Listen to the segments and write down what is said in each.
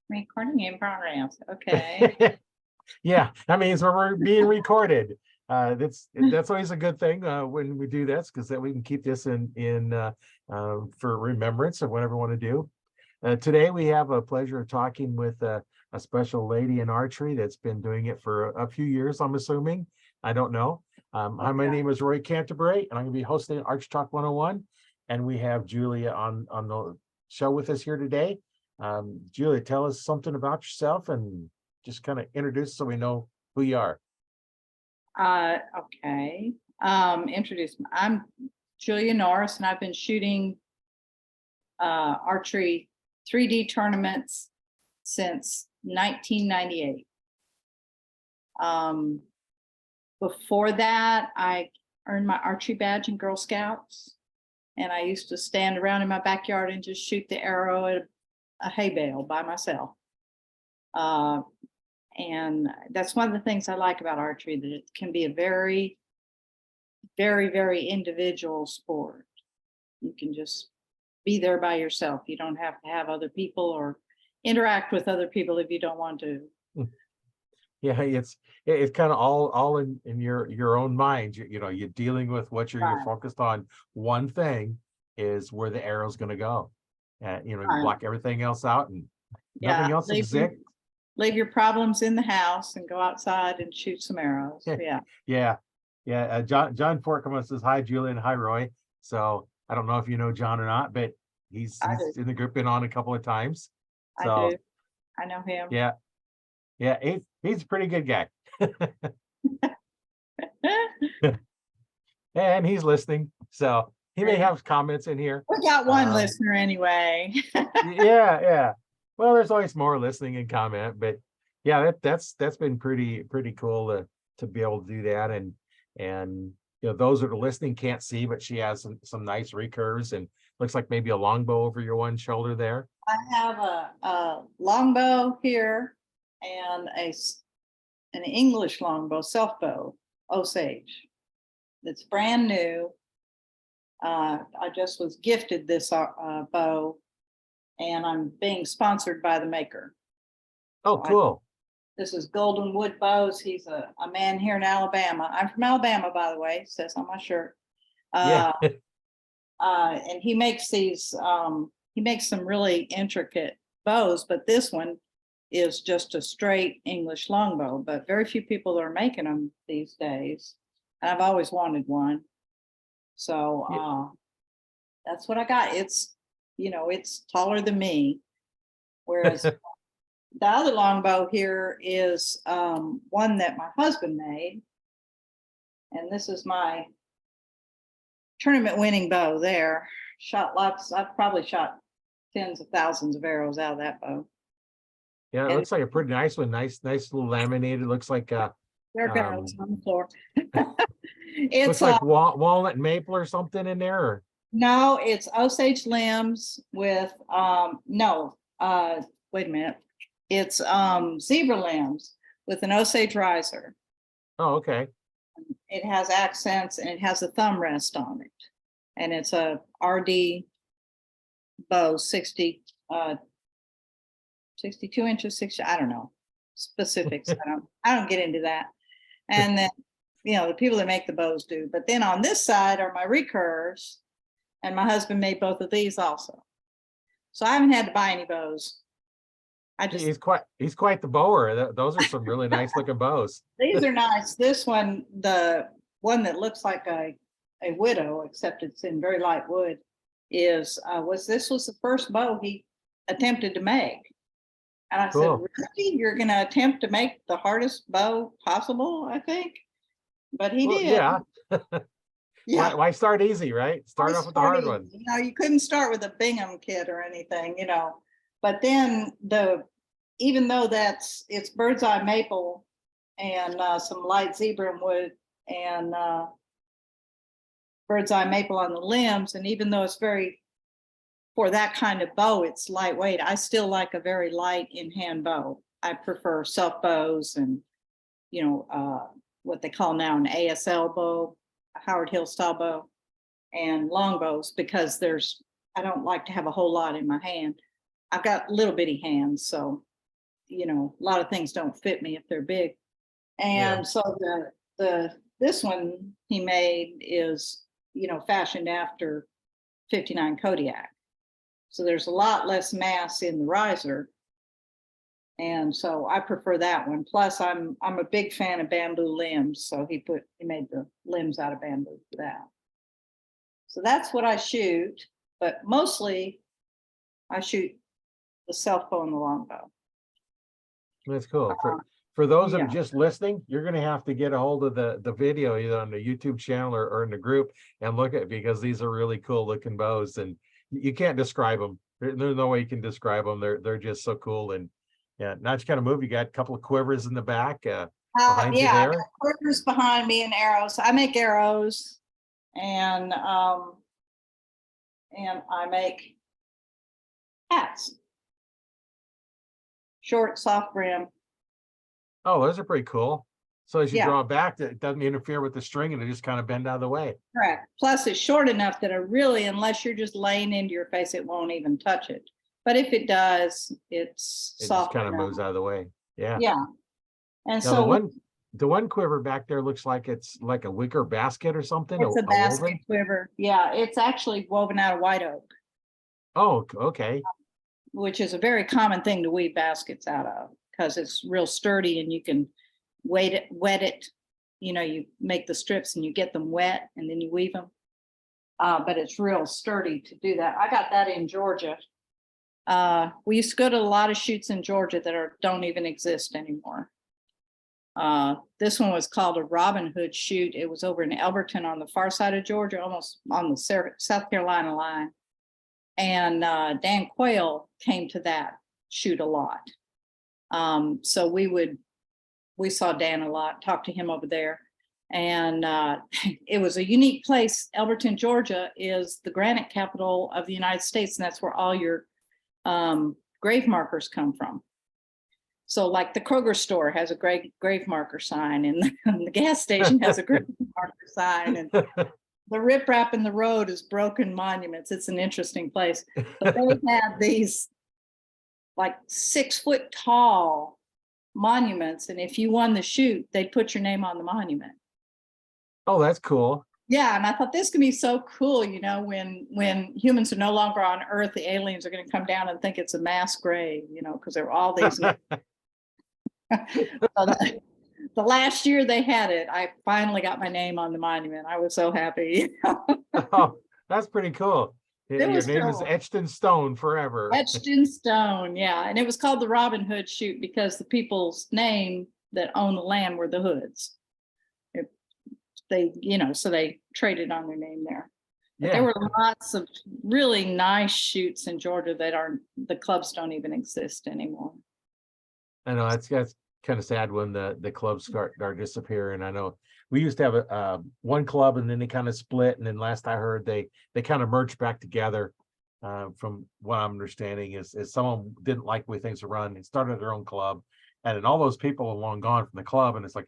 Recording in progress. Okay. Yeah, that means we're being recorded. That's always a good thing when we do this, because then we can keep this in for remembrance of whatever we want to do. Today we have a pleasure of talking with a special lady in archery that's been doing it for a few years, I'm assuming. I don't know. Hi, my name is Roy Canterbury, and I'm going to be hosting Archery Talk 101. And we have Julia on the show with us here today. Julia, tell us something about yourself and just kind of introduce so we know who you are. Okay. I'm Julia Norris, and I've been shooting archery 3D tournaments since 1998. Before that, I earned my archery badge in Girl Scouts, and I used to stand around in my backyard and just shoot the arrow at a hay bale by myself. And that's one of the things I like about archery, that it can be a very, very, very individual sport. You can just be there by yourself. You don't have to have other people or interact with other people if you don't want to. Yeah, it's kind of all in your own mind. You know, you're dealing with what you're focused on. One thing is where the arrow's going to go. You block everything else out, and nothing else exists. Leave your problems in the house and go outside and shoot some arrows. Yeah. John Portman says hi, Julia, and hi, Roy. So I don't know if you know John or not, but he's in the group, been on a couple of times. So I do. I know him. Yeah, he's a pretty good guy. And he's listening, so he may have comments in here. We got one listener anyway. Yeah. Well, there's always more listening and comment, but yeah, that's been pretty cool to be able to do that. And those that are listening can't see, but she has some nice recurves, and looks like maybe a longbow over your one shoulder there. I have a longbow here and an English longbow, self bow, Osage. It's brand new. I just was gifted this bow, and I'm being sponsored by the maker. Oh, cool. This is Golden Wood Bows. He's a man here in Alabama. I'm from Alabama, by the way, it says on my shirt. Yeah. And he makes these, he makes some really intricate bows, but this one is just a straight English longbow, but very few people are making them these days. And I've always wanted one. So that's what I got. It's taller than me. Whereas the other longbow here is one that my husband made. And this is my tournament winning bow there. Shot lots. I've probably shot tens of thousands of arrows out of that bow. Yeah, it looks like a pretty nice one. Nice little laminated. Looks like there goes on the floor. It's looks like walnut maple or something in there. Or? No, it's Osage limbs with wait a minute. It's zebra limbs with an Osage riser. Oh, okay. It has accents and it has a thumb rest on it. And it's a RD bow, 62 inches, 60, I don't know specifics. I don't get into that. And then, the people that make the bows do. But then on this side are my recurves, and my husband made both of these also. So I haven't had to buy any bows. He's quite the bower. Those are some really nice looking bows. These are nice. This one, the one that looks like a widow, except it's in very light wood, was the first bow he attempted to make. And I said, really? You're going to attempt to make the hardest bow possible, I think? But he did. Yeah. Why start easy, right? Start off with the hard one. You couldn't start with a Bingham kit or anything, But then even though it's bird's eye maple and some light zebra wood and bird's eye maple on the limbs, and even though it's for that kind of bow, it's lightweight, I still like a very light in-hand bow. I prefer self bows and what they call now an ASL bow, a Howard Hill style bow, and long bows, because I don't like to have a whole lot in my hand. I've got little bitty hands, so you know, a lot of things don't fit me if they're big. Yeah. And so this one he made is, you know, fashioned after 59 Kodiak. So there's a lot less mass in the riser. And so I prefer that one. Plus I'm a big fan of bamboo limbs. So he made the limbs out of bamboo for that. So that's what I shoot, but mostly I shoot the self bow and the longbow. That's cool. For those that yeah. are just listening, you're going to have to get a hold of the video either on the YouTube channel or in the group and look at it, because these are really cool looking bows, and you can't describe them. There's no way you can describe them. They're just so cool. And yeah, not just kind of move. You got a couple of quivers in the back behind you Yeah, I there. got quivers behind me and arrows. I make arrows, and I make hats, short, soft brim. Oh, those are pretty cool. So as you Yeah. draw back, it doesn't interfere with the string, and it just kind of bend out of the way. Correct. Plus, it's short enough that it really, unless you're just laying into your face, it won't even touch it. But if it does, it's It just soft kind of enough. moves out of the way. Yeah. Yeah. And Now so the one quiver back there looks like it's like a wicker basket or something. it's a a basket woven? quiver. Yeah, it's actually woven out of white oak, Oh, okay. which is a very common thing to weave baskets out of because it's real sturdy and you can wet it. You know, you make the strips and you get them wet and then you weave them. But it's real sturdy to do that. I got that in Georgia. We used to go to a lot of shoots in Georgia that don't even exist anymore. This one was called a Robin Hood shoot. It was over in Elberton on the far side of Georgia, almost on the South Carolina line. And Dan Quayle came to that shoot a lot. So we saw Dan a lot, talked to him over there. And it was a unique place. Elberton, Georgia is the granite capital of the United States. And that's where all your grave markers come from. So like the Kroger store has a grave marker sign, and the gas station has a grave marker sign, and the riprap in the road is broken monuments. It's an interesting place. But they had these like 6 foot tall monuments, and if you won the shoot, they'd put your name on the monument. Oh, that's cool. Yeah, and I thought this could be so cool, you know, when humans are no longer on Earth, the aliens are going to come down and think it's a mass grave, you know, because there were all these. So the last year they had it, I finally got my name on the monument. I was so happy. Oh, that's pretty cool. Your was name is cool. etched in stone forever. Etched in stone, yeah. And it was called the Robin Hood shoot because the people's name that owned the land were the Hoods. So they traded on their name there. But there were lots of really nice shoots in Georgia that the clubs don't even exist anymore. I know that's kind of sad when the clubs start disappearing. I know we used to have a one club, and then they kind of split, and then last I heard they kind of merged back together. From what I'm understanding is someone didn't like the way things were run and started their own club, and then all those people are long gone from the club, and it's like,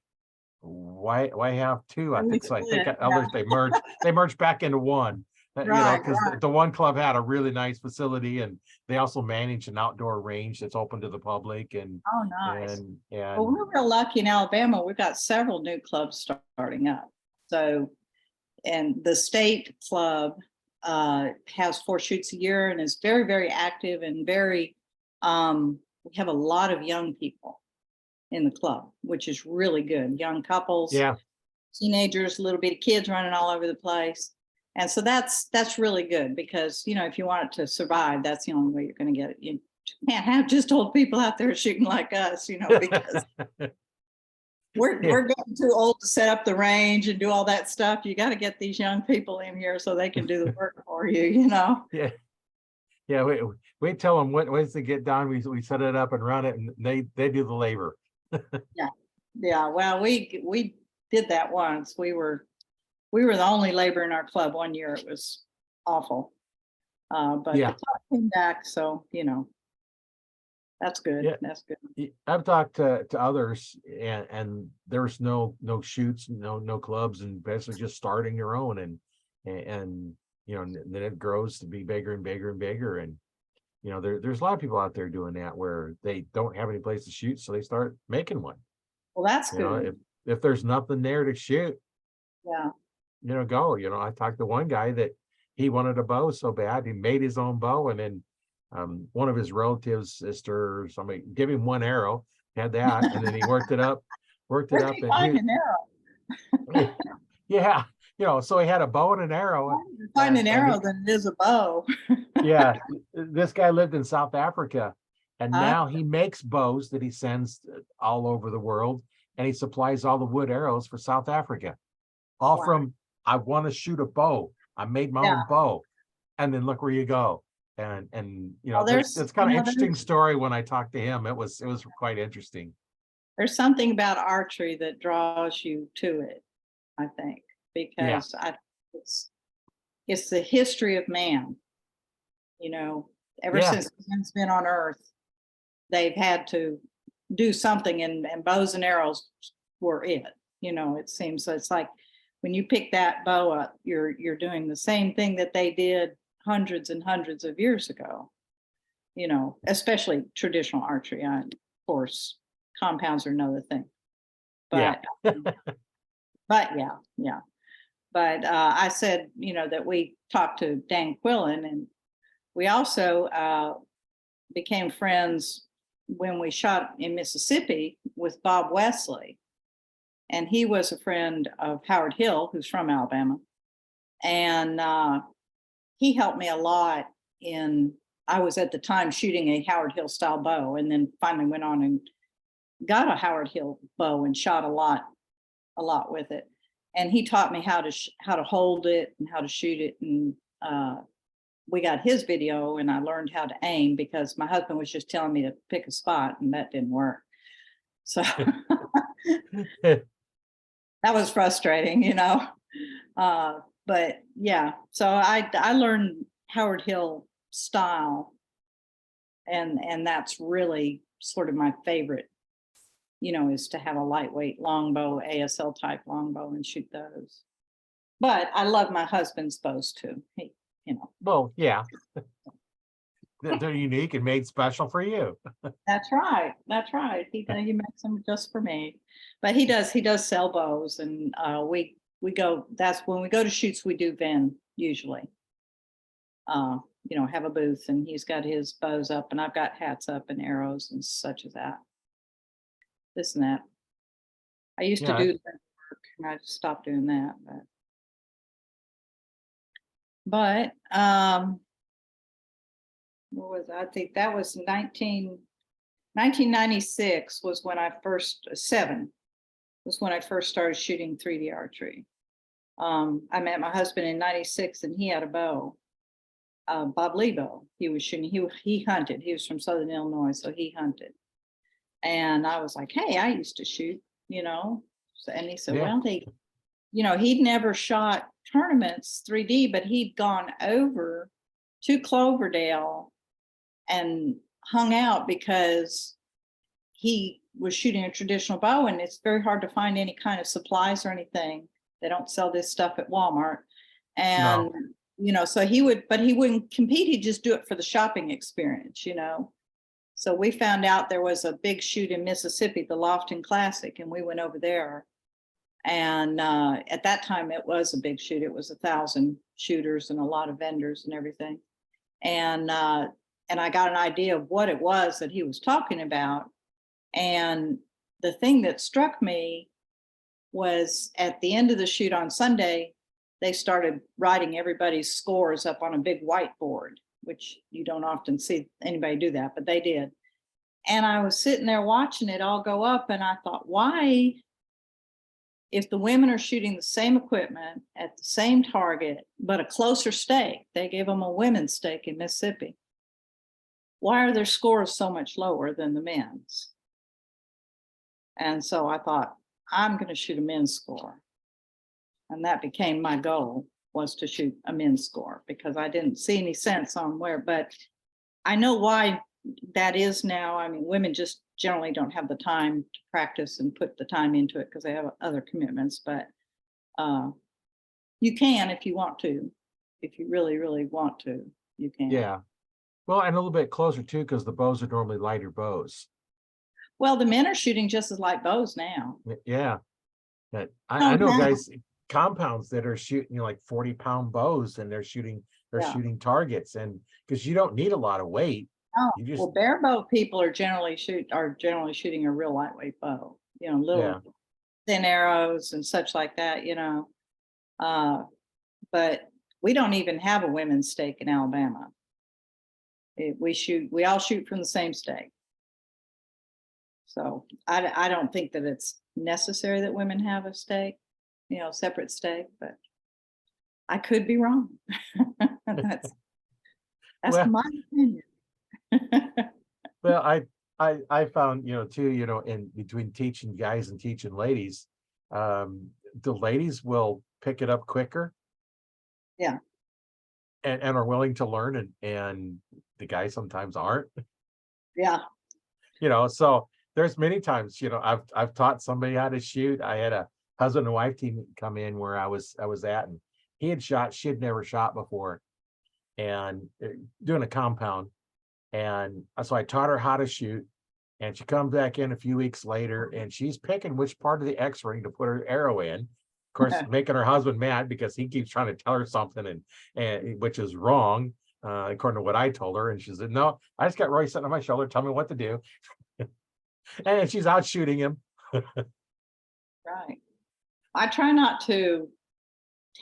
why have two? I think so. I think others they merged back into one. Right, because the one club had a really nice facility, and they also manage an outdoor range that's open to the public. And oh, nice. And Well, we're real lucky in Alabama. We've got several new clubs starting up. So, and the state club has 4 shoots a year and is very, very active and very. We have a lot of young people in the club, which is really good. Young couples, teenagers, little bitty kids running all over the place. And so that's really good because, you know, if you want it to survive, that's the only way you're going to get it. You can't have just old people out there shooting like us, you know, because we're getting too old to set up the range and do all that stuff. You got to get these young people in here so they can do the work for you, you know? Yeah. We tell them once they get done, we set it up and run it, and they do the labor. Yeah. Well, we did that once. We were the only labor in our club one year. It was awful. But the club came back, so you know, that's good. Yeah. That's good. I've talked to others, and there's no shoots, no clubs, and basically just starting your own, and you know, then it grows to be bigger and bigger and bigger, and there's a lot of people out there doing that where they don't have any place to shoot, so they start making one. Well, that's You know, good. if there's nothing there to shoot, Yeah. go. I talked to one guy that he wanted a bow so bad, he made his own bow, and then one of his relatives, sister or somebody, give him one arrow, had that, and then he worked it Where do up, you and find an arrow? yeah, so he had a bow and an arrow, You find an and arrow than it is a bow. yeah, this guy lived in South Africa, and Huh? now he makes bows that he sends all over the world, and he supplies all the wood arrows for South Africa. All Wow. from, I want to shoot a bow. I made my Yeah. own bow. And then look where you go. And Well, it's kind of interesting story when I talked to him. It was quite interesting. there's something about archery that draws you to it, I think, Yeah. because it's it's the history of man. Ever Yeah. since man's been on Earth, they've had to do something, and bows and arrows were it. It seems so. It's like when you pick that bow up, you're doing the same thing that they did hundreds and hundreds of years ago. Especially traditional archery. Of course, compounds are another thing. Yeah. But yeah, yeah. But I said, that we talked to Dan Quillen, and we also became friends when we shot in Mississippi with Bob Wesley. And he was a friend of Howard Hill, who's from Alabama. And he helped me a lot I was at the time shooting a Howard Hill style bow, and then finally went on and got a Howard Hill bow and shot a lot with it. And he taught me how to hold it and how to shoot it. And we got his video, and I learned how to aim, because my husband was just telling me to pick a spot, and that didn't work. So that was frustrating, but yeah, so I learned Howard Hill style, and that's really sort of my favorite, is to have a lightweight longbow, ASL type longbow, and shoot those. But I love my husband's bows too. Well, yeah. They're unique and made special for you. That's right. That's right. He makes them just for me. But he does sell bows, and we go. That's when we go to shoots. We do Vin usually. Have a booth, and he's got his bows up, and I've got hats up and arrows and such as that. This and that. I used to Yeah. do that work, and I stopped doing that. But what was I think that was 1996 was when I first started shooting 3D archery. I met my husband in 96, and he had a bow, Bob Lee bow. He was shooting. He hunted. He was from Southern Illinois, so he hunted. And I was like, "Hey, I used to shoot," And he said, Yeah. "Well, he'd never shot tournaments 3D, but he'd gone over to Cloverdale and hung out, because he was shooting a traditional bow, and it's very hard to find any kind of supplies or anything. They don't sell this stuff at Walmart." And so he wouldn't compete. He'd just do it for the shopping experience. So we found out there was a big shoot in Mississippi, the Lofton Classic, and we went over there. And at that time, it was a big shoot. It was 1,000 shooters and a lot of vendors and everything. And I got an idea of what it was that he was talking about. And the thing that struck me was, at the end of the shoot on Sunday, they started writing everybody's scores up on a big whiteboard, which you don't often see anybody do that, but they did. And I was sitting there watching it all go up, and I thought, why, if the women are shooting the same equipment at the same target, but a closer stake, they gave them a women's stake in Mississippi, why are their scores so much lower than the men's? And so I thought, I'm going to shoot a men's score. And that became my goal, was to shoot a men's score, because I didn't see any sense on where, but I know why that is now. I mean, women just generally don't have the time to practice and put the time into it, because they have other commitments, but you can, if you want to, if you really, really want to, you can. Yeah. Well, and a little bit closer too, because the bows are normally lighter bows. Well, the men are shooting just as light bows now. Yeah. But I Oh, know now, guys, compounds that are shooting, like 40-pound bows, and they're yeah. shooting targets, and because you don't need a lot of weight, Oh, you just, well, barebow people are generally shooting a real lightweight bow, yeah, little thin arrows and such like that, Uh, but we don't even have a women's stake in Alabama. We all shoot from the same stake. So I don't think that it's necessary that women have a stake, separate stake, but I could be wrong. That's that's well, my opinion. well, I found, too, in between teaching guys and teaching ladies, the ladies will pick it up quicker Yeah, and are willing to learn, and the guys sometimes aren't. yeah. So there's many times, I've taught somebody how to shoot. I had a husband and wife team come in where I was at, and she had never shot before, and doing a compound. And so I taught her how to shoot, and she comes back in a few weeks later, and she's picking which part of the X-ring to put her arrow in. Of course, making her husband mad because he keeps trying to tell her something, and which is wrong, according to what I told her. And she said, "No, I just got Roy sitting on my shoulder, tell me what to do." And she's out shooting him. Right. I try not to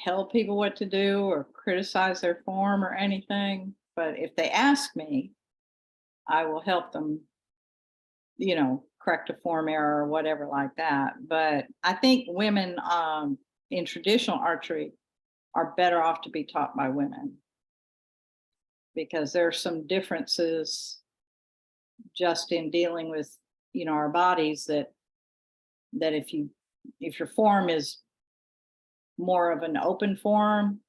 tell people what to do or criticize their form or anything, but if they ask me, I will help them, correct a form error or whatever like that. But I think women in traditional archery are better off to be taught by women because there are some differences just in dealing with, our bodies that if your form is more of an open form,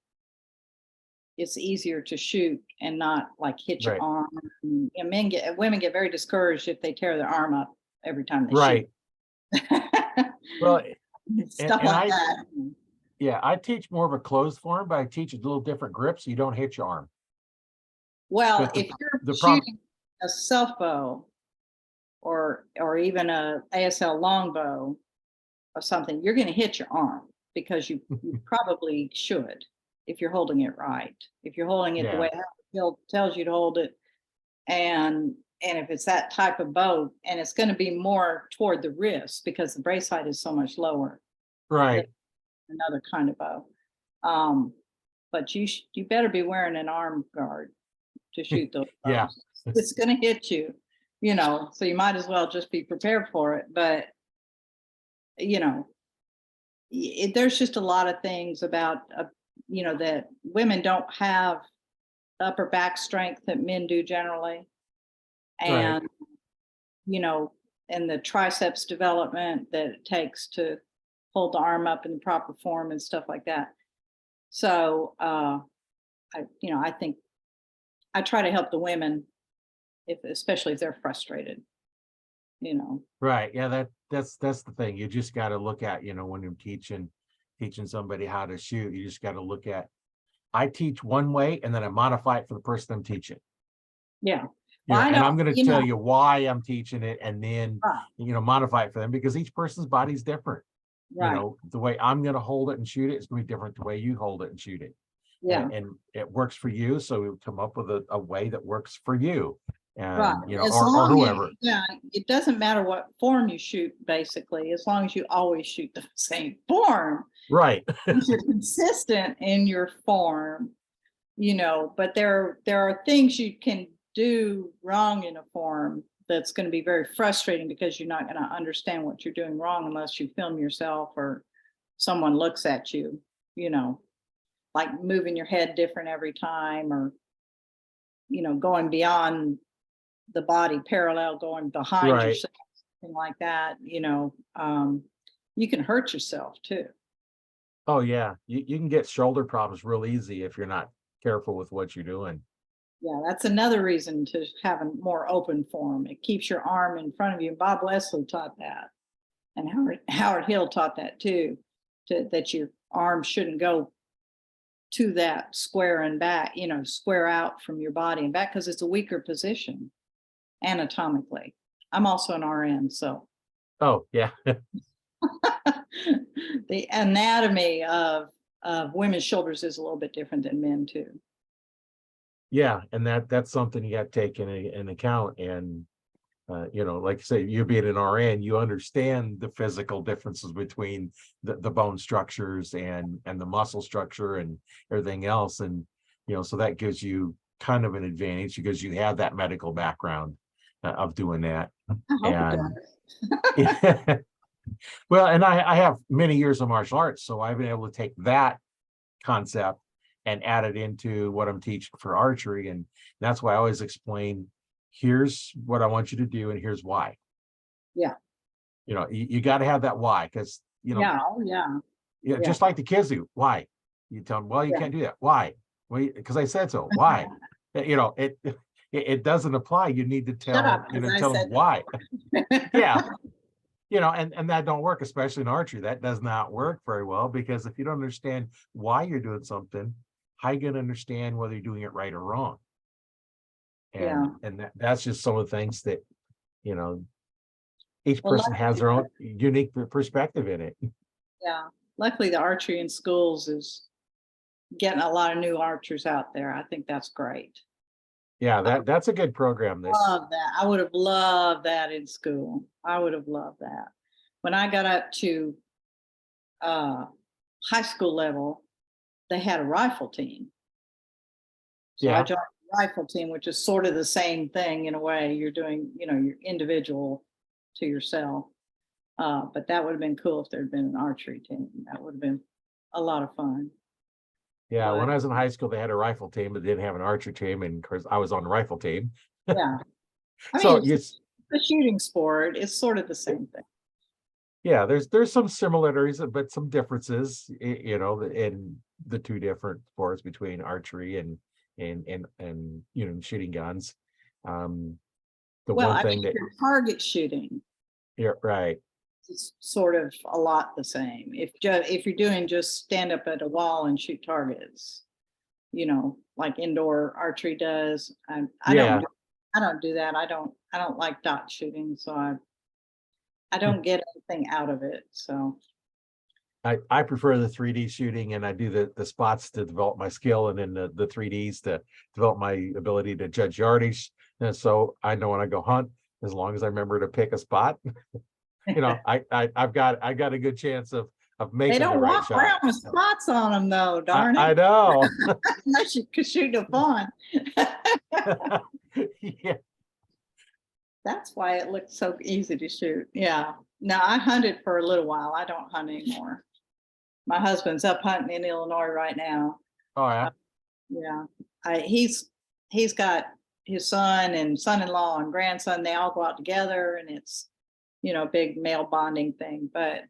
it's easier to shoot and not like hit your Right. arm. Women get very discouraged if they tear their arm up every time they Right. shoot. Well, Stuff and like I, that. yeah, I teach more of a closed form, but I teach a little different grip so you don't hit your arm. Well, But if you're the problem, shooting a self bow or even a ASL longbow or something, you're going to hit your arm because you probably should if you're holding it right. If you're holding it the yeah, way Hill tells you to hold it, and if it's that type of bow, and it's going to be more toward the wrist because the brace height is so much lower than right. another kind of bow. Um, but you better be wearing an arm guard to shoot those Yeah, bows. It's going to hit you, so you might as well just be prepared for it. But you know, there's just a lot of things about that women don't have upper back strength that men do generally, right. and you know, and the triceps development that it takes to hold the arm up in the proper form and stuff like that. So I think I try to help the women especially if they're frustrated, you know. Right. Yeah, that's the thing. You just got to look at, when you're teaching somebody how to shoot, you just got to look at, I teach one way and then I modify it for the person I'm teaching. Yeah. Well, I And don't, I'm going to tell you why I'm teaching it, and then, right, modify it for them, because each person's body's different. right. The way I'm going to hold it and shoot it is going to be different the way you hold it and shoot it. Yeah. And it works for you. So we come up with a way that works for you, Right. and, As or long as, whoever. yeah, it doesn't matter what form you shoot, basically, as long as you always shoot the same form. Right. If you're consistent in your form, but there are things you can do wrong in a form that's going to be very frustrating because you're not going to understand what you're doing wrong unless you film yourself or someone looks at you, like moving your head different every time, or going beyond the body parallel, going behind Right. yourself, something like that. You can hurt yourself too. Oh yeah. You can get shoulder problems real easy if you're not careful with what you're doing. Yeah, that's another reason to have a more open form. It keeps your arm in front of you. Bob Wesley taught that, and Howard Hill taught that too. That your arm shouldn't go to that square and back, square out from your body and back, because it's a weaker position anatomically. I'm also an RN, so Oh, yeah. the anatomy of women's shoulders is a little bit different than men too. Yeah, and that's something you got to take in account. And like you say, you being an RN, you understand the physical differences between the bone structures and the muscle structure and everything else. And so that gives you kind of an advantage because you have that medical background of doing that. I hope it And does. well, and I have many years of martial arts, so I've been able to take that concept and add it into what I'm teaching for archery. And that's why I always explain, here's what I want you to do and here's why. Yeah. You got to have that why, because Yeah. Oh, yeah. Yeah. just like the kids do. Why? You tell them, well, you Yeah. can't do that. Why? Well, because I said so. Why? It doesn't apply. You need to Shut tell up, 'cause I tell them said why. Yeah. And that don't work, especially in archery. That does not work very well, because if you don't understand why you're doing something, how you gonna understand whether you're doing it right or wrong? Yeah. And that's just some of the things that, each Well, person has their own unique perspective in it. yeah. Luckily, the archery in schools is getting a lot of new archers out there. I think that's great. Yeah, that's a good program. Love that. I would have loved that in school. I would have loved that. When I got up to high school level, they had a rifle team. So I Yeah, joined the rifle team, which is sort of the same thing in a way. You're doing, your individual to yourself. But that would have been cool if there'd been an archery team. That would have been a lot of fun. yeah. When But I was in high school, they had a rifle team, but didn't have an archery team, and of course, I was on the rifle team. yeah, I mean, So it's a shooting sport. It's sort of the same thing. yeah, there's some similarities, but some differences, in the two different sports between archery and shooting guns. The Well, one I thing mean, that your target shooting you're right. is sort of a lot the same. If you're doing just stand up at a wall and shoot targets, like indoor archery does. Yeah, I don't do that. I don't like dot shooting, so I don't get anything out of it. So I prefer the 3D shooting, and I do the spots to develop my skill, and then the 3Ds to develop my ability to judge yardage. And so I know when I go hunt, as long as I remember to pick a spot, I've got a good chance of they making the don't right walk shot. around with spots on them though, darn I it. know. Unless you could shoot a fawn. Yeah. That's why it looked so easy to shoot. Yeah. No, I hunted for a little while. I don't hunt anymore. My husband's up hunting in Illinois right now. Oh yeah. Yeah. He's got his son and son-in-law and grandson, they all go out together, and it's, a big male bonding thing. But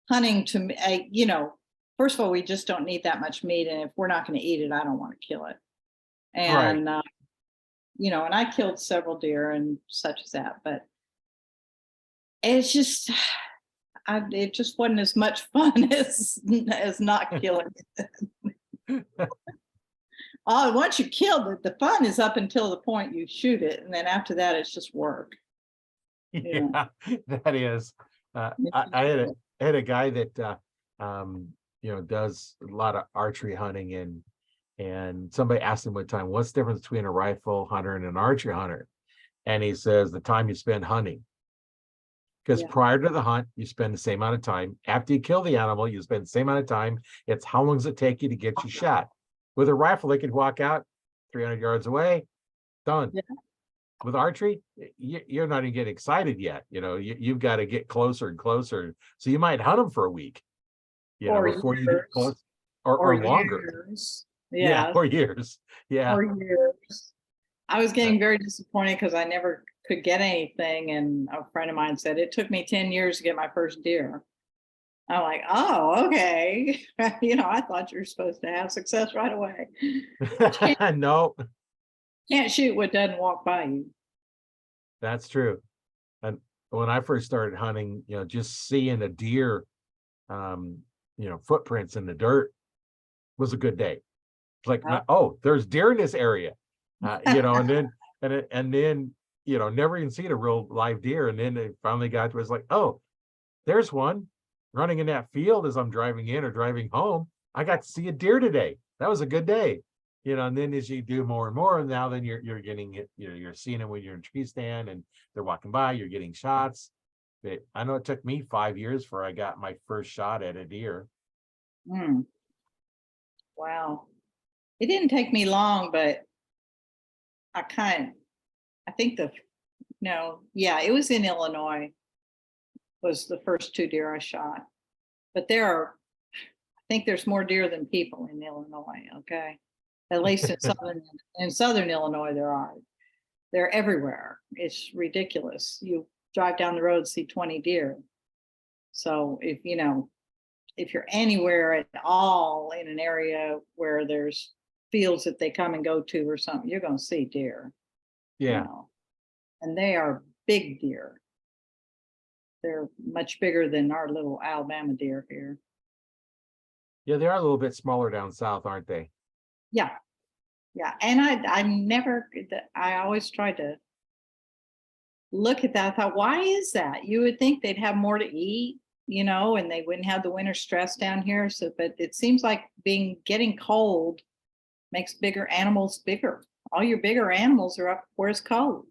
hunting to me, first of all, we just don't need that much meat. And if we're not going to eat it, I don't want to kill it. Right. And, and I killed several deer and such as that, but it's just, it just wasn't as much fun as not killing it. Once you killed it, the fun is up until the point you shoot it. And then after that, it's just work. Yeah, that is. I had a guy that does a lot of archery hunting, and somebody asked him one time, what's the difference between a rifle hunter and an archery hunter? And he says the time you spend hunting. Because prior to the hunt, you spend the same amount of time. After you kill the animal, you spend the same amount of time. It's how long does it take you to get you shot? With a rifle, they could walk out 300 yards away, done. Yeah. With archery, you're not even getting excited yet. You've got to get closer and closer. So you might hunt them for a week, before you get close, or longer. Years. Yeah, or years. Yeah. Or years. I was getting very disappointed because I never could get anything. And a friend of mine said, it took me 10 years to get my first deer. I'm like, oh, okay. I thought you were supposed to have success right away. No, Can't shoot what doesn't walk by you. that's true. And when I first started hunting, just seeing a deer, footprints in the dirt, was a good day. It's like, Oh. oh, there's deer in this area, and then never even seen a real live deer, and then it finally got to, it's like, oh, there's one running in that field as I'm driving in or driving home. I got to see a deer today. That was a good day. And then as you do more and more, and now then you're getting it, you're seeing them when you're in tree stand and they're walking by, you're getting shots. But I know it took me 5 years before I got my first shot at a deer. Mm, wow. It didn't take me long, but I think yeah, it was in Illinois, was the first 2 deer I shot. But I think there's more deer than people in Illinois, okay? At least in southern Illinois there are. They're everywhere. It's ridiculous. You drive down the road, see 20 deer. So if you're anywhere at all in an area where there's fields that they come and go to or something, you're going to see deer. Yeah. And they are big deer. They're much bigger than our little Alabama deer here. Yeah, they are a little bit smaller down south, aren't they? Yeah. Yeah. And I always tried to look at that. I thought, why is that? You would think they'd have more to eat, and they wouldn't have the winter stress down here. So, but it seems like getting cold makes bigger animals bigger. All your bigger animals are up where it's cold.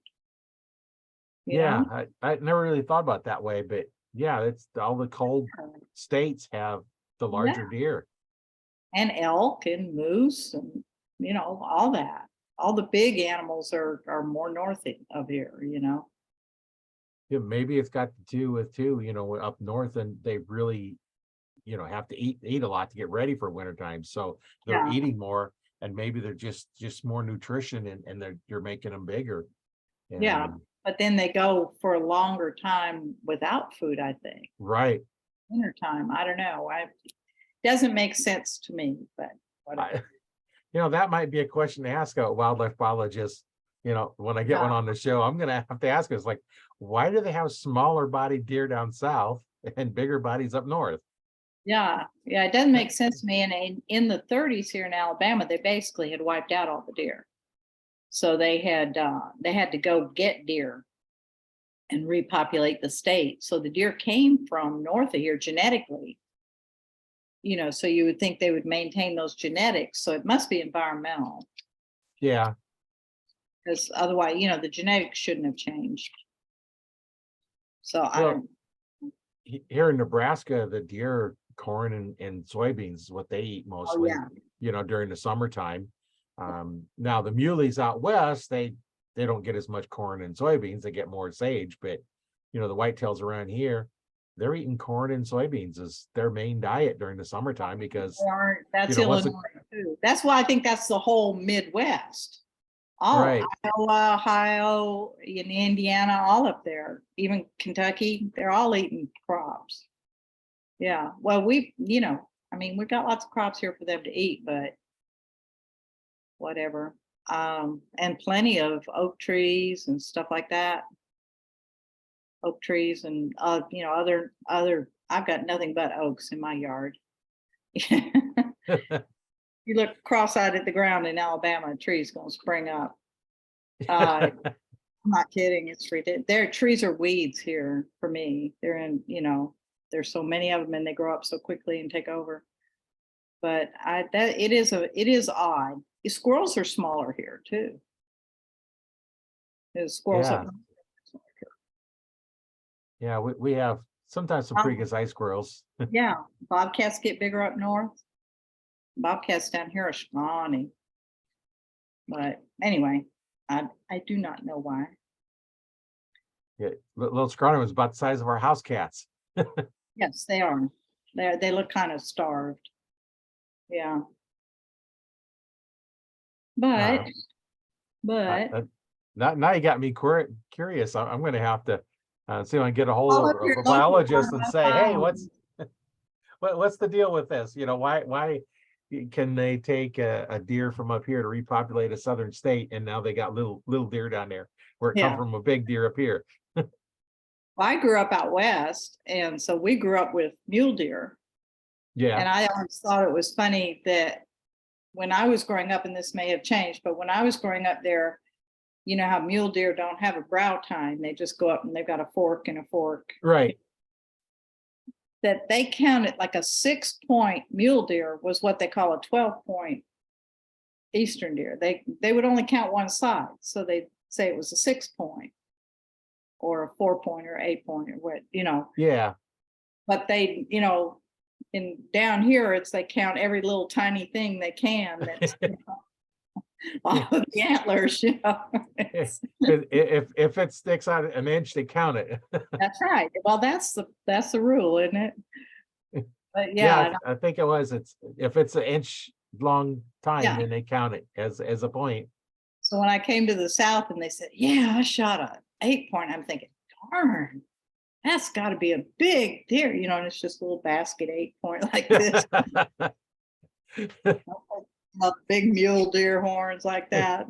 Yeah, I never really thought about it that way, but yeah, it's all the cold states have the larger deer. And elk and moose and all that. All the big animals are more north of here. Yeah, maybe it's got to do with too, up north, and they really, have to eat a lot to get ready for wintertime. So they're Yeah. eating more, and maybe they're just more nutrition, and you're making them bigger. Yeah. And But then they go for a longer time without food, I think. right. Wintertime, I don't know. Doesn't make sense to me, but whatever. That might be a question to ask a wildlife biologist. When I get one on the show, I'm gonna have to ask us, like, why do they have smaller bodied deer down south and bigger bodies up north? Yeah, it doesn't make sense to me. And in the 30s here in Alabama, they basically had wiped out all the deer. So they had to go get deer and repopulate the state. So the deer came from north of here genetically. So you would think they would maintain those genetics. So it must be environmental. Yeah. Because otherwise, the genetics shouldn't have changed. So I don't. Here in Nebraska, the deer, corn and soybeans is what they eat mostly, during the summertime. Now the muleys out west, they don't get as much corn and soybeans, they get more sage, but the whitetails around here, they're eating corn and soybeans as their main diet during the summertime because that's Illinois too. That's why I think that's the whole Midwest. All right. Iowa, Ohio, in Indiana, all up there, even Kentucky, they're all eating crops. Yeah. Well, we've got lots of crops here for them to eat, but whatever. And plenty of oak trees and stuff like that. Oak trees and other I've got nothing but oaks in my yard. You look cross-eyed at the ground in Alabama, a tree's gonna spring up. I'm not kidding, it's ridiculous. Their trees are weeds here for me. They're in, there's so many of them and they grow up so quickly and take over. But it is odd. The squirrels are smaller here too. There's squirrels up. Yeah, we have sometimes some pretty good sized squirrels. Yeah, bobcats get bigger up north. Bobcats down here are scrawny. But anyway, I do not know why. Yeah, little scrawny ones about the size of our house cats. Yes, they are. They look kind of starved. Yeah. But now you got me curious. I'm going to have to see if I can get a hold of a biologist and say, hey, what's the deal with this? Why can they take a deer from up here to repopulate a southern state, and now they got little deer down there where it come from a big deer up here? I grew up out west, and so we grew up with mule deer. Yeah. And I always thought it was funny that when I was growing up, and this may have changed, but when I was growing up there, you know how mule deer don't have a brow tine, they just go up and they've got a fork and a fork. Right. That they counted like a 6-point mule deer was what they call a 12-point eastern deer. They would only count one side, so they'd say it was a 6-point or a 4-point or 8-point or what, you know. Yeah. But they, you know, in down here, it's they count every little tiny thing they can. That's all of the antlers, you know. If it sticks out an inch, they count it. That's right. Well, that's the rule, isn't it? But Yeah, yeah, I think it was. If it's an inch long time, Yeah. then they count it as a point. so when I came to the South and they said, "Yeah, I shot a 8-point," I'm thinking, darn, that's got to be a big deer, you know. And it's just a little basket 8-point like this, not big mule deer horns like that.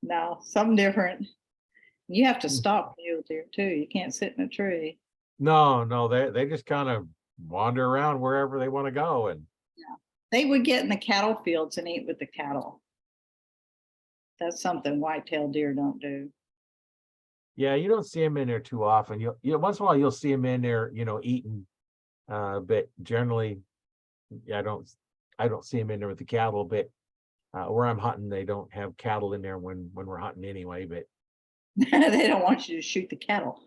No, something different. You have to stop mule deer too. You can't sit in a tree. No, they just kind of wander around wherever they want to go. And They would get in the cattle fields and eat with the cattle. That's something white-tailed deer don't do. yeah, you don't see them in there too often. You once in a while you'll see them in there, eating. But generally, yeah, I don't see them in there with the cattle. But where I'm hunting, they don't have cattle in there when we're hunting anyway. But They don't want you to shoot the cattle.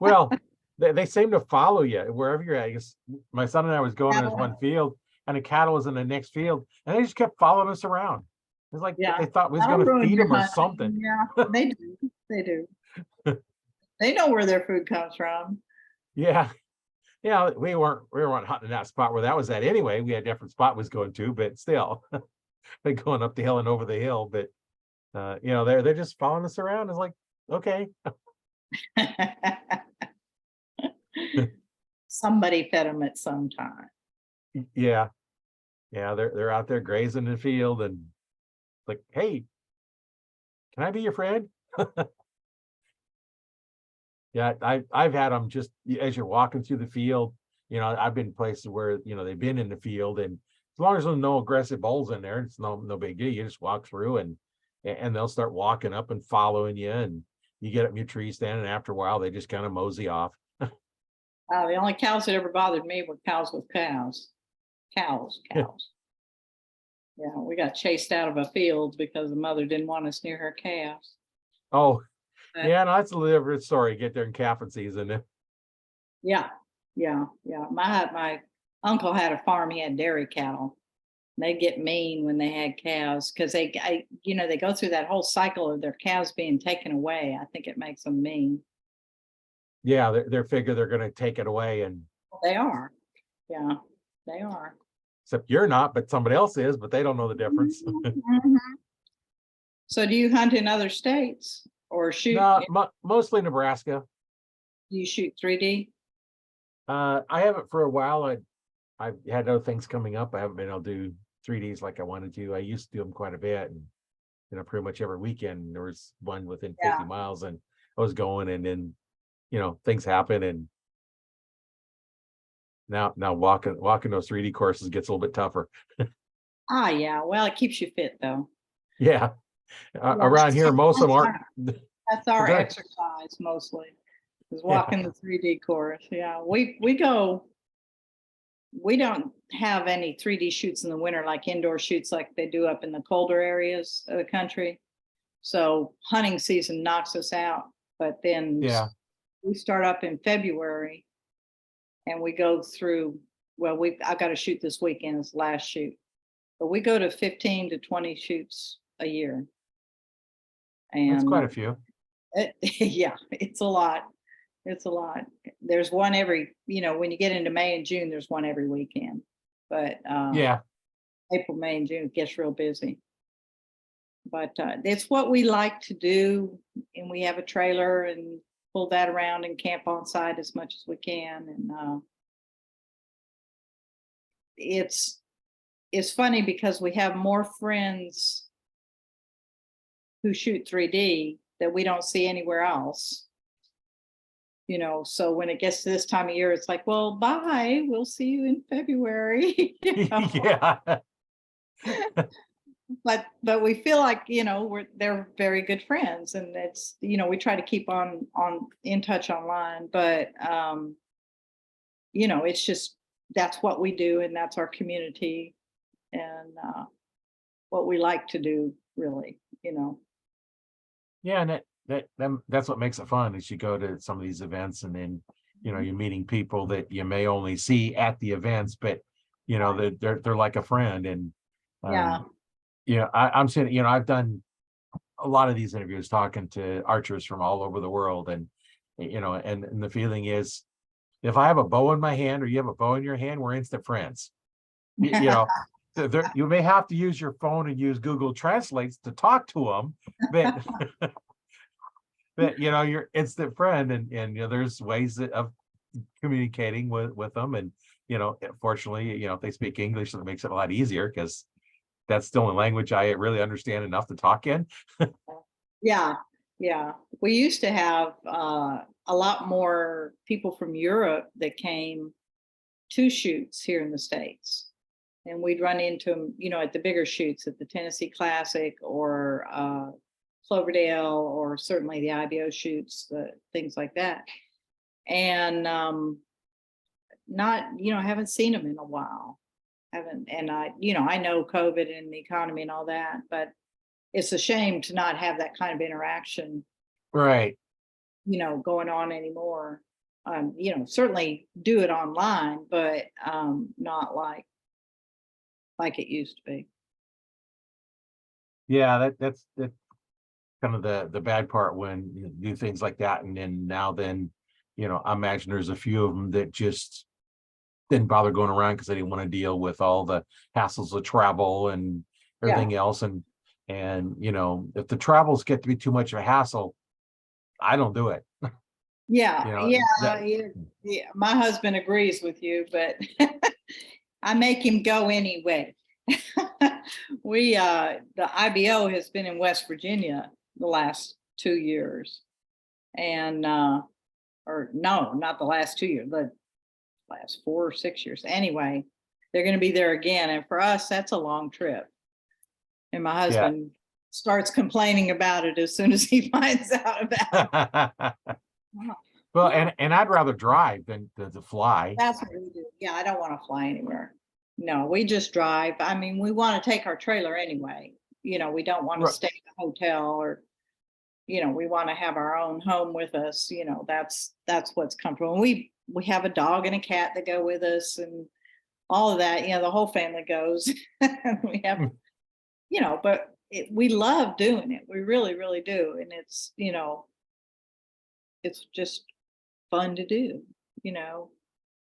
well, they seem to follow you wherever you're at. I guess my son and I was going in this one field, and the cattle was in the next field, and they just kept following us around. It's like Yeah, they thought we was that'll going to ruin feed your them or hunting. something. Yeah, they do. They do. They know where their food comes from. Yeah, yeah. We weren't hunting that spot where that was at anyway. We had a different spot was going to, but still, they going up the hill and over the hill. But they're just following us around. It's like, okay. Somebody fed them at some time. Yeah, they're out there grazing in the field and like, hey, can I be your friend? Yeah, I've had them just as you're walking through the field. I've been places where they've been in the field, and as long as there's no aggressive bulls in there, it's no big deal. You just walk through and they'll start walking up and following you, and you get up in your tree stand, and after a while they just kind of mosey off. The only cows that ever bothered me were cows with cows. Cows. Yeah, we got chased out of a field because the mother didn't want us near her calves. Oh, But, yeah, no, that's a different story. Get there in calving season. yeah. My uncle had a farm. He had dairy cattle. They get mean when they had calves because they go through that whole cycle of their calves being taken away. I think it makes them mean. Yeah, they're figure they're going to take it away, and They are. Yeah, they are. except you're not, but somebody else is, but they don't know the difference. Mhm. So do you hunt in other states or shoot? No, mostly Nebraska. Do you shoot 3D? I haven't for a while. I've had other things coming up. I haven't been able to do 3Ds like I wanted to. I used to do them quite a bit, and pretty much every weekend there was one within 50 miles, and I was going, and then things happen, and now walking those 3D courses gets a little bit tougher. Yeah. Well, it keeps you fit though. Yeah, around here most of them aren't. That's our Okay. exercise mostly, is walking the 3D course. Yeah, we go. We don't have any 3D shoots in the winter, like indoor shoots like they do up in the colder areas of the country. So hunting season knocks us out. But then Yeah, we start up in February and we go through, well, I've got to shoot this weekend, it's the last shoot. But we go to 15 to 20 shoots a year. And that's quite a few. yeah, it's a lot. It's a lot. There's one every, when you get into May and June, there's one every weekend. But Yeah, April, May, and June, it gets real busy. But it's what we like to do. And we have a trailer and pull that around and camp on site as much as we can. And it's funny because we have more friends who shoot 3D that we don't see anywhere else. So when it gets to this time of year, it's like, well, bye, we'll see you in February. yeah. But we feel like, they're very good friends, and it's, we try to keep on in touch online, but it's just, that's what we do, and that's our community, and what we like to do, really. Yeah, and that's what makes it fun is you go to some of these events and then, you're meeting people that you may only see at the events, but they're like a friend. And Yeah. I'm saying, I've done a lot of these interviews talking to archers from all over the world. And, and the feeling is, if I have a bow in my hand or you have a bow in your hand, we're instant friends. You may have to use your phone and use Google Translates to talk to them, but but you're instant friend, and there's ways of communicating with them. And fortunately, if they speak English, it makes it a lot easier, because that's still a language I really understand enough to talk in. Yeah, yeah. We used to have a lot more people from Europe that came to shoots here in the States. And we'd run into them, at the bigger shoots, at the Tennessee Classic, or Cloverdale, or certainly the IBO shoots, things like that. And I haven't seen them in a while. And I know COVID and the economy and all that, but it's a shame to not have that kind of interaction, Right. going on anymore. Certainly do it online, but not like it used to be. Yeah, that's kind of the bad part when you do things like that. And then I imagine there's a few of them that just didn't bother going around because they didn't want to deal with all the hassles of travel and everything else. And if the travels get to be too much of a hassle, I don't do it. Yeah, that yeah. My husband agrees with you, but I make him go anyway. The IBO has been in West Virginia the last 2 years, and or no, not the last 2 years, the last 4 or 6 years. Anyway, they're going to be there again, and for us, that's a long trip. And my yeah. husband starts complaining about it as soon as he finds out about it. Well, and I'd rather drive than to fly. That's what we do. Yeah, I don't want to fly anywhere. No, we just drive. I mean, we want to take our trailer anyway. We don't want to Right. stay in a hotel, or, we want to have our own home with us. That's what's comfortable. And we have a dog and a cat that go with us, and all of that. The whole family goes. We have, but we love doing it. We really, really do. And it's just fun to do.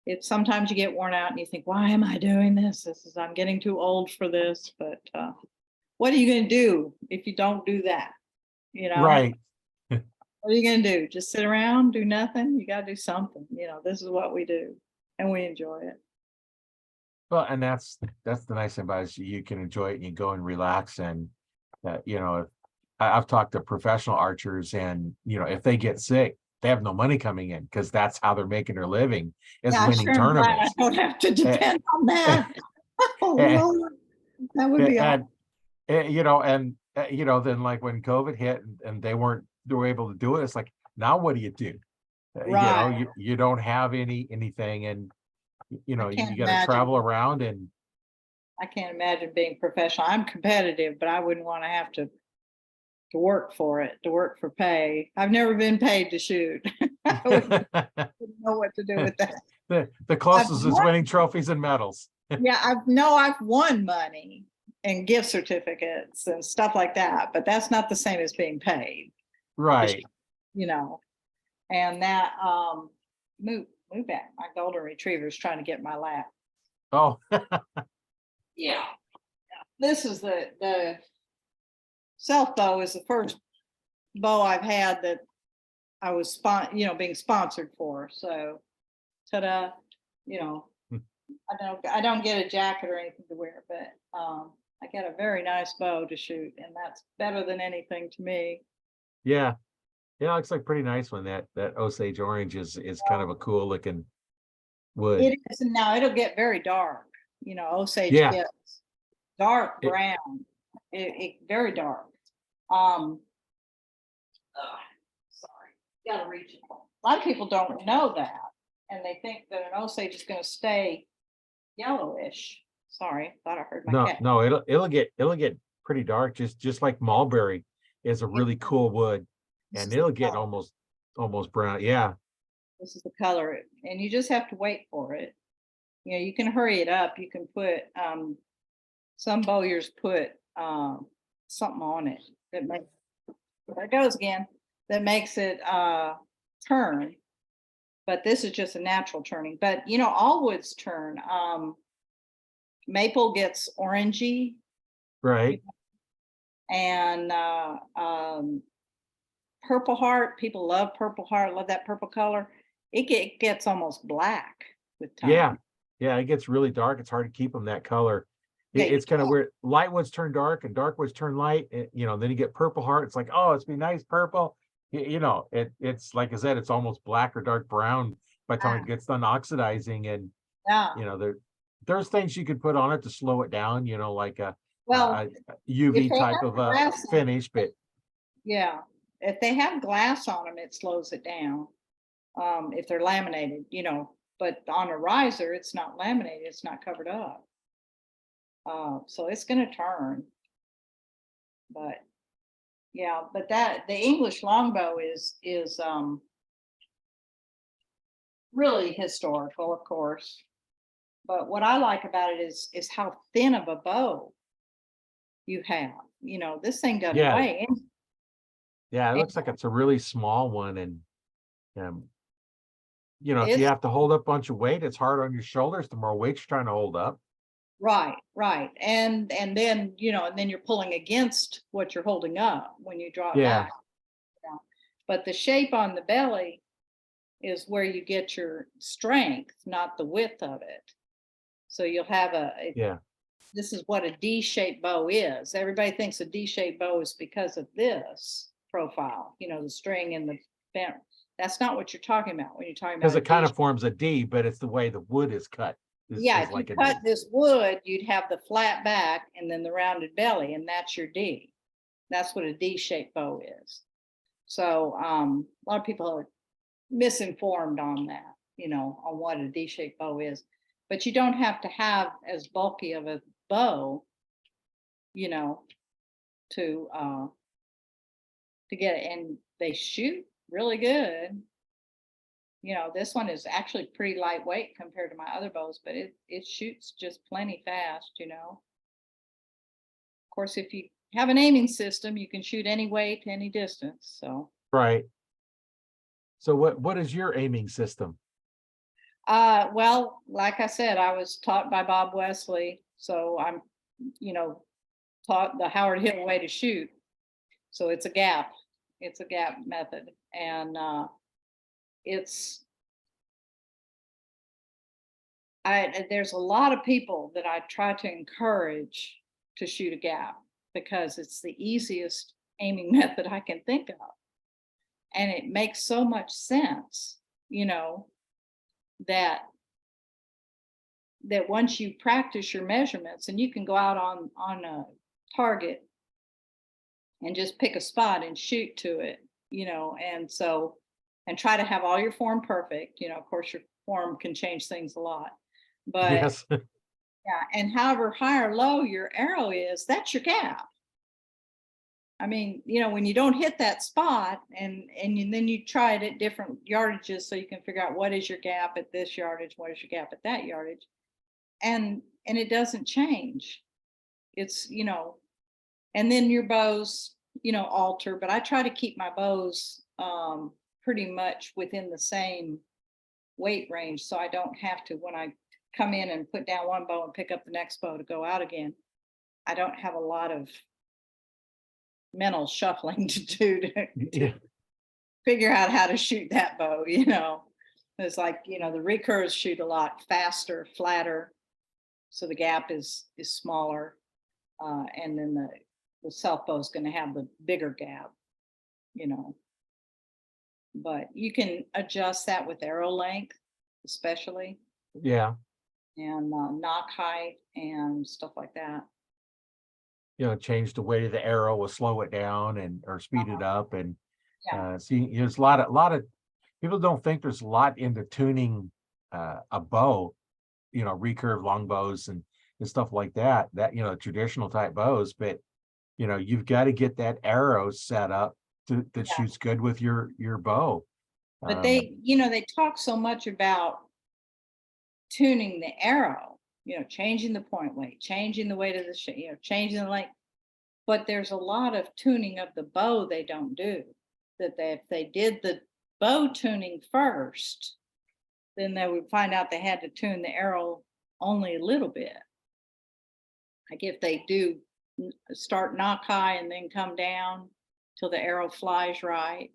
It's sometimes you get worn out and you think, why am I doing this? I'm getting too old for this. But what are you going to do if you don't do that? Right. What are you going to do? Just sit around, do nothing? You got to do something. This is what we do, and we enjoy it. Well, and that's the nice thing about it, is you can enjoy it and you go and relax. And I've talked to professional archers, and if they get sick, they have no money coming in, because that's how they're making their living, is winning Sure, I'm glad I tournaments. don't have to depend on that. Oh, And, Lord, that would be awesome. then like when COVID hit and they were able to do it, it's like, now what do you do? Right. You don't have anything, and you got can't to imagine. travel around. And I can't imagine being professional. I'm competitive, but I wouldn't want to have to work for it, to work for pay. I've never been paid to shoot. I wouldn't know what to do with that. the closest is winning trophies and medals. Yeah, I've won money and gift certificates and stuff like that, but that's not the same as being paid. Right. And that move back. My golden retriever is trying to get my lap. Oh. Yeah. This is the self bow is the first bow I've had that I was being sponsored for. So ta-da, I don't get a jacket or anything to wear, but I get a very nice bow to shoot, and that's better than anything to me. Yeah. Yeah, it looks like pretty nice one. That Osage orange is kind of a cool looking wood. It is, and now it'll get very dark. Osage Yeah. gets dark It- brown, it very dark. Um, sorry, gotta reach it. A lot of people don't know that, and they think that an Osage is gonna stay yellowish. Sorry, thought I heard my No, cat. no, it'll get pretty dark, just like mulberry is a really cool wood, This and is the it'll get color. almost brown. Yeah, This is the color, and you just have to wait for it. You know, you can hurry it up. You can put, some bowyers put, something on it that makes, there it goes again, that makes it, turn. But this is just a natural turning. But, you know, all woods turn. Maple gets orangey, right. and, Purple Heart, people love Purple Heart, love that purple color. Gets almost black with Yeah, time. yeah, it gets really dark. It's hard to keep them that color. Yeah, you It's kind of can't. weird. Light woods turn dark and dark woods turn light. Then you get purple heart. It's like, oh, it's be nice purple. It's like I said, it's almost black or dark brown by the time it gets done oxidizing. And Yeah. there's things you could put on it to slow it down. Like Well, a if UV they type have of a glass on finish, but yeah, if they have glass on them, it slows it down. If they're laminated, but on a riser, it's not laminated, it's not covered up. So it's gonna turn, but yeah, but that the English longbow is really historical, of course. But what I like about it is how thin of a bow you have. This thing doesn't yeah, weigh. yeah, it And looks like it's a really small one. And um, if you it's have to hold up a bunch of weight, it's hard on your shoulders. The more weight you're trying to hold up. right, right. And then, and then you're pulling against what you're holding up when you draw it Yeah, back. Yeah. But the shape on the belly is where you get your strength, not the width of it. So you'll have yeah. this is what a D-shaped bow is. Everybody thinks a D-shaped bow is because of this profile, the string and the bent. That's not what you're talking about when you're talking Because about a it kind D. of forms a D, but it's the way the wood is cut Yeah, is if you like a cut D. this wood, you'd have the flat back and then the rounded belly, and that's your D. That's what a D-shaped bow is. So a lot of people are misinformed on that, on what a D-shaped bow is. But you don't have to have as bulky of a bow, you know, to get it. And they shoot really good. This one is actually pretty lightweight compared to my other bows, but it shoots just plenty fast. Of course, if you have an aiming system, you can shoot any weight, any distance. So Right. So what is your aiming system? well, like I said, I was taught by Bob Wesley, so I'm, you know, taught the Howard Hill way to shoot. So it's a gap. It's a gap method, and it's there's a lot of people that I try to encourage to shoot a gap because it's the easiest aiming method I can think of, and it makes so much sense, that once you practice your measurements and you can go out on a target and just pick a spot and shoot to it, and try to have all your form perfect. Of course, your form can change things a lot, but Yes. yeah, and however high or low your arrow is, that's your gap. I mean, when you don't hit that spot then you try it at different yardages so you can figure out what is your gap at this yardage, what is your gap at that yardage. And it doesn't change. It's, and then your bows, alter, but I try to keep my bows pretty much within the same weight range so I don't have to, when I come in and put down one bow and pick up the next bow to go out again, I don't have a lot of mental shuffling to do to Yeah. figure out how to shoot that bow. It's like, the recurves shoot a lot faster, flatter, so the gap is smaller, and then the self bow is going to have the bigger gap, but you can adjust that with arrow length especially, Yeah. and knock height and stuff like that. change the weight of the arrow, will slow it down and or speed it up. And Yeah. see, there's a lot of people don't think there's a lot into tuning a bow, recurve longbows and stuff like that, traditional type bows. But you've got to get that arrow set up that Yeah. shoots good with your bow. But Um, they talk so much about tuning the arrow, changing the point weight, changing the weight of the changing the length. But there's a lot of tuning of the bow they don't do. That if they did the bow tuning first, then they would find out they had to tune the arrow only a little bit. Like if they do start knock high and then come down till the arrow flies right,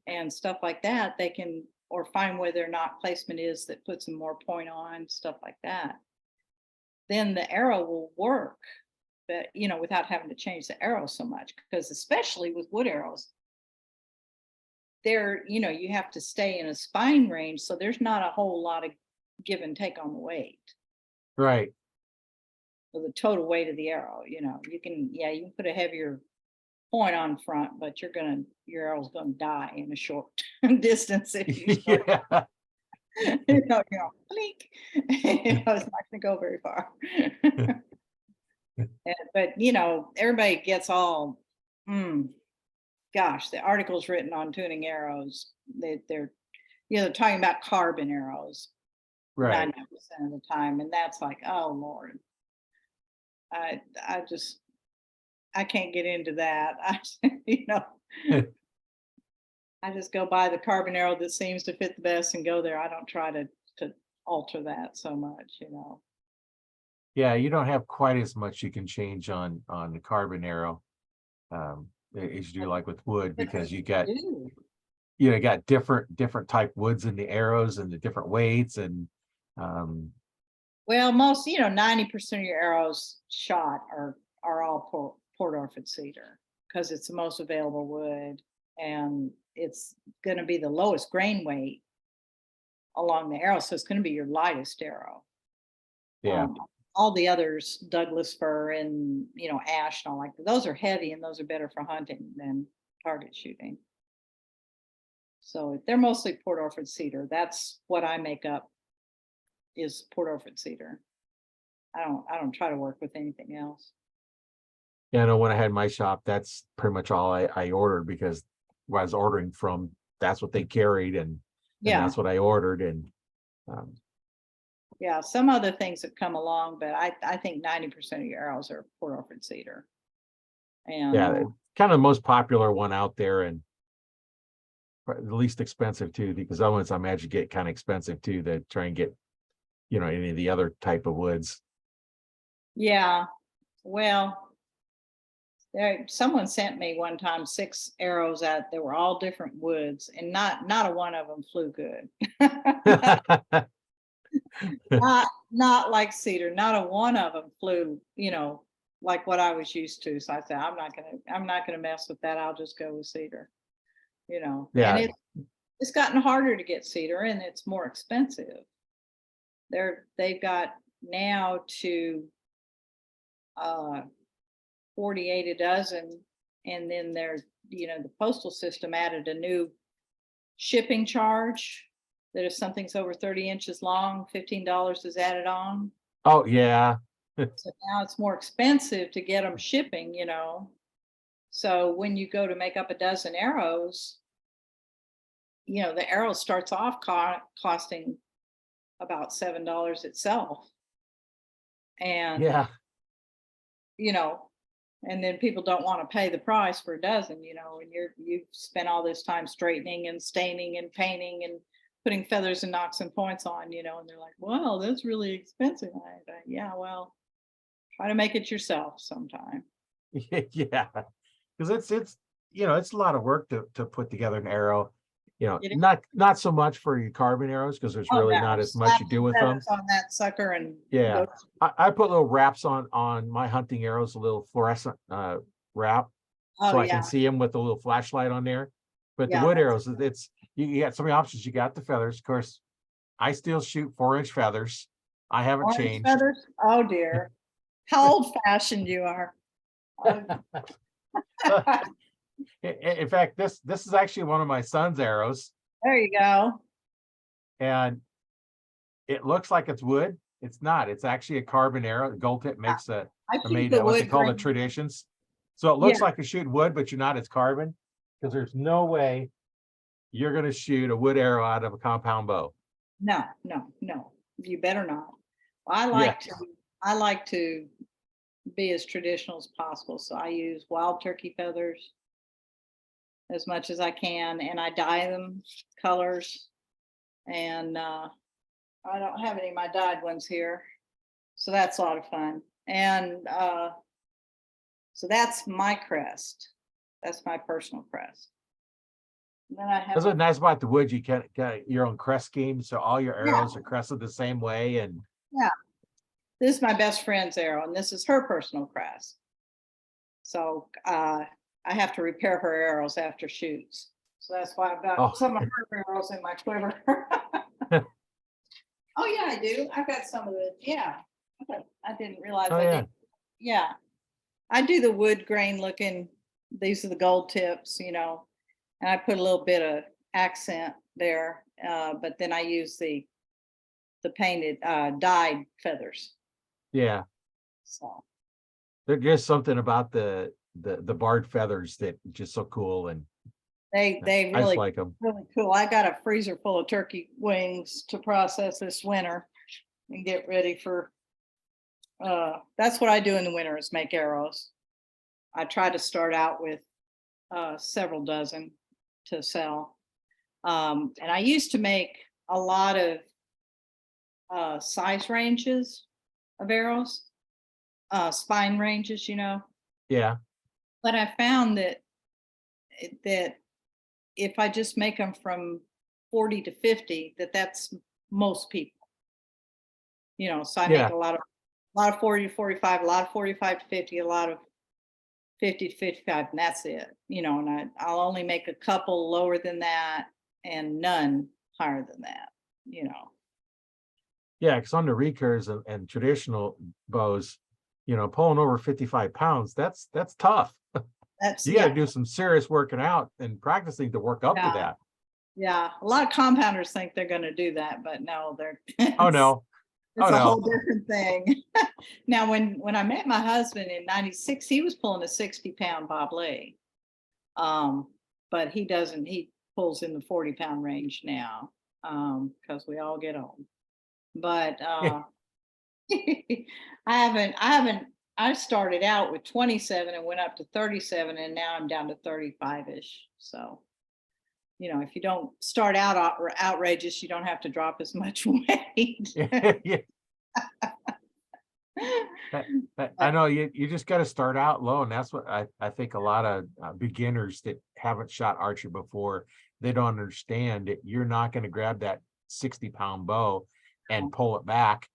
and stuff like that, they can, or find where their knock placement is that puts some more point on, stuff like that. Then the arrow will work, but without having to change the arrow so much, because especially with wood arrows, you have to stay in a spine range, so there's not a whole lot of give and take on the weight. right. So the total weight of the arrow, you can put a heavier point on front, but your arrow's gonna die in a short distance if you start, Yeah. blink. It's not gonna go very far. But everybody gets all, gosh, the articles written on tuning arrows, they're talking about carbon arrows Right. 90% of the time, and that's like, oh Lord, I can't get into that. I just go by the carbon arrow that seems to fit the best and go there. I don't try to alter that so much. Yeah, you don't have quite as much you can change on the carbon arrow as you do like with wood, But because you do. got different type woods in the arrows and the different weights and um Well, most, 90% of your arrows shot are all Port Orford cedar, because it's the most available wood, and it's going to be the lowest grain weight along the arrow, so it's going to be your lightest arrow. yeah. All the others, Douglas fir and ash and all, like those are heavy, and those are better for hunting than target shooting. So they're mostly Port Orford cedar. That's what I make up, is Port Orford cedar. I don't try to work with anything else. Yeah, I know when I had my shop, that's pretty much all I ordered, because where I was ordering from, that's what they carried, and Yeah, that's what I ordered. And um yeah. Some other things have come along, but I think 90% of your arrows are Port Orford cedar. And yeah, it's kind of the most popular one out there, and the least expensive too, because other ones I imagine get kind of expensive too, to try and get any of the other type of woods. yeah, well, someone sent me one time 6 arrows that they were all different woods, and not a one of them flew good. Not like cedar. Not a one of them flew, like what I was used to. So I said, I'm not gonna mess with that. I'll just go with cedar. And Yeah, it's gotten harder to get cedar, and it's more expensive. They've got now to 48 a dozen, and then the postal system added a new shipping charge, that if something's over 30 inches long, $15 is added on. oh yeah. So now it's more expensive to get them shipping. So when you go to make up a dozen arrows, the arrow starts off costing about $7 itself. And, Yeah. you know, and then people don't want to pay the price for a dozen, and you've spent all this time straightening and staining and painting and putting feathers and knocks and points on, and they're like, well, that's really expensive. Yeah, well, try to make it yourself sometime. Yeah, because it's a lot of work to put together an arrow. It is. Not so much for your carbon arrows, because there's Oh really no, not as much slap you some do with them. feathers on that sucker and Yeah, go. I put little wraps on my hunting arrows, a little fluorescent wrap, Oh so I can yeah, see them with a little flashlight on there. But the yeah. wood arrows, it's you got so many options. You got the feathers, of course. I still shoot 4-inch feathers. I haven't Orange changed. feathers. Oh dear. How old fashioned you are. In fact, this is actually one of my son's arrows, There you go. and it looks like it's wood. It's not. It's actually a carbon arrow. The gold tip makes I keep made the what they wood call the grain. traditions. So it Yeah, looks like you shoot wood, but you're not. It's carbon, because there's no way you're going to shoot a wood arrow out of a compound bow. no, no, no, you better not. Yeah. I like to be as traditional as possible. So I use wild turkey feathers as much as I can, and I dye them colors. And I don't have any of my dyed ones here, so that's a lot of fun. And so that's my crest. That's my personal crest. And then I have That's what's nice about the wood. You can get your own crest scheme, so all your yeah, arrows are crested the same way. And yeah. This is my best friend's arrow, and this is her personal crest. So I have to repair her arrows after shoots. So that's why I've got oh, some of her arrows in my quiver. Oh yeah, I do. I've got some of it. Yeah. I didn't realize oh I yeah, did. Yeah. I do the wood grain looking, these are the gold tips, and I put a little bit of accent there. But then I use the painted dyed feathers. yeah. So There's just something about the barred feathers that just so cool, and they I just really like them. really cool. I got a freezer full of turkey wings to process this winter and get ready for that's what I do in the winter is make arrows. I try to start out with several dozen to sell. And I used to make a lot of size ranges of arrows, spine ranges, Yeah, but I found that if I just make them from 40 to 50, that's most people. So I make yeah, a lot of 40 to 45, a lot of 45 to 50, a lot of 50 to 55, and that's it. And I'll only make a couple lower than that and none higher than that, you know. yeah. Because on the recurves and traditional bows, pulling over 55 pounds, that's tough. That's You got to yeah, do some serious working out and practicing to work up to yeah, that. yeah. A lot of compounders think they're gonna do that, but no, they're Oh no, oh it's a whole no. different thing. Now, when I met my husband in 96, he was pulling a 60-pound Bob Lee. But he pulls in the 40-pound range now, because we all get old. But I started out with 27 and went up to 37, and now I'm down to 35-ish. So, if you don't start out outrageous, you don't have to drop as much weight. Yeah. I know you just got to start out low, and that's what I think a lot of beginners that haven't shot archery before, they don't understand that you're not going to grab that 60-pound bow and pull it back.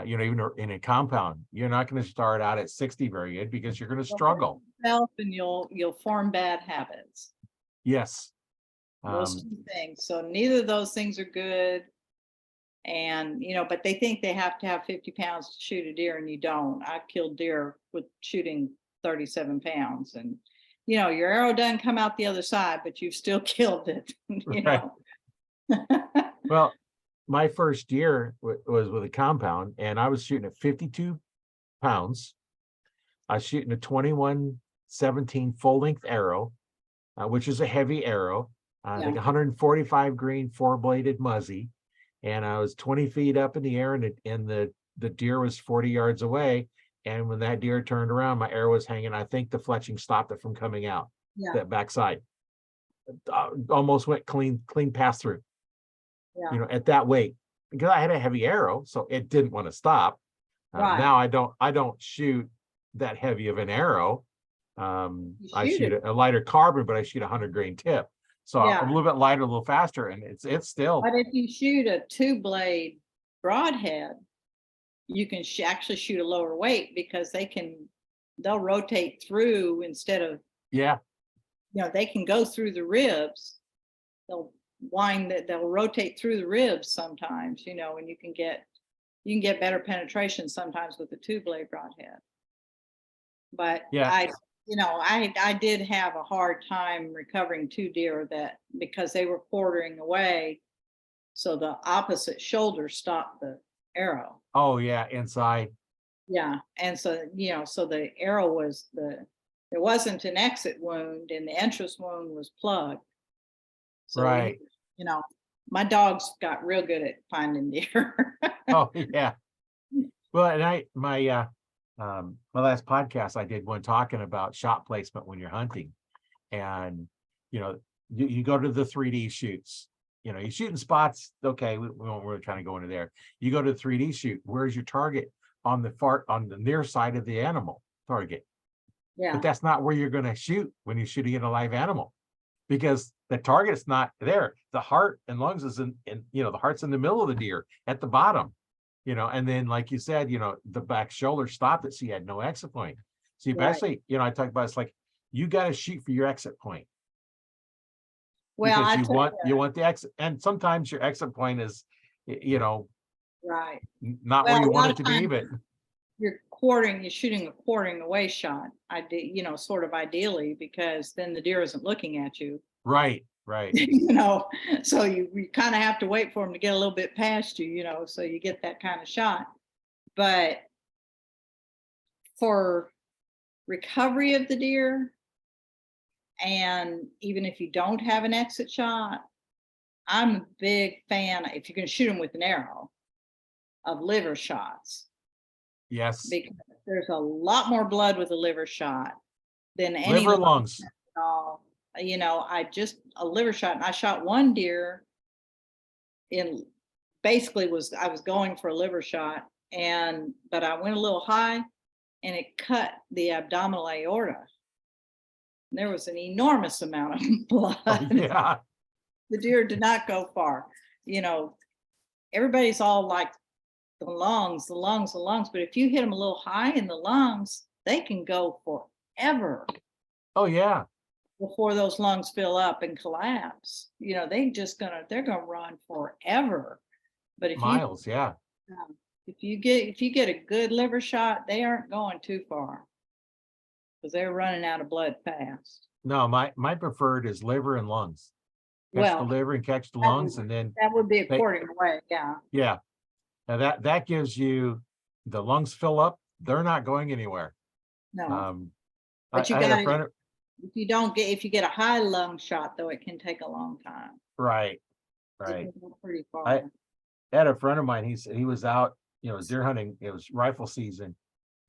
Even in a compound, you're not going to start out at 60 very good, because you're going to You'll hurt struggle. yourself and you'll form bad habits. Yes. Those two things. So neither of those things are good. And but they think they have to have 50 pounds to shoot a deer, and you don't. I killed deer with shooting 37 pounds, and your arrow doesn't come out the other side, but you've still killed it. Right. Well, my first year was with a compound, and I was shooting at 52 pounds. I was shooting a 21-17 full length arrow, which is a heavy arrow. I think 145 grain 4-bladed Muzzy, and I was 20 feet up in the air, and the deer was 40 yards away. And when that deer turned around, my arrow was hanging. I think the fletching stopped it from coming out. Yeah. That backside almost went clean pass through. Yeah. At that weight, because I had a heavy arrow, so it didn't want to stop. Right. Now I don't shoot that heavy of an arrow. I shoot a lighter carbon, but I shoot 100 grain tip. So I'm a little bit lighter, a little faster, and it's still. But if you shoot a 2-blade broadhead, you can actually shoot a lower weight, because they'll rotate through instead of they can go through the ribs. They'll rotate through the ribs sometimes, and you can get you can get better penetration sometimes with the 2-blade broadhead. But Yeah. I did have a hard time recovering 2 deer that because they were quartering away. So the opposite shoulder stopped the arrow. Oh yeah, inside. Yeah. And so, so the arrow there wasn't an exit wound and the entrance wound was plugged. So, Right. my dogs got real good at finding deer. Oh yeah. Well, and my last podcast, I did one talking about shot placement when you're hunting. And, you go to the 3D shoots, you shoot in spots. Okay. We won't really kind of go into there. You go to the 3D shoot. Where's your target? On the near side of the animal target. Yeah. But that's not where you're going to shoot when you're shooting at a live animal, because the target's not there. The heart and lungs is in the heart's in the middle of the deer at the bottom, and then like you said, the back shoulder stopped it. So you had no exit point. So you Right. basically, I talk about, it's like, you got to shoot for your exit point. Well, Because I you want the exit. And sometimes your exit point is, right. not Well, where you a lot want of it to be, times but you're shooting a quartering away shot. I did, sort of ideally, because then the deer isn't looking at you. right. So you kind of have to wait for them to get a little bit past you, so you get that kind of shot. But for recovery of the deer, and even if you don't have an exit shot, I'm a big fan, if you can shoot them with an arrow, of liver shots. Yes. Because there's a lot more blood with a liver shot than any Liver, lungs. at all. A liver shot, and I shot one deer in basically I was going for a liver shot, but I went a little high and it cut the abdominal aorta. And there was an enormous amount of blood. Oh, yeah. The deer did not go far. Everybody's all like the lungs, but if you hit them a little high in the lungs, they can go forever. Oh yeah. Before those lungs fill up and collapse. They're gonna run forever. But Miles, yeah. if you get a good liver shot, they aren't going too far, because they're running out of blood fast. No, my preferred is liver and lungs. Catch the liver and catch the lungs, and then that would be a quartering away. Yeah. Yeah. Now that gives you, the lungs fill up, they're not going anywhere. No. But I had a friend. if you get a high lung shot, though, it can take a long time. Right. It can go pretty far. I had a friend of mine, he was out, deer hunting, it was rifle season.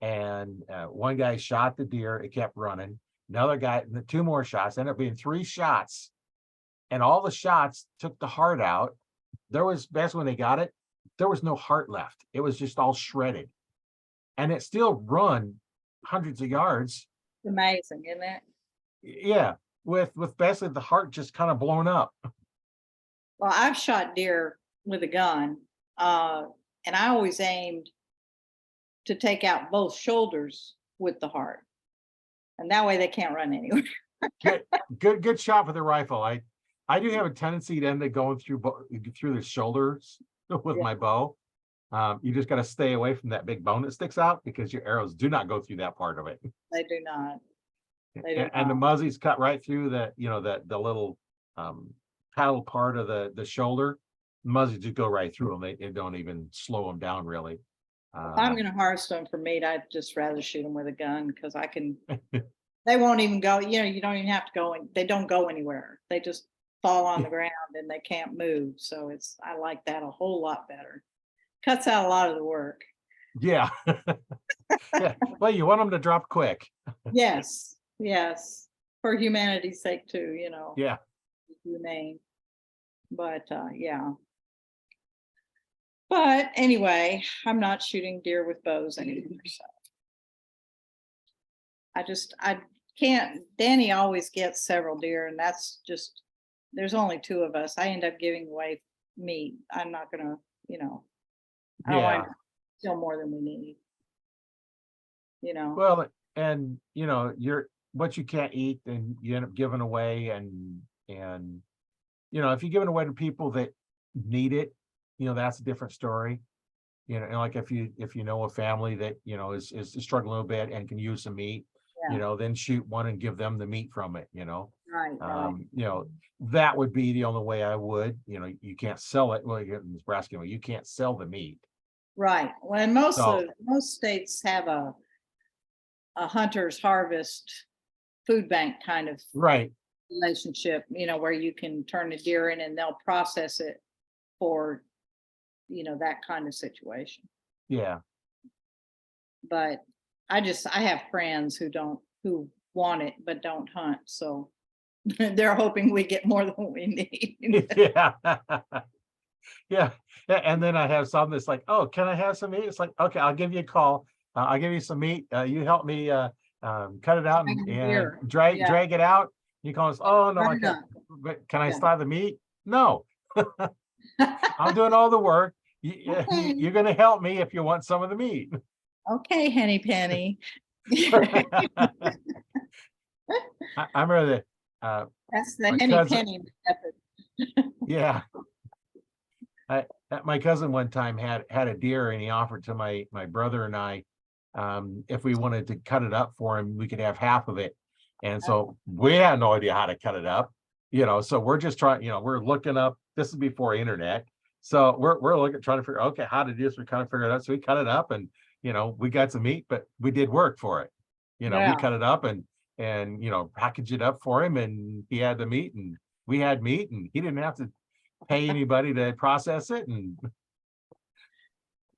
And one guy shot the deer, it kept running. Another guy, 2 more shots, ended up being 3 shots. And all the shots took the heart out. That's when they got it, there was no heart left. It was just all shredded. And it still run hundreds of yards. It's amazing, isn't it? Yeah, with basically the heart just kind of blown up. Well, I've shot deer with a gun, and I always aimed to take out both shoulders with the heart, and that way they can't run anywhere. Good shot with the rifle. I do have a tendency to end up going through the shoulders with my bow. You just got to stay away from that big bone that sticks out, because your arrows do not go through that part of it. They do not. And the muzzies cut right through the little paddle part of the shoulder. Muzzies just go right through them. They don't even slow them down really. If I'm going to harvest them for meat, I'd just rather shoot them with a gun, because I can. They won't even go. You don't even have to go. They don't go anywhere. They just fall on the ground and they can't move. So I like that a whole lot better. Cuts out a lot of the work. Yeah. Yeah. Well, you want them to drop quick. Yes. For humanity's sake too, Yeah. Humane. But yeah. But anyway, I'm not shooting deer with bows anymore. So I can't. Danny always gets several deer, and that's just, there's only 2 of us. I end up giving away meat. I'm not gonna, I don't want to kill more than we need. Well, and you're what you can't eat, and you end up giving away, and if you're giving away to people that need it, that's a different story. You know, and like if you know a family that, is struggling a little bit and can use some meat, Yeah, then shoot one and give them the meat from it, you know. right, right, That would be the only way I would, you can't sell it. Well, in Nebraska, you can't sell the meat. right. When So, most states have a hunter's harvest food bank kind of right. relationship, where you can turn a deer in and they'll process it for, that kind of situation. Yeah. But I have friends who want it but don't hunt, so they're hoping we get more than we need. Yeah. Yeah. And then I have some that's like, oh, can I have some meat? It's like, okay, I'll give you a call. I'll give you some meat. You help me cut it out and, Dragging deer. drag Yeah, drag it out. You call us, oh no, cut I it can't. up. But can I Yeah. slide the meat? No, I'm doing all the work. Okay, You're gonna help me if you want some of the meat. okay, Henny Penny. I remember that That's the my Henny cousin, Penny method. yeah. My cousin one time had a deer and he offered to my brother and I, if we wanted to cut it up for him, we could have half of it. And so we had no idea how to cut it up, so we're just trying, we're looking up, this is before internet. So we're looking, trying to figure, okay, how to do this. We kind of figured it out. So we cut it up and, we got some meat, but we did work for it. We Yeah. cut it up and, package it up for him and he had the meat and we had meat and he didn't have to pay anybody to process it. And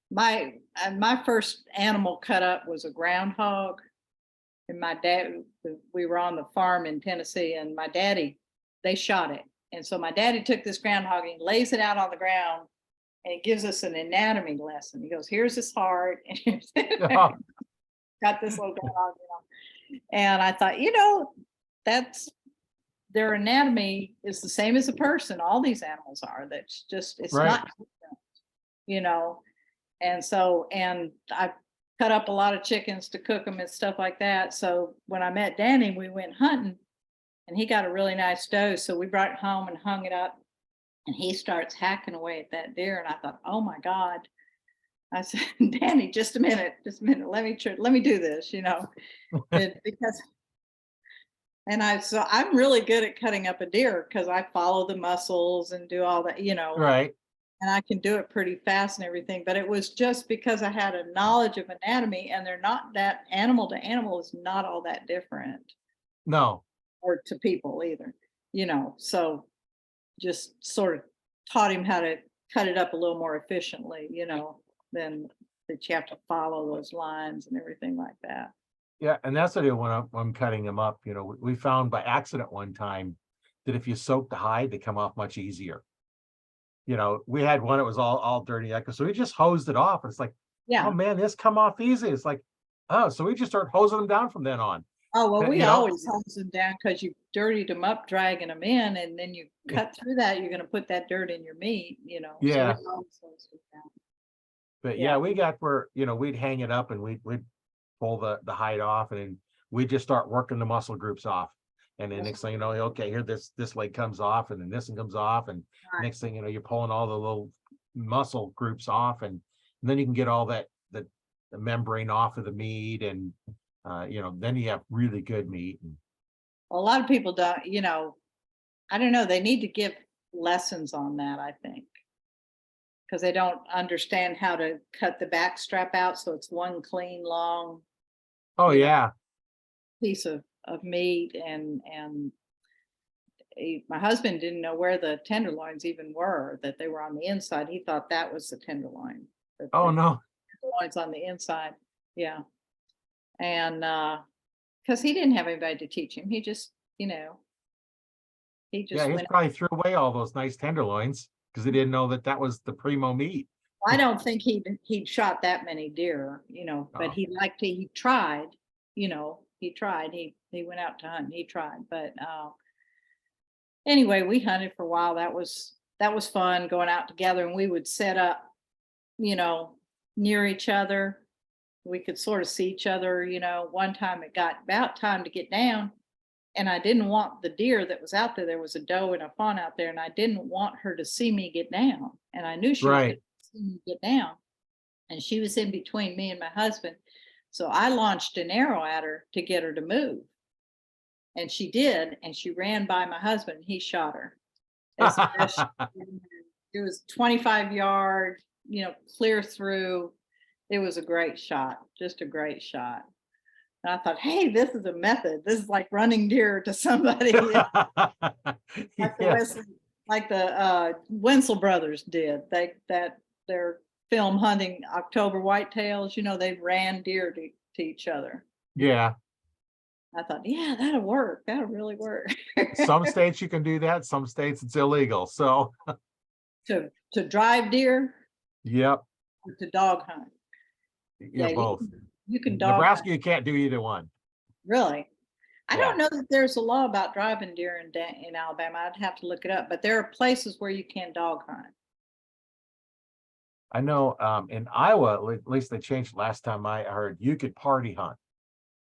My first animal cut up was a groundhog, and my dad. We were on the farm in Tennessee, and my daddy. They shot it, and so my daddy took this groundhog and he lays it out on the ground, and he gives us an anatomy lesson. He goes, "Here's his heart, and got this little groundhog." And I thought, that's their anatomy is the same as a person. All these animals are. That's just it's right. not, you know. And so, and I cut up a lot of chickens to cook them and stuff like that. So when I met Danny, we went hunting and he got a really nice doe. So we brought it home and hung it up and he starts hacking away at that deer. And I thought, oh my God. I said, Danny, just a minute. Let me do this, because, so I'm really good at cutting up a deer because I follow the muscles and do all that, Right. and I can do it pretty fast and everything. But it was just because I had a knowledge of anatomy, and they're not that animal to animal is not all that different, No. or to people either, So just sort of taught him how to cut it up a little more efficiently, than that you have to follow those lines and everything like that. Yeah. And that's what I do when I'm cutting them up. We found by accident one time that if you soak the hide, they come off much easier. We had one that was all dirty. So we just hosed it off. And it's like, Yeah. oh man, this come off easy. It's like, oh, so we just start hosing them down from then on. Oh, well, we You know? always hose them down because you dirtied them up, dragging them in, and then you cut through that, you're gonna put that dirt in your meat, So we Yeah. always hose them down. But Yeah. yeah, we got where, we'd hang it up and we'd pull the hide off and then we'd just start working the muscle groups off. And then next thing you know, okay, here this leg comes off and then this one comes off. And Right. next thing you know, you're pulling all the little muscle groups off and then you can get all the membrane off of the meat and then you have really good meat. Well, a lot of people don't, I don't know, they need to give lessons on that, I think. Because they don't understand how to cut the back strap out, so it's one clean, long Oh You know. yeah. piece of meat, and my husband didn't know where the tenderloins even were, that they were on the inside. He thought that was the tenderloin. That Oh the no. tenderloin's on the inside. Yeah. And because he didn't have anybody to teach him. He just, he Yeah, just he's went. probably threw away all those nice tenderloins because he didn't know that was the primo meat. I don't think he'd shot that many deer, but Oh. he tried, he tried. He went out to hunt and he tried. But anyway, we hunted for a while. That was fun going out together, and we would set up, near each other. We could sort of see each other, one time it got about time to get down, and I didn't want the deer that was out there. There was a doe and a fawn out there, and I didn't want her to see me get down. And I knew she was going Right. to see me get down. and she was in between me and my husband. So I launched an arrow at her to get her to move. And she did, and she ran by my husband, and he shot her. As best it was 25 yard, clear through. It was a great shot, just a great shot. And I thought, hey, this is a method. This is like running deer to somebody. Like the Yeah. Wenzel brothers did. Their film Hunting October Whitetails, they ran deer to each other. Yeah. I thought, yeah, that'll work. That'll really work. Some states you can do that, some states it's illegal. So, To drive deer yep. or to dog hunt. Yeah, Yeah, both. you can dog hunt. Nebraska, you can't do either one. Really? I Yeah. don't know that there's a law about driving deer in Alabama. I'd have to look it up, but there are places where you can dog hunt. I know in Iowa, at least they changed last time I heard, you could party hunt,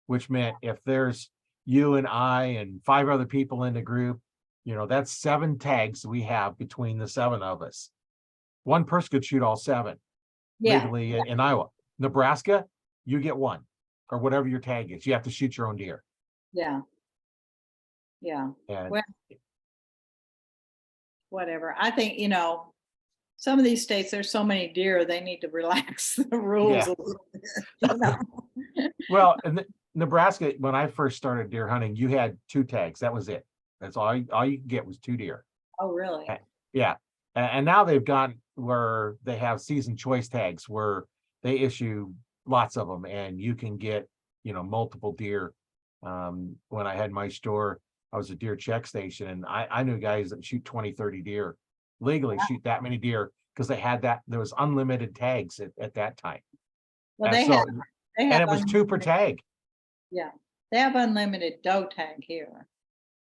which meant if there's you and I and 5 other people in the group, that's 7 tags we have between the 7 of us. One person could shoot all 7 Yeah, legally in Iowa. Nebraska, you get 1 or whatever your tag is. You have to shoot your own deer. yeah. And Well, whatever. I think, some of these states, there's so many deer, they need to relax the rules Yeah. a little bit. well, in Nebraska, when I first started deer hunting, you had 2 tags. That was it. That's all you could get was 2 deer. Oh, really? Yeah. And now they've gone where they have season choice tags where they issue lots of them and you can get, multiple deer. When I had my store, I was a deer check station and I knew guys that shoot 20, 30 deer, legally shoot that many deer because there was unlimited tags at that time. Well, And it was 2 per tag. Yeah, they have unlimited doe tag here.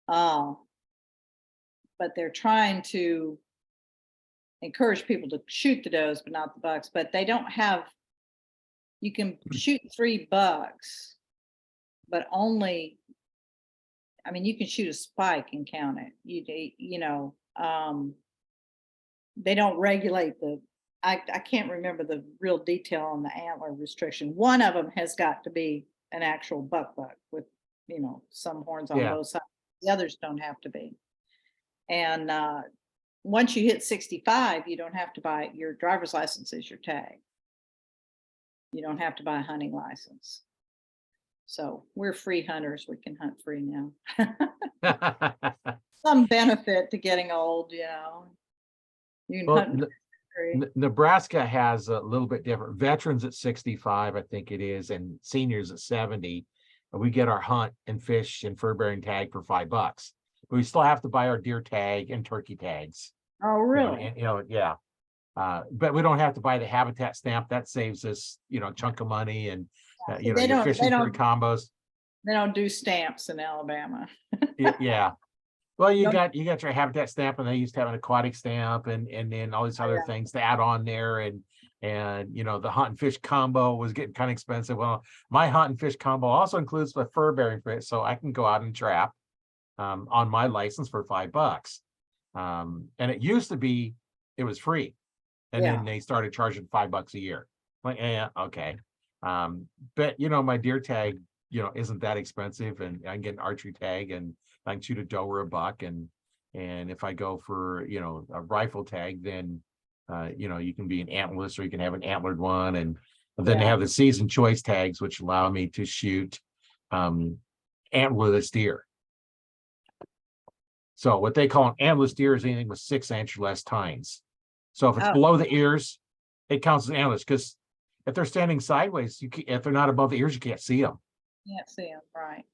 But they're trying to encourage people to shoot the does, but not the bucks. But they don't have, you can shoot 3 bucks, but only, you can shoot a spike and count it. They don't regulate I can't remember the real detail on the antler restriction. One of them has got to be an actual buck with, some horns on Yeah. both sides. The others don't have to be. And once you hit 65, you don't have to buy your driver's license is your tag. You don't have to buy a hunting license. So we're free hunters. We can hunt free now. Some benefit to getting old, You can Well, hunt free. Nebraska has a little bit different. Veterans at 65, I think it is, and seniors at 70. We get our hunt and fish and fur bearing tag for $5. But we still have to buy our deer tag and turkey tags. Oh, really? Yeah. But we don't have to buy the habitat stamp. That saves us, a chunk of money and your fishing free combos. They don't do stamps in Alabama. Yeah. Well, you got your habitat stamp, and they used to have an aquatic stamp, and then all these other things to add on there, and the hunt and fish combo was getting kind of expensive. Well, my hunt and fish combo also includes the fur bearing fish, so I can go out and trap on my license for $5. And it used to be it was free, and then they started charging $5 a year. Like, yeah, okay. But my deer tag, isn't that expensive, and I can get an archery tag and I can shoot a doe or a buck, and if I go for a rifle tag, then you can be an antlerless or you can have an antlered one, and then they have the season choice tags which allow me to shoot antlerless deer. So what they call an antlerless deer is anything with 6 inch or less tines. So if it's below the ears, it counts as antlerless, because if they're standing sideways, if they're not above the ears, you can't see them. Can't see them, right?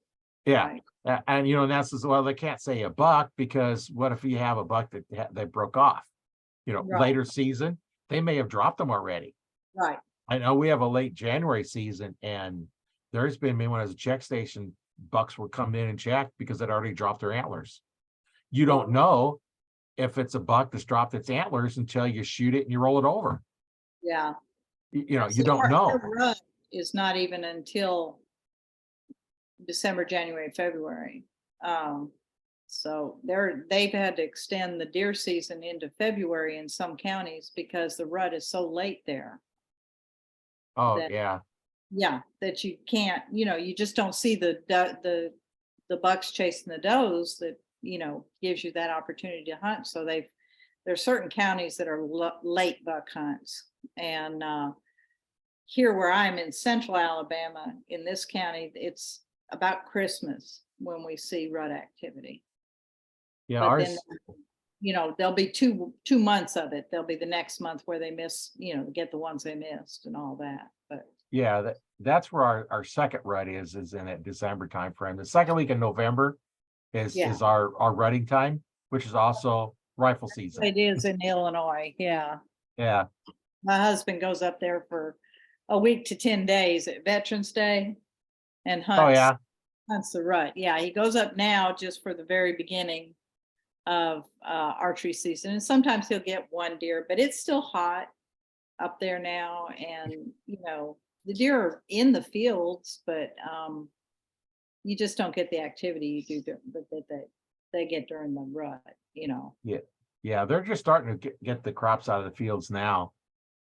Yeah. Right. And that's as well, they can't say a buck, because what if you have a buck that broke off, later season, they may have dropped them already. Right. I know we have a late January season, and there's been when I was a check station, bucks were coming in and checked because they'd already dropped their antlers. You don't know if it's a buck that's dropped its antlers until you shoot it and you roll it over. Yeah. You don't know. Our rut is not even until December, January, February. So they've had to extend the deer season into February in some counties because the rut is so late there. Oh, that, yeah. yeah, that you can't, you just don't see the bucks chasing the does that, gives you that opportunity to hunt. So there's certain counties that are late buck hunts. And here where I'm in central Alabama, in this county, it's about Christmas when we see rut activity. Yeah, But then, ours, there'll be two months of it. There'll be the next month where they miss, get the ones they missed and all that. But yeah, that's where our second rut is in that December timeframe. The second week in November yeah, is our rutting time, which is also rifle season. it is in Illinois. Yeah. Yeah. My husband goes up there for a week to 10 days at Veterans Day and Oh, hunts yeah. hunts the rut. Yeah, he goes up now just for the very beginning of archery season. And sometimes he'll get one deer, but it's still hot up there now. And, the deer are in the fields, but you just don't get the activity you do that they get during the rut. Yeah. Yeah. They're just starting to get the crops out of the fields now.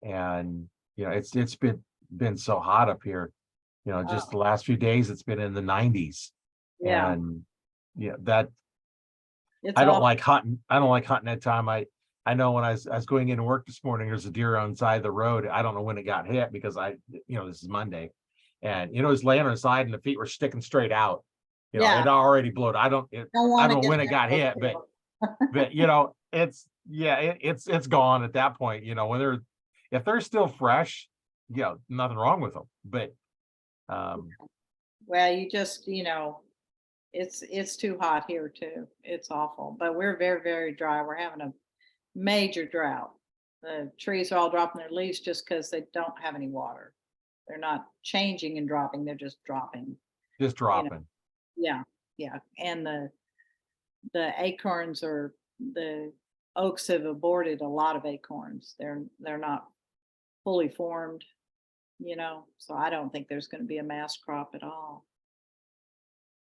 And, it's been so hot up here, just the last few days, it's been in the 90s. Yeah, And that it's I don't awful. like hunting. I don't like hunting that time. I know when I was going into work this morning, there's a deer on the side of the road. I don't know when it got hit because this is Monday, and it was laying on the side and the feet were sticking straight out. Yeah, It already blowed. I don't want to know get when it that got close hit, to but them. it's gone at that point. If they're still fresh, nothing wrong with them. But Well, you just, it's too hot here too. It's awful, but we're very, very dry. We're having a major drought. The trees are all dropping their leaves just because they don't have any water. They're not changing and dropping, they're just dropping. just You know, dropping. yeah, yeah. And the acorns or the oaks have aborted a lot of acorns. They're not fully formed, so I don't think there's going to be a mass crop at all.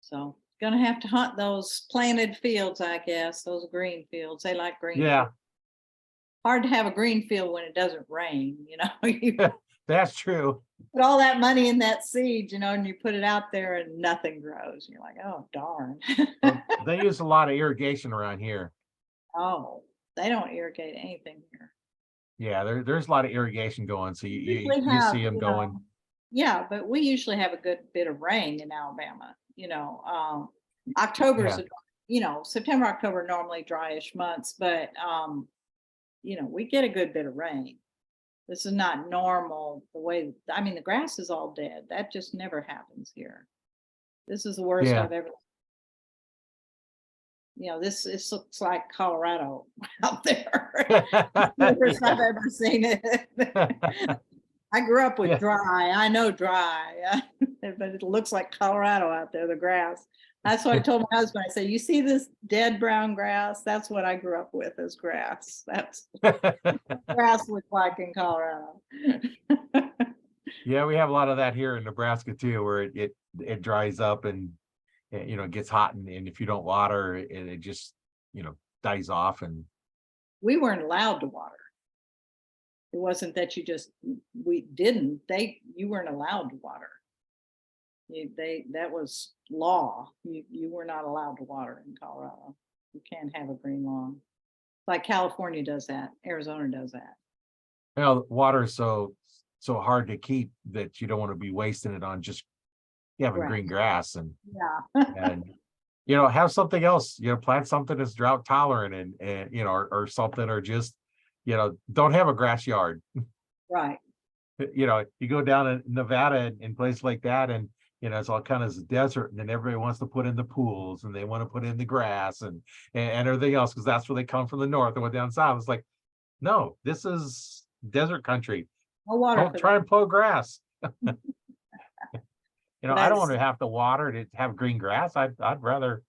So gonna have to hunt those planted fields, I guess, those green fields. They like green Yeah, fields. Hard to have a green field when it doesn't rain, You that's true. put all that money in that seed, and you put it out there and nothing grows. You're like, oh darn. Well, they use a lot of irrigation around here. Oh, they don't irrigate anything here. Yeah, there's a lot of irrigation going, so you Usually you see have, them going. yeah, but we usually have a good bit of rain in Alabama. October's, Yeah, September, October are normally dryish months, but we get a good bit of rain. This is not normal the way, the grass is all dead. That just never happens here. This is the worst yeah. I've ever, this looks like Colorado out there. The worst I've ever seen it. I grew up with Yeah. dry. I know dry, but it looks like Colorado out there, the grass. That's what I told my husband. I said, you see this dead brown grass? That's what I grew up with as grass. That's grass looks like in Colorado. Yeah, we have a lot of that here in Nebraska too, where it dries up and it gets hot, and if you don't water it just dies off. And We weren't allowed to water. It wasn't that we didn't, you weren't allowed to water. That was law. You were not allowed to water in Colorado. You can't have a green lawn. Like California does that, Arizona does that. water is so hard to keep that you don't want to be wasting it on just having Right. green grass. And Yeah. have something else, plant something that's drought tolerant, and or something, or just don't have a grass yard. Right. You go down in Nevada and places like that, and it's all kind of desert, and then everybody wants to put in the pools, and they want to put in the grass and everything else, because that's where they come from the north and went down south. It's like, no, this is desert country. No water Don't for try that. and plow grass. I don't want to That's- have to water to have green grass. I'd rather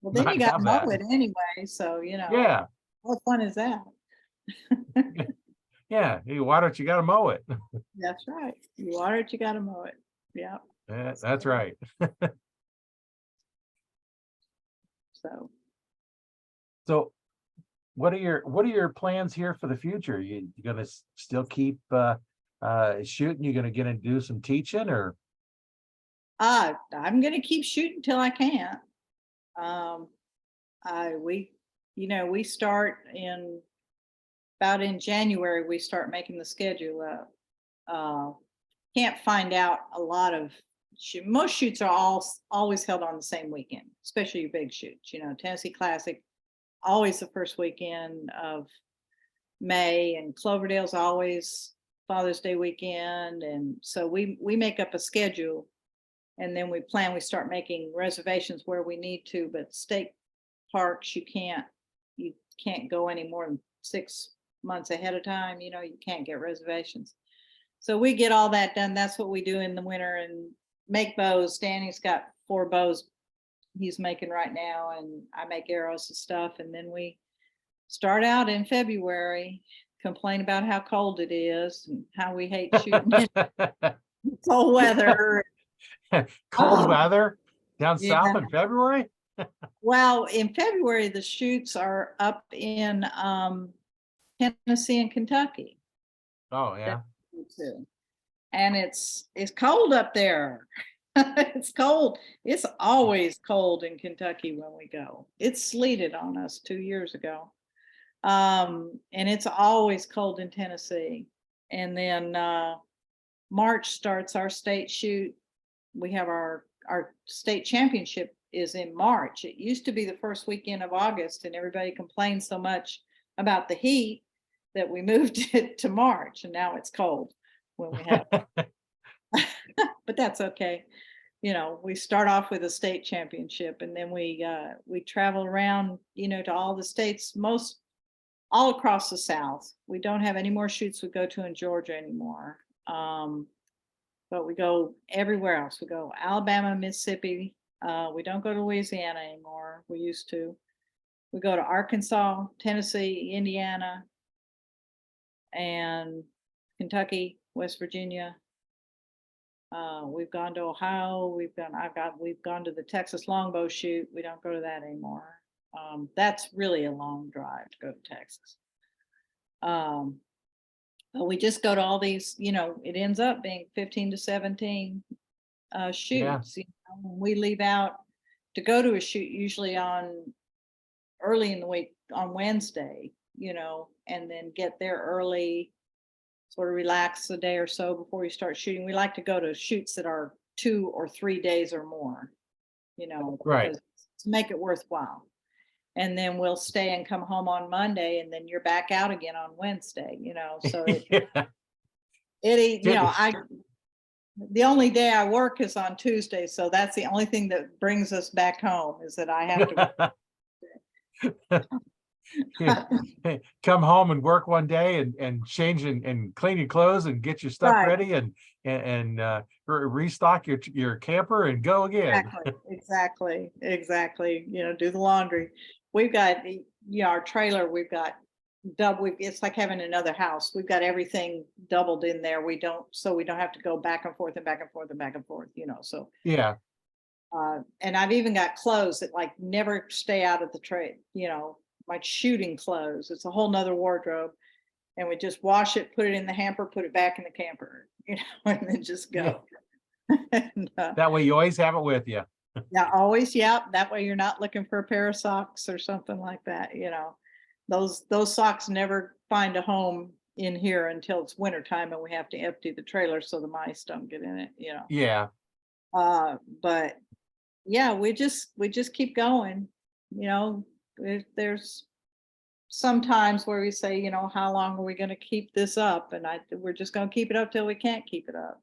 Well, then not you got to have mow that. it anyway. So, Yeah, what fun is that? yeah. You water it, you got to mow it. That's right. You water it, you got to mow it. Yeah. That's right. So, So, what are your plans here for the future? You gonna still keep shooting? You gonna get into do some teaching or? I'm gonna keep shooting till I can't. Um, we start about in January, we start making the schedule up. Can't find out a lot of most shoots are always held on the same weekend, especially your big shoots. Tennessee Classic, always the first weekend of May, and Cloverdale's always Father's Day weekend. And so we make up a schedule, and then we start making reservations where we need to, but state parks, you can't go any more than 6 months ahead of time. You can't get reservations. So we get all that done. That's what we do in the winter, and make bows. Danny's got 4 bows he's making right now, and I make arrows and stuff. And then we start out in February, complain about how cold it is and how we hate shooting in cold weather. Cold weather down Yeah. south in February? Well, in February, the shoots are up in Tennessee and Kentucky. Oh, yeah. And it's cold up there. It's cold. It's always cold in Kentucky when we go. It sleeted on us 2 years ago. And it's always cold in Tennessee. And then March starts our state shoot. We have our state championship is in March. It used to be the first weekend of August, and everybody complained so much about the heat that we moved it to March, and now it's cold when we have but that's okay. We start off with a state championship, and then we travel around, to all the states, all across the South. We don't have any more shoots we go to in Georgia anymore. But we go everywhere else. We go Alabama, Mississippi. We don't go to Louisiana anymore. We used to. We go to Arkansas, Tennessee, Indiana, and Kentucky, West Virginia. We've gone to Ohio. We've gone to the Texas longbow shoot. We don't go to that anymore. That's really a long drive to go to Texas. But we just go to all these, it ends up being 15 to 17 shoots. Yeah. We leave out to go to a shoot usually early in the week on Wednesday, and then get there early, sort of relax a day or so before you start shooting. We like to go to shoots that are 2 or 3 days or more, Right. to make it worthwhile. And then we'll stay and come home on Monday, and then you're back out again on Wednesday, so Yeah. the only day I work is on Tuesday. So that's the only thing that brings us back home, is that I have to Yeah. Come home and work one day and change and clean your clothes and get your stuff Right. ready and restock your camper and go again. Exactly. Do the laundry. We've got, our trailer, we've got double, it's like having another house. We've got everything doubled in there. We don't have to go back and forth and back and forth and back and forth, so. Yeah. And I've even got clothes that like never stay out of the tray, my shooting clothes. It's a whole nother wardrobe. And we just wash it, put it in the hamper, put it back in the camper, and then just go. And, that way you always have it with you. Yeah, always. Yeah. That way you're not looking for a pair of socks or something like that. Those socks never find a home in here until it's wintertime and we have to empty the trailer so the mice don't get in it, Yeah. But yeah, we just keep going. There's sometimes where we say, how long are we going to keep this up? And we're just going to keep it up till we can't keep it up.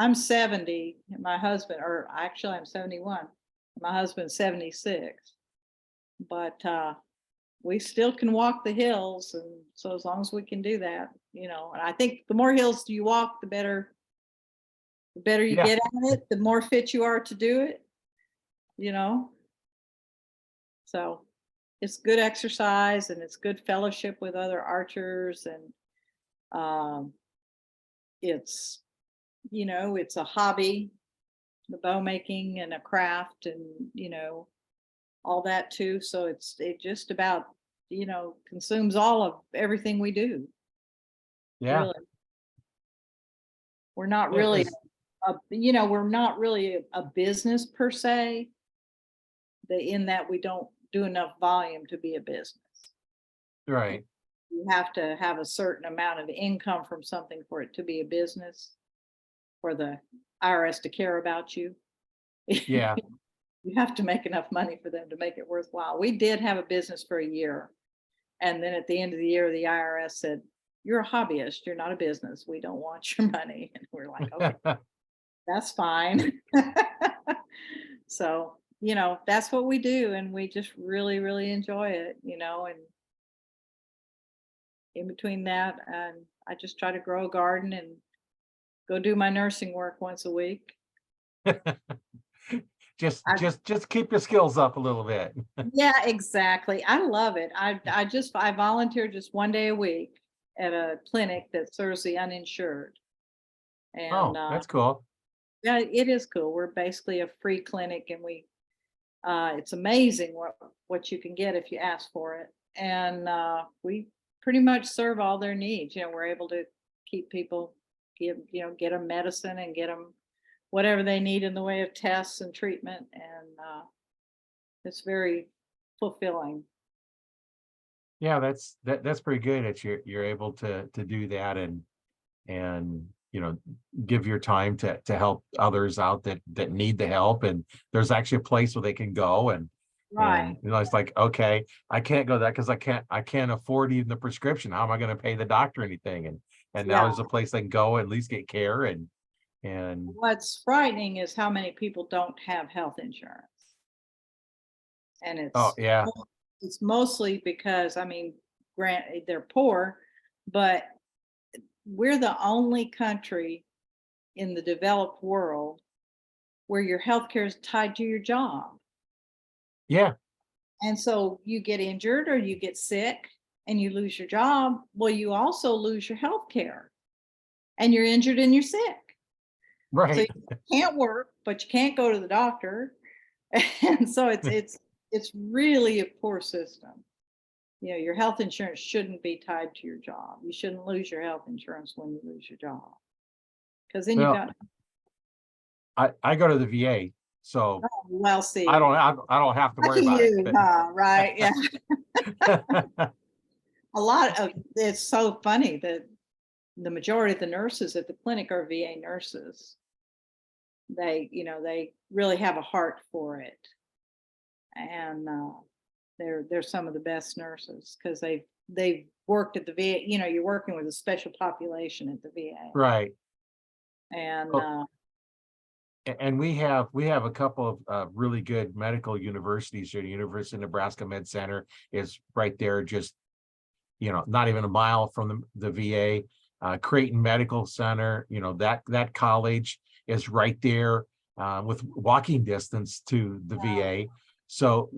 I'm 70. My husband, or actually I'm 71. My husband's 76. But we still can walk the hills, and so as long as we can do that, and I think the more hills you walk, the better you Yeah. get at it, the more fit you are to do it. So it's good exercise, and it's good fellowship with other archers, and it's it's a hobby, the bow making, and a craft, and all that too. So it just about consumes all of everything we do. Yeah. Really. We're not It really, is. we're not really a business per se, in that we don't do enough volume to be a business. Right. You have to have a certain amount of income from something for it to be a business, for the IRS to care about you. Yeah. You have to make enough money for them to make it worthwhile. We did have a business for a year. And then at the end of the year, the IRS said, "You're a hobbyist. You're not a business. We don't want your money." And we're like, "Okay, that's fine." So, that's what we do. And we just really, really enjoy it, and in between that, and I just try to grow a garden and go do my nursing work once a week. Just keep your skills up a little bit. Yeah, exactly. I love it. I volunteer just one day a week at a clinic that serves the uninsured. And Oh, that's cool. yeah, it is cool. We're basically a free clinic, and it's amazing what you can get if you ask for it. And we pretty much serve all their needs. We're able to keep people, get them medicine and get them whatever they need in the way of tests and treatment. And it's very fulfilling. Yeah, that's pretty good that you're able to do that and give your time to help others out that need the help, and there's actually a place where they can go, and Right. it's like, okay, I can't go there because I can't afford even the prescription. How am I going to pay the doctor anything? And now Yeah. there's a place they can go and at least get care, and What's frightening is how many people don't have health insurance. And oh yeah, it's mostly because, they're poor, but we're the only country in the developed world where your health care is tied to your job. yeah, And so you get injured or you get sick and you lose your job. Well, you also lose your health care, and you're injured and you're sick. So right. you can't work, but you can't go to the doctor. And so it's really a poor system. Your health insurance shouldn't be tied to your job. You shouldn't lose your health insurance when you lose your job. Because then you've Well, got, I go to the VA, so well, I see, don't I don't have to worry lucky about it. you, huh? Right? Yeah. It's so funny that the majority of the nurses at the clinic are VA nurses. They really have a heart for it. And they're some of the best nurses because they've worked at the VA. You're working with a special population at the VA. Right. And Oh, and we have a couple of really good medical universities here. The University of Nebraska Med Center is right there, just not even a mile from the VA. Creighton Medical Center, that college is right there, with walking distance to the VA. So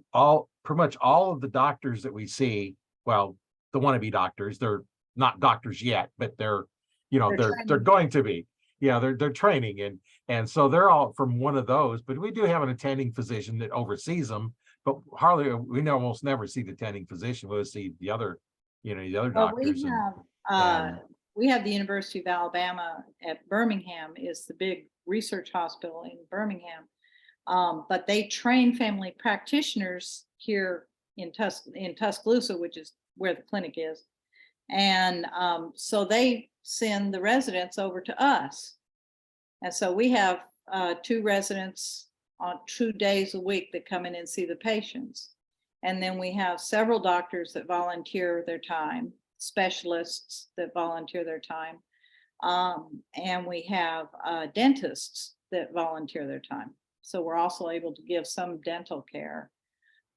pretty much all of the doctors that we see, well, the wannabe doctors, they're not doctors yet, but they're they're they're training. going to be. Yeah, they're training, and so they're all from one of those. But we do have an attending physician that oversees them, but almost never see the attending physician. We'll see the other Well, doctors uh, and we have the University of Alabama at Birmingham is the big research hospital in Birmingham. But they train family practitioners here in Tuscaloosa, which is where the clinic is. And so they send the residents over to us. And so we have 2 residents on 2 days a week that come in and see the patients. And then we have several doctors that volunteer their time, specialists that volunteer their time. And we have dentists that volunteer their time. So we're also able to give some dental care.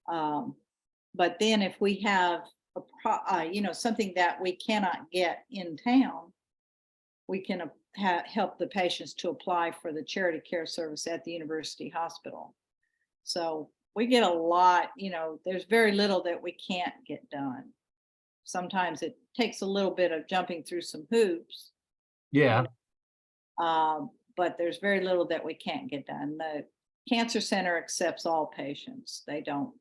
But then if we have something that we cannot get in town, we can help the patients to apply for the charity care service at the university hospital. So we get a lot, there's very little that we can't get done. Sometimes it takes a little bit of jumping through some hoops, yeah, but there's very little that we can't get done. The cancer center accepts all patients. They don't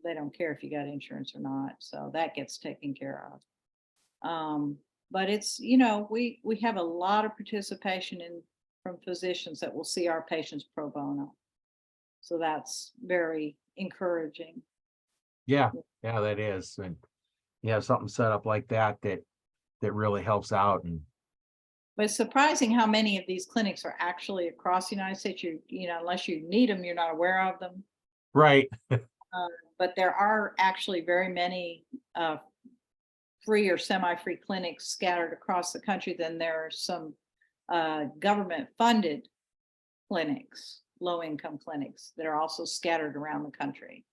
they don't care if you got insurance or not. So that gets taken care of. But it's, we have a lot of participation from physicians that will see our patients pro bono. So that's very encouraging. Yeah, that is. And you have something set up like that really helps out. And But it's surprising how many of these clinics are actually across the United States. Unless you need them, you're not aware of them. right. But there are actually very many free or semi-free clinics scattered across the country. Then there are some government-funded clinics, low-income clinics, that are also scattered around the country.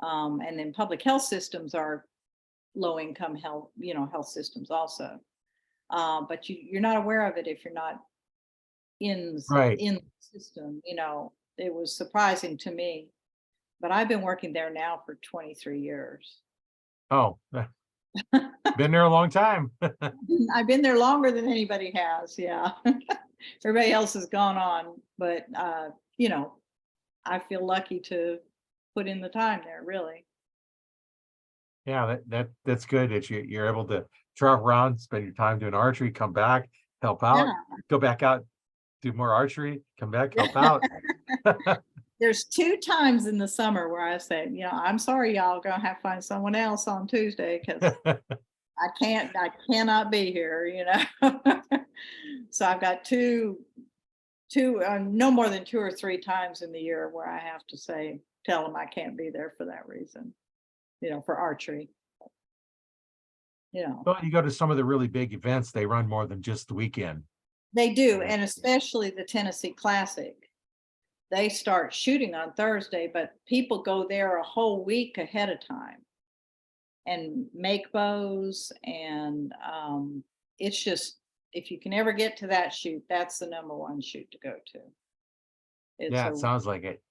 And then public health systems are low-income health systems also. But you're not aware of it if you're not in Right. the system. It was surprising to me, but I've been working there now for 23 years. Oh, been there a long time. I've been there longer than anybody has. Yeah. Everybody else has gone on, but I feel lucky to put in the time there, really. Yeah, that's good that you're able to travel around, spend your time doing archery, come back, help out, go back out, do more archery, come back, help out. There's 2 times in the summer where I say, I'm sorry, y'all gonna have to find someone else on Tuesday because I cannot be here, So I've got two, no more than 2 or 3 times in the year where I have to tell them I can't be there for that reason, for archery. Well, you go to some of the really big events, they run more than just the weekend. They do, and especially the Tennessee Classic. They start shooting on Thursday, but people go there a whole week ahead of time and make bows. And it's just, if you can ever get to that shoot, that's the #1 shoot to go to. It sounds like it.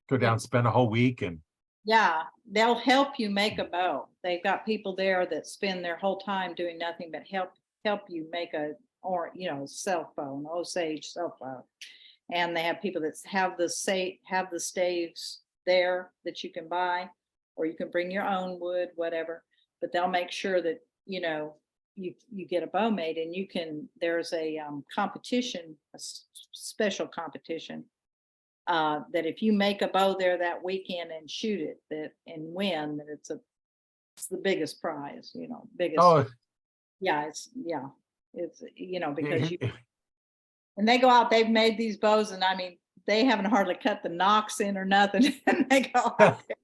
Go down, spend a whole week, and yeah, they'll help you make a bow. They've got people there that spend their whole time doing nothing but help you make self bow, an Osage self bow. And they have people that have the staves there that you can buy, or you can bring your own wood, whatever. But they'll make sure that you get a bow made, and there's a competition, a special competition, that if you make a bow there that weekend and shoot it and win, that it's the biggest prize, biggest. oh, It's because and they go out, they've made these bows, and I mean, they haven't hardly cut the nocks in or nothing. And they go out there,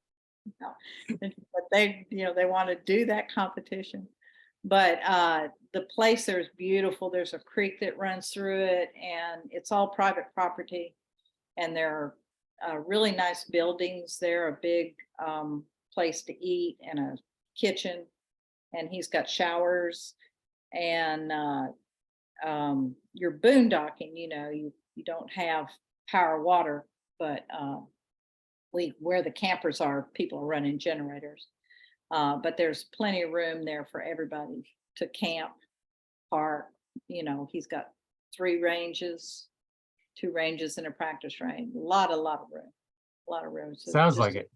but they want to do that competition. But the place there is beautiful. There's a creek that runs through it, and it's all private property. And there are really nice buildings there, a big place to eat and a kitchen. And he's got showers, and you're boondocking, you don't have power water, but where the campers are, people are running generators. But there's plenty of room there for everybody to camp, park. He's got 3 ranges, 2 ranges and a practice range. A lot of room. So sounds like it.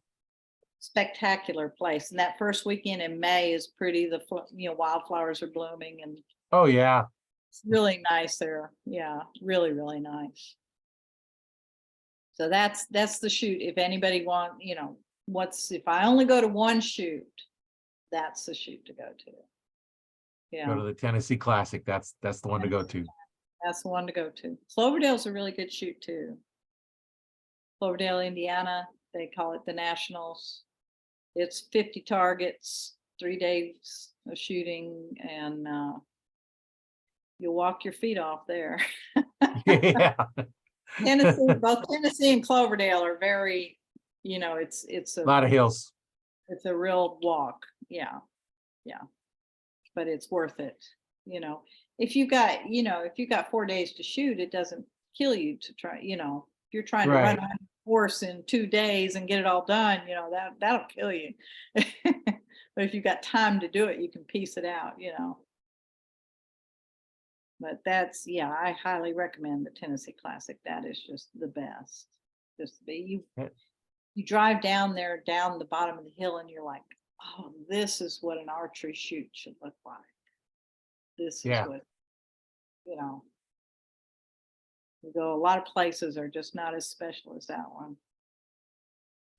Spectacular place. And that first weekend in May is pretty. The wildflowers are blooming, and Oh yeah. it's really nice there. Yeah, really, really nice. So that's the shoot. If anybody if I only go to one shoot, that's the shoot to go to. Yeah. Go to the Tennessee Classic. That's the one to go to. That's the one to go to. Cloverdale's a really good shoot too. Cloverdale, Indiana, they call it the Nationals. It's 50 targets, 3 days of shooting, and you'll walk your feet off there. Yeah. Both Tennessee and Cloverdale are very, it's a lot of hills. It's a real walk. Yeah. But it's worth it. If you got 4 days to shoot, it doesn't kill you to try, if you're trying to run a horse in 2 days and get it all done, that'll kill you. But if you got time to do it, you can piece it out, But I highly recommend the Tennessee Classic. That is just the best. you drive down there, down the bottom of the hill, and you're like, oh, this is what an archery shoot should look like. This is Yeah. what, you know, you go, a lot of places are just not as special as that one.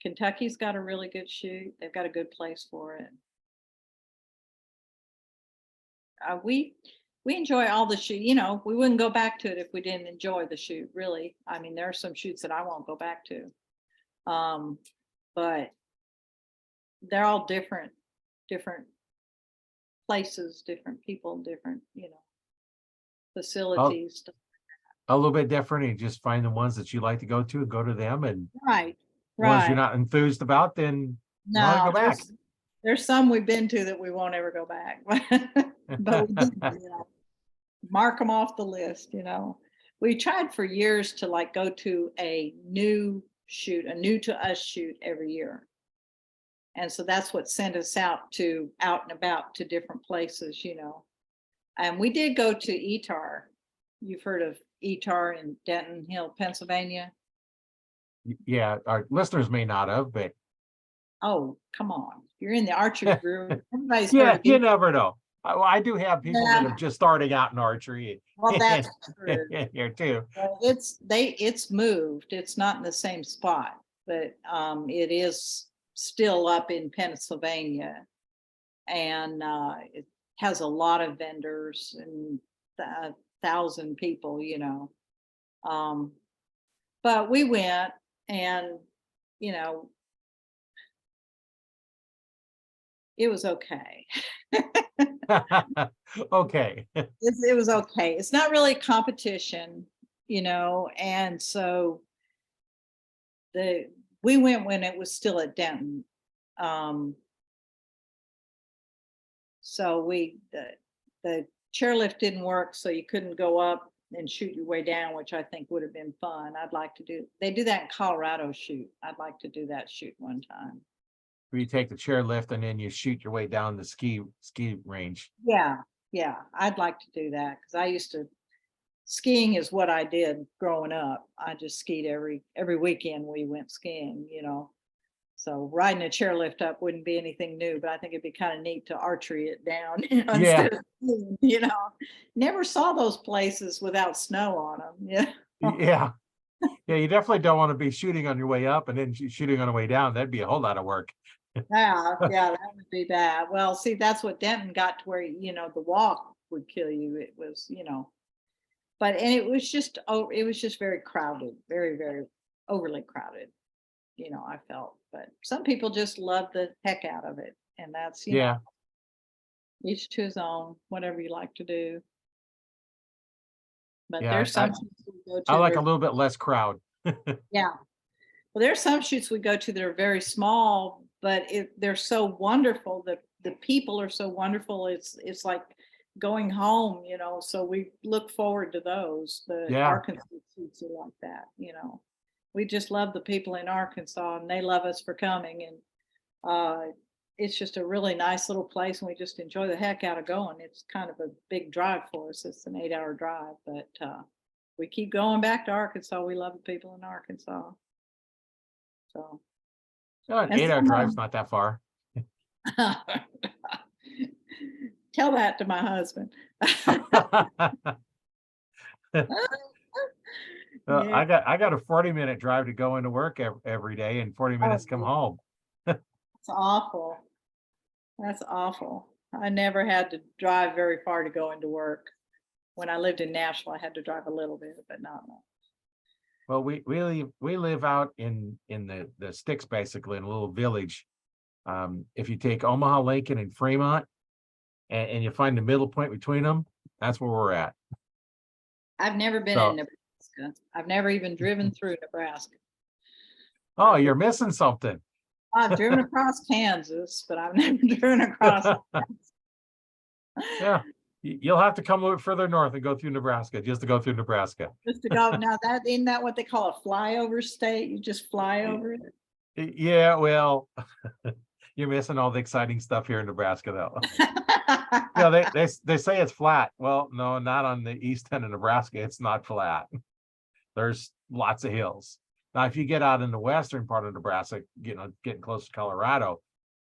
Kentucky's got a really good shoot. They've got a good place for it. We enjoy all the shoot. You know, we wouldn't go back to it if we didn't enjoy the shoot. Really, I mean, there are some shoots that I won't go back to, but they're all different places, different people, different, you know, facilities. A little bit different. You just find the ones that you like to go to and go to them, and Right, ones you're right. not enthused about, then you want to No, go back. there's some we've been to that we won't ever go back, but we did, you know, mark them off the list. You know, we tried for years to like go to a new shoot, a new to us shoot every year. And so that's what sent us out and about to different places, you know. And we did go to ETAR. You've heard of ETAR in Denton Hill, Pennsylvania? Yeah, our listeners may not have, but Oh, come on. You're in the archery group. Everybody's heard yeah, of you ETAR. never know. I do have people that Yeah, are just starting out in archery well, that's true. here too. Well, it's moved. It's not in the same spot, but it is still up in Pennsylvania, and it has a lot of vendors and 1,000 people, you know. But we went, and you know, it was okay. Okay. It was okay. It's not really competition, you know, and so we went when it was still at Denton. So the chairlift didn't work, so you couldn't go up and shoot your way down, which I think would have been fun. I'd like to do. They do that in Colorado shoot. I'd like to do that shoot one time. Where you take the chairlift and then you shoot your way down the ski range. Yeah, yeah, I'd like to do that because I used to. Skiing is what I did growing up. I just skied every weekend. We went skiing, you know. So riding a chairlift up wouldn't be anything new, but I think it'd be kind of neat to archery it down, you know, Yeah. instead of skiing, you know. Never saw those places without snow on them. Yeah. Yeah. Yeah, you definitely don't want to be shooting on your way up and then shooting on the way down. That'd be a whole lot of work. Yeah, that would be bad. Well, see, that's what Denton got to where, you know, the walk would kill you. It was, you know, and it was just very crowded, very, very overly crowded, you know, I felt. But some people just love the heck out of it. And that's, you know, each to his own, whatever you like to do. But Yeah, there's some shoots we go to. I like a little bit less crowd. Yeah. Well, there's some shoots we go to that are very small, but they're so wonderful that the people are so wonderful. It's like going home, you know. So we look forward to those. The Arkansas shoots are like that, you know. We just love the people in Arkansas, and they love us for coming. And it's just a really nice little place, and we just enjoy the heck out of going. It's kind of a big drive for us. It's an 8-hour drive, but we keep going back to Arkansas. We love the people in Arkansas. So An 8-hour drive's not that far. Tell that to my husband. Well, I got a 40-minute drive to go into work every day and 40 minutes to come home. That's awful. That's awful. I never had to drive very far to go into work. When I lived in Nashville, I had to drive a little bit, but not much. Well, we live out in the sticks, basically, in a little village. If you take Omaha, Lincoln, and Fremont, and you find the middle point between them, that's where we're at. I've never been in Nebraska. I've never even driven through Nebraska. Oh, you're missing something. I've driven across Kansas, but I've never driven across. Yeah, you'll have to come a little bit further north and go through Nebraska, just to go through Nebraska. Just to go. Now isn't that what they call a flyover state? You just fly over it. Yeah, well, you're missing all the exciting stuff here in Nebraska, though. Yeah, they say it's flat. Well, no, not on the east end of Nebraska. It's not flat. There's lots of hills. Now, if you get out in the western part of Nebraska, getting close to Colorado,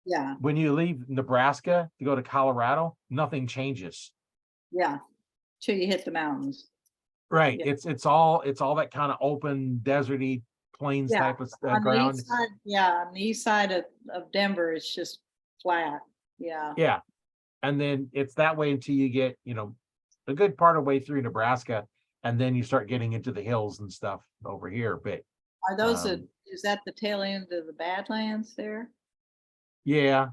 Yeah, when you leave Nebraska to go to Colorado, nothing changes. yeah, till you hit the mountains. Right. Yeah. It's all that kind of open, deserty, plains Yeah, type of on the ground. east side, yeah, on the east side of Denver, it's just flat. Yeah, Yeah. And then it's that way until you get, a good part of way through Nebraska, and then you start getting into the hills and stuff over here. But are those, um, is that the tail end of the Badlands there? yeah,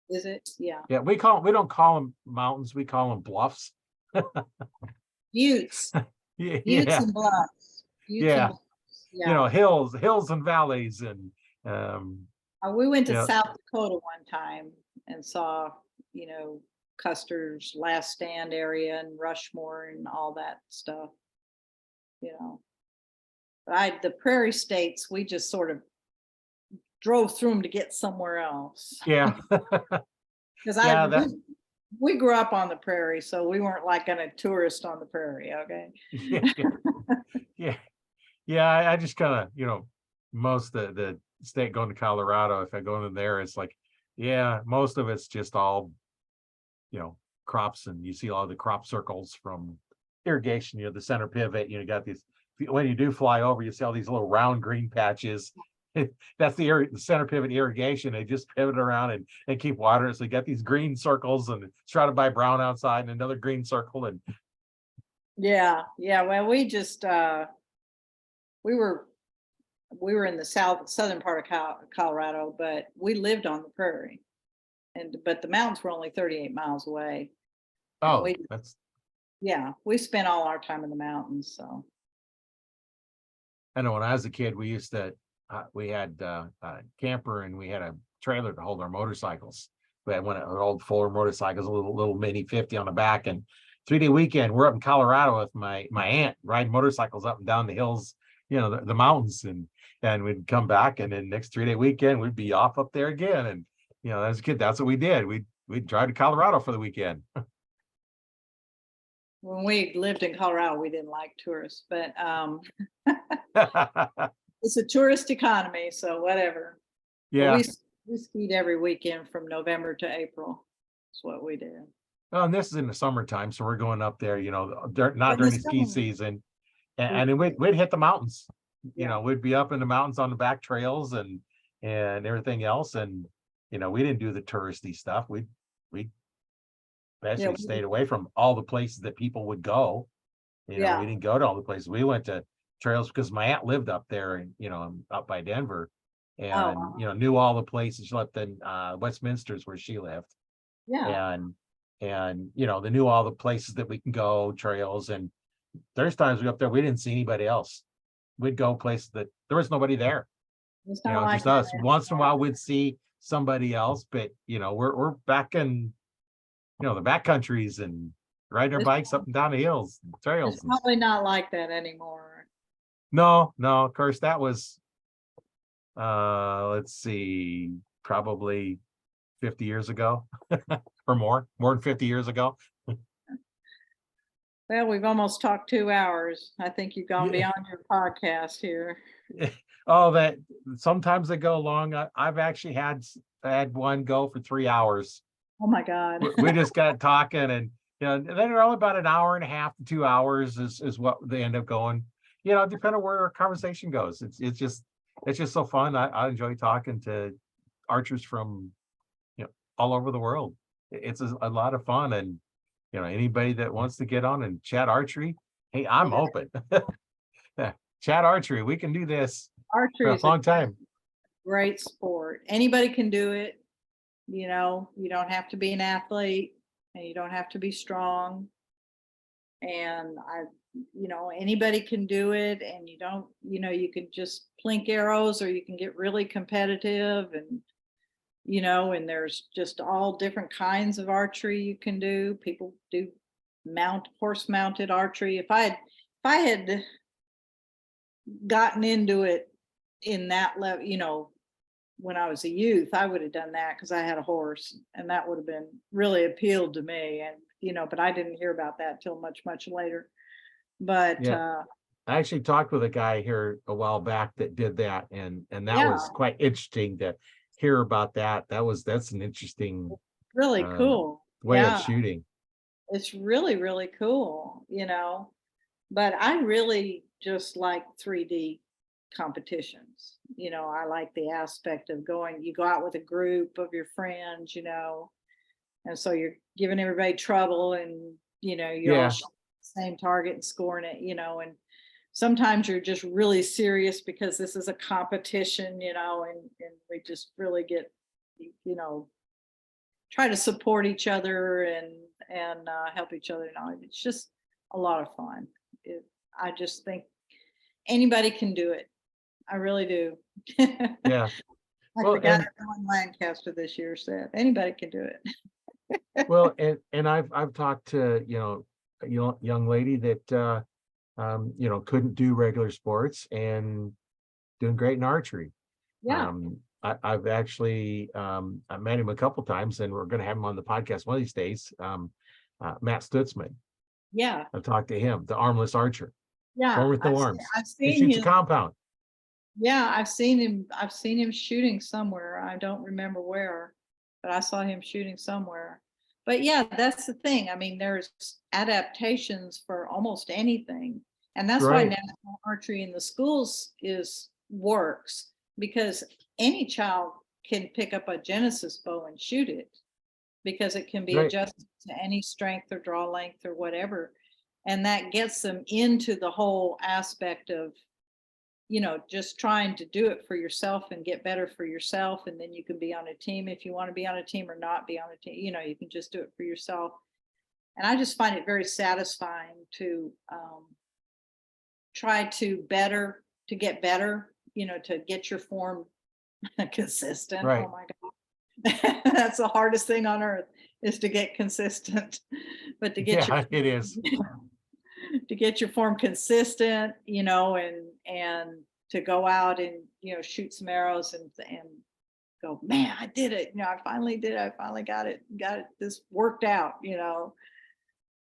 Is it? Yeah. yeah, we don't call them mountains, we call them bluffs. Buttes, Yeah, buttes yeah, and bluffs, buttes and yeah. bluffs, yeah. Hills and valleys, and We went to yeah, South Dakota one time and saw, you know, Custer's Last Stand area and Rushmore and all that stuff, you know. But the prairie states, we just sort of drove through them to get somewhere else. yeah, Because yeah. That we grew up on the prairie, so we weren't like gonna tourist on the prairie, okay? yeah, yeah, yeah. I just kind of, most the state going to Colorado. If I go in there, it's like, yeah, most of it's just all, you know, crops, and you see all the crop circles from irrigation. The center pivot. Got these. When you do fly over, you see all these little round green patches. That's the center pivot irrigation. They just pivot around and keep watering. So you got these green circles, and surrounded by brown outside, and another green circle. And Yeah, yeah. Well, we just we were in the southern part of Colorado, but we lived on the prairie, but the mountains were only 38 miles away, and oh, we spent all our time in the mountains. So I know when I was a kid, we used to we had a camper, and we had a trailer to hold our motorcycles. We had one of our old Fuller motorcycles, a little mini 50 on the back. And 3-day weekend, we're up in Colorado with my aunt, riding motorcycles up and down the hills, the mountains, and we'd come back, and then next 3-day weekend we'd be off up there again. And as a kid, that's what we did. We'd drive to Colorado for the weekend. when we lived in Colorado, we didn't like tourists, but it's a tourist economy, so whatever. But Yeah. we skied every weekend from November to April. That's what we did. Oh, and this is in the summertime, so we're going up there, not In during the the ski summer. season. And then we'd hit the mountains. Yeah. We'd be up in the mountains on the back trails and everything else. And we didn't do the touristy stuff. We basically stayed away from all the places that people would go. We didn't go to all the places. We went to trails because my aunt lived up there, and up by Denver, and wow. knew all the places. She lived in Westminster's where she lived. Yeah. And they knew all the places that we can go, trails. And there's times we go up there, we didn't see anybody else. We'd go places that there was nobody there. It's not like Just us. Once in a while we'd see somebody else, but we're back in the back countries and riding our bikes up and down the hills, trails. It's probably not like that anymore. No, of course, that was let's see, probably 50 years ago or more than 50 years ago. Well, we've almost talked 2 hours. I think you've gone Yeah. beyond your podcast here. Oh, that sometimes they go long. I've actually had one go for 3 hours. Oh my God. We just got talking, and then they're only about an hour and a half to 2 hours is what they end up going. Depending on where our conversation goes. It's just so fun. I enjoy talking to archers from all over the world. It's a lot of fun, and anybody that wants to get on and chat archery, hey, I'm open. Chat archery, we can do this Archery for a is long time. great sport. Anybody can do it. You don't have to be an athlete, and you don't have to be strong. And anybody can do it, and you can just plink arrows, or you can get really competitive, and and there's just all different kinds of archery you can do. People do horse mounted archery. If I had gotten into it in that level, when I was a youth, I would have done that because I had a horse, and that would have been really appealed to me. And but I didn't hear about that till much later. But Yeah. I actually talked with a guy here a while back that did that, and that Yeah, was quite interesting to hear about that. That's an interesting really um, cool. way of Yeah, shooting. it's really, really cool, you know. But I really just like 3D competitions. You know, I like the aspect of going, you go out with a group of your friends, you know, and so you're giving everybody trouble and, you know, you're all Yeah, shooting the same target and scoring it, you know, and sometimes you're just really serious because this is a competition, you know, and we just really get, you know, try to support each other and help each other. You know, it's just a lot of fun. I just think anybody can do it. I really do. yeah. Like Well, the guy and that won Lancaster this year said, anybody can do it. and I've talked to, a young lady that couldn't do regular sports and doing great in archery. Yeah, I've actually I met him a couple times, and we're going to have him on the podcast one of these days. Matt Stutzman. yeah, I've talked to him, the armless archer, yeah. one with no arms. I've He seen shoots a his. compound. Yeah, I've seen him. I've seen him shooting somewhere. I don't remember where, but I saw him shooting somewhere. But yeah, that's the thing. I mean, there's adaptations for almost anything. And that's why Right, national archery in the schools is works because any child can pick up a Genesis bow and shoot it because it can be right. adjusted to any strength or draw length or whatever. And that gets them into the whole aspect of, you know, just trying to do it for yourself and get better for yourself. And then you can be on a team if you want to be on a team or not be on a team. You know, you can just do it for yourself. And I just find it very satisfying to try to get better, you know, to get your form consistent. Right. Oh my God. That's the hardest thing on earth is to get consistent. But to get your Yeah, it is. to get your form consistent, you know, and to go out and, you know, shoot some arrows and go, man, I did it. You know, I finally did it. I finally got it this worked out, you know.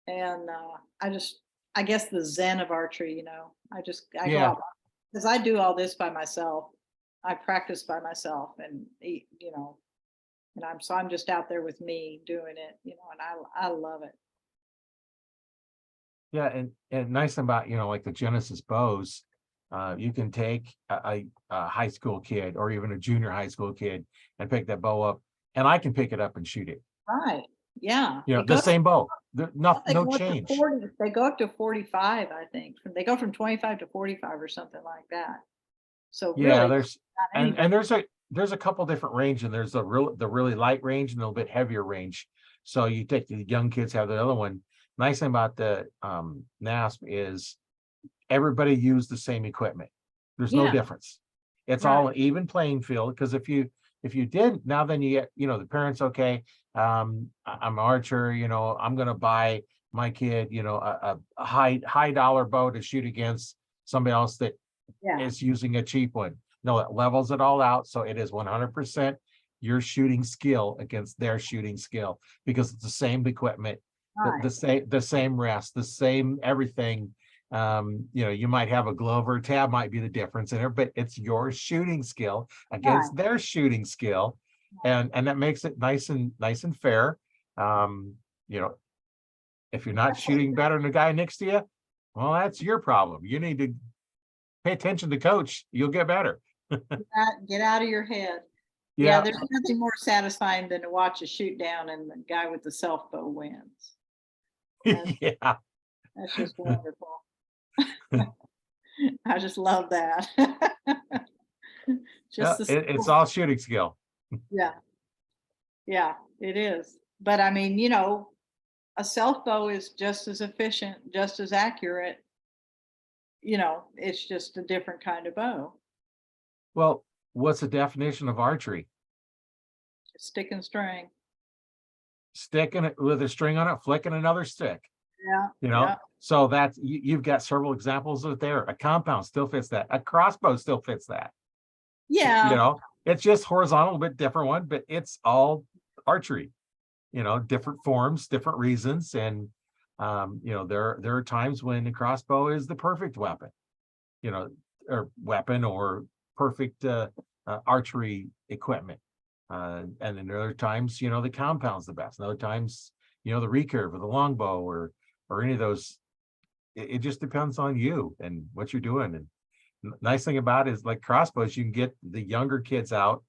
And I guess the zen of archery, you know, I go Yeah, out because I do all this by myself. I practice by myself and you know, and I'm just out there with me doing it, you know, and I love it. yeah, and nice thing about, like the Genesis bows, you can take a high school kid or even a junior high school kid and pick that bow up, and I can pick it up and shoot it. Right. Yeah. The same bow, They no go up to change. 40, they go up to 45, I think. They go from 25 to 45 or something like that. So Yeah, really, not and anybody. there's a couple different range, and there's the really light range and a little bit heavier range. So you take the young kids have the other one. Nice thing about the NASP is everybody used the same equipment. There's no Yeah, difference. It's all right. an even playing field, because if you didn't, now then you get, the parents, okay, I'm an archer, I'm gonna buy my kid, a high dollar bow to shoot against somebody else that Yeah, is using a cheap one. No, it levels it all out. So it is 100% your shooting skill against their shooting skill, because it's the same equipment, right, the same rest, the same everything. You might have a glove or a tab might be the difference in it, but it's your shooting skill right. against their shooting skill. And that makes it nice and fair. Um, you know, if you're not That's shooting better than the guy next to you, well, that's your problem. You need to pay attention to coach. You'll get better. get out of your head. Yeah, Yeah. there's nothing more satisfying than to watch a shoot down and the guy with the self bow wins. That's, Yeah. that's just wonderful. I just love that. Yeah, Just the it's skill. all shooting skill. Yeah, yeah, it is. But I mean, you know, a self bow is just as efficient, just as accurate. You know, it's just a different kind of bow. Well, what's the definition of archery? Stick and string. Sticking it with a string on it, flicking another stick, Yeah, you know? yeah, So that's, you've got several examples of it there. A compound still fits that. A crossbow still fits that. yeah. It's just horizontal, a bit different one, but it's all archery, different forms, different reasons. And, there are times when the crossbow is the perfect weapon. you know, or weapon or perfect archery equipment. And then other times, you know, the compound's the best. And other times, you know, the recurve or the longbow or any of those. It just depends on you and what you're doing. And nice thing about it is like crossbows, you can get the younger kids out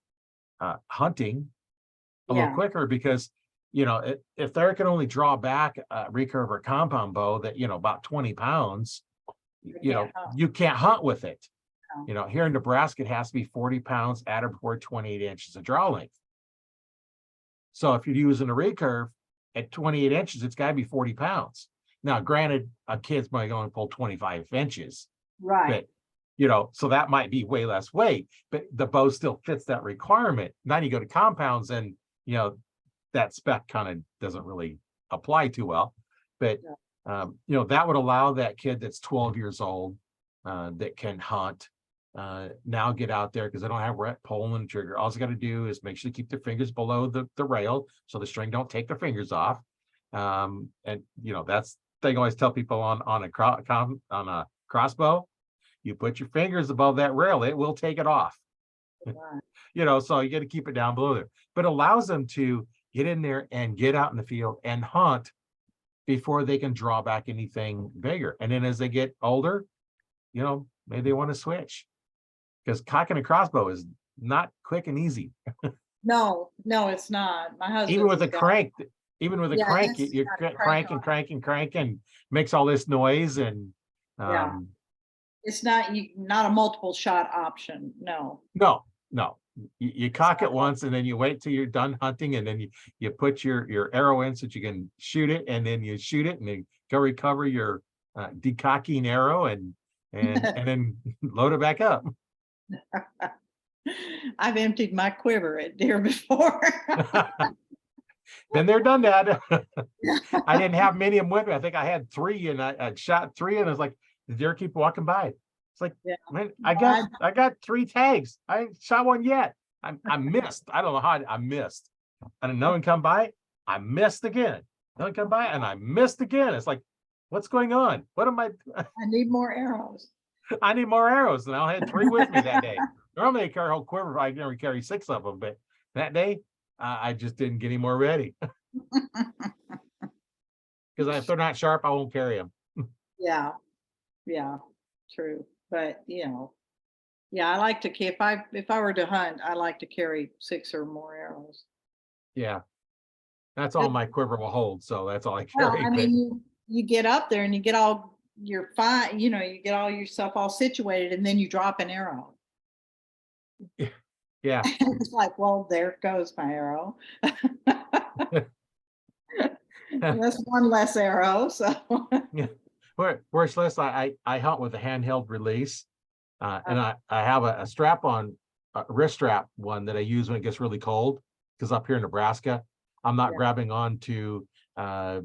hunting a little Yeah, quicker because, you know, if they can only draw back a recurve or compound bow that, you know, about 20 pounds, they you know, can't hunt. you can't hunt with it. No. You know, here in Nebraska, it has to be 40 pounds at or before 28 inches of draw length. So if you're using a recurve at 28 inches, it's got to be 40 pounds. Now, granted, a kid's might only pull 25 inches, Right, but, you know, so that might be way less weight, but the bow still fits that requirement. Now you go to compounds and, you know, that spec kind of doesn't really apply too well. But, you know, that would allow that kid that's 12 years old that can hunt now get out there because they don't have wet pulling the trigger. All they got to do is make sure they keep their fingers below the rail so the string don't take their fingers off. And, you know, that's thing I always tell people on a crossbow, you put your fingers above that rail, it will take it off. right. You know, so you got to keep it down below there, but allows them to get in there and get out in the field and hunt before they can draw back anything bigger. And then as they get older, you know, maybe they want to switch because cocking a crossbow is not quick and easy. No, no, it's not. My Even husband's with a got, crank, even with a yeah, crank, this you're got a crank cranking, on it. cranking, cranking, makes all this noise and Yeah, it's not, not a multiple shot option. No. no, no. You It's cock it not. once and then you wait till you're done hunting and then you put your arrow in so that you can shoot it and then you shoot it and then go recover your decocking arrow and then load it back up. I've emptied my quiver at deer before. Been there, done that. I didn't have many of them with me. I think I had 3 and I shot 3 and I was like, the deer keep walking by. It's like, Yeah. man, No, I, I got 3 tags. I ain't shot one yet. I missed. I don't know how I missed. And another one come by, I missed again. Another one come by and I missed again. It's like, what's going on? What am I? I need more arrows. I need more arrows. And I had 3 with me that day. Normally I carry a whole quiver. I never carry 6 of them, but that day I just didn't get any more ready. Because if they're not sharp, I won't carry them. Yeah, yeah, true. But yeah, I like to keep, if I were to hunt, I like to carry 6 or more arrows. Yeah, that's all my quiver will hold. So that's all I Well, carry. I But mean, you get up there and you get all your fine, you get all your stuff all situated and then you drop an arrow. yeah, It's like, well, there goes my arrow. That's one less arrow, so. yeah. Whereas less I hunt with a handheld release, and I have a strap on a wrist strap one that I use when it gets really cold. Because up here in Nebraska, I'm not Yeah. grabbing on to a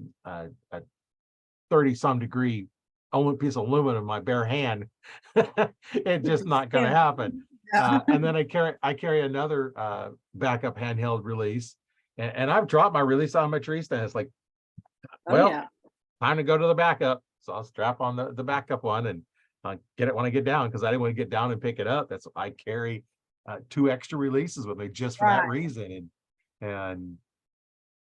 30 some degree only piece of aluminum in my bare hand. It's just not going to happen. Yeah. And then I carry another backup handheld release, and I've dropped my release on my tree stand. It's like, Oh, well, yeah. time to go to the backup. So I'll strap on the backup one and I'll get it when I get down because I didn't want to get down and pick it up. That's I carry 2 extra releases with me just for that Right. reason. And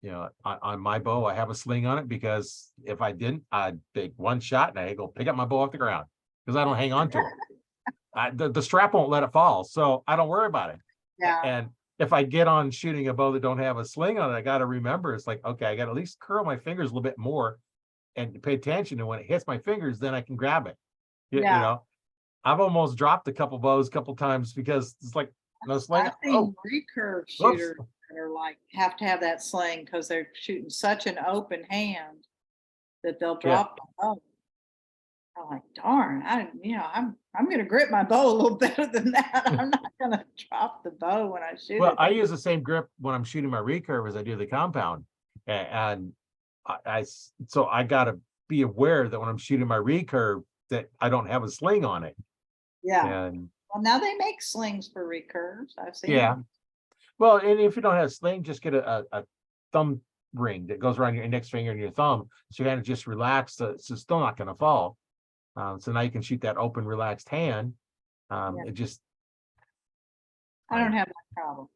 you know, on my bow, I have a sling on it because if I didn't, I'd take one shot and I go pick up my bow off the ground because I don't hang on to it. The strap won't let it fall, so I don't worry about it. Yeah. And if I get on shooting a bow that don't have a sling on it, I got to remember it's like, okay, I got to at least curl my fingers a little bit more and pay attention. And when it hits my fingers, then I can grab it. You Yeah. know, I've almost dropped a couple bows a couple times because it's like no sling. I've Oh, seen recurve whoops. shooters that are like, have to have that sling because they're shooting such an open hand that they'll drop the bow. I'm like, darn, I'm gonna grip my bow a little better than that. I'm not gonna drop the bow when I shoot Well, it. I use the same grip when I'm shooting my recurve as I do the compound. And so I got to be aware that when I'm shooting my recurve that I don't have a sling on it. Yeah. And Well, now they make slings for recurves. I've seen yeah, them. well, and if you don't have a sling, just get a thumb ring that goes around your index finger and your thumb. So you kind of just relax. So it's still not going to fall. So now you can shoot that open, relaxed hand. Yeah. It just, I don't have that problem.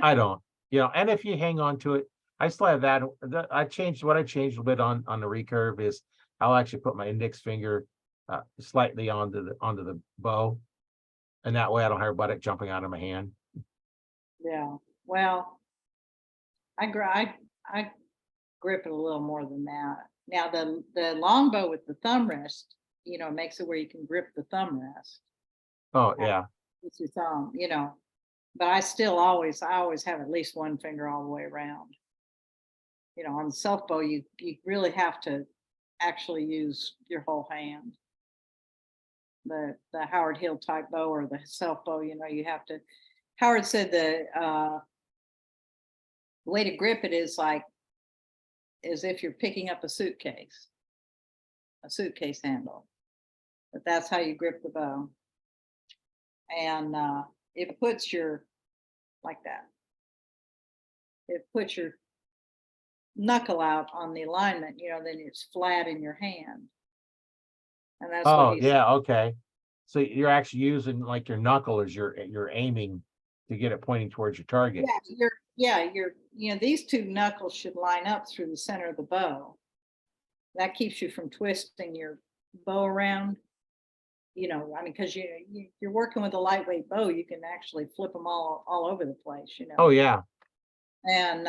I don't, and if you hang on to it, I still have that. I changed a little bit on the recurve is I'll actually put my index finger slightly onto the bow, and that way I don't have about it jumping out of my hand. Yeah, well, I grip it a little more than that. Now, the longbow with the thumb rest, makes it where you can grip the thumb rest Oh yeah, with your thumb, but I always have at least one finger all the way around. On the self bow, you really have to actually use your whole hand. The Howard Hill type bow or the self bow, you have to. Howard said the way to grip it is like as if you're picking up a suitcase handle. But that's how you grip the bow. And it puts your, like that. It puts your knuckle out on the alignment, then it's flat in your hand. And that's what oh he's, yeah, okay. So you're actually using like your knuckle as you're aiming to get it pointing towards your target. these two knuckles should line up through the center of the bow. That keeps you from twisting your bow around. Because you're working with a lightweight bow, you can actually flip them all over the place. Oh yeah, And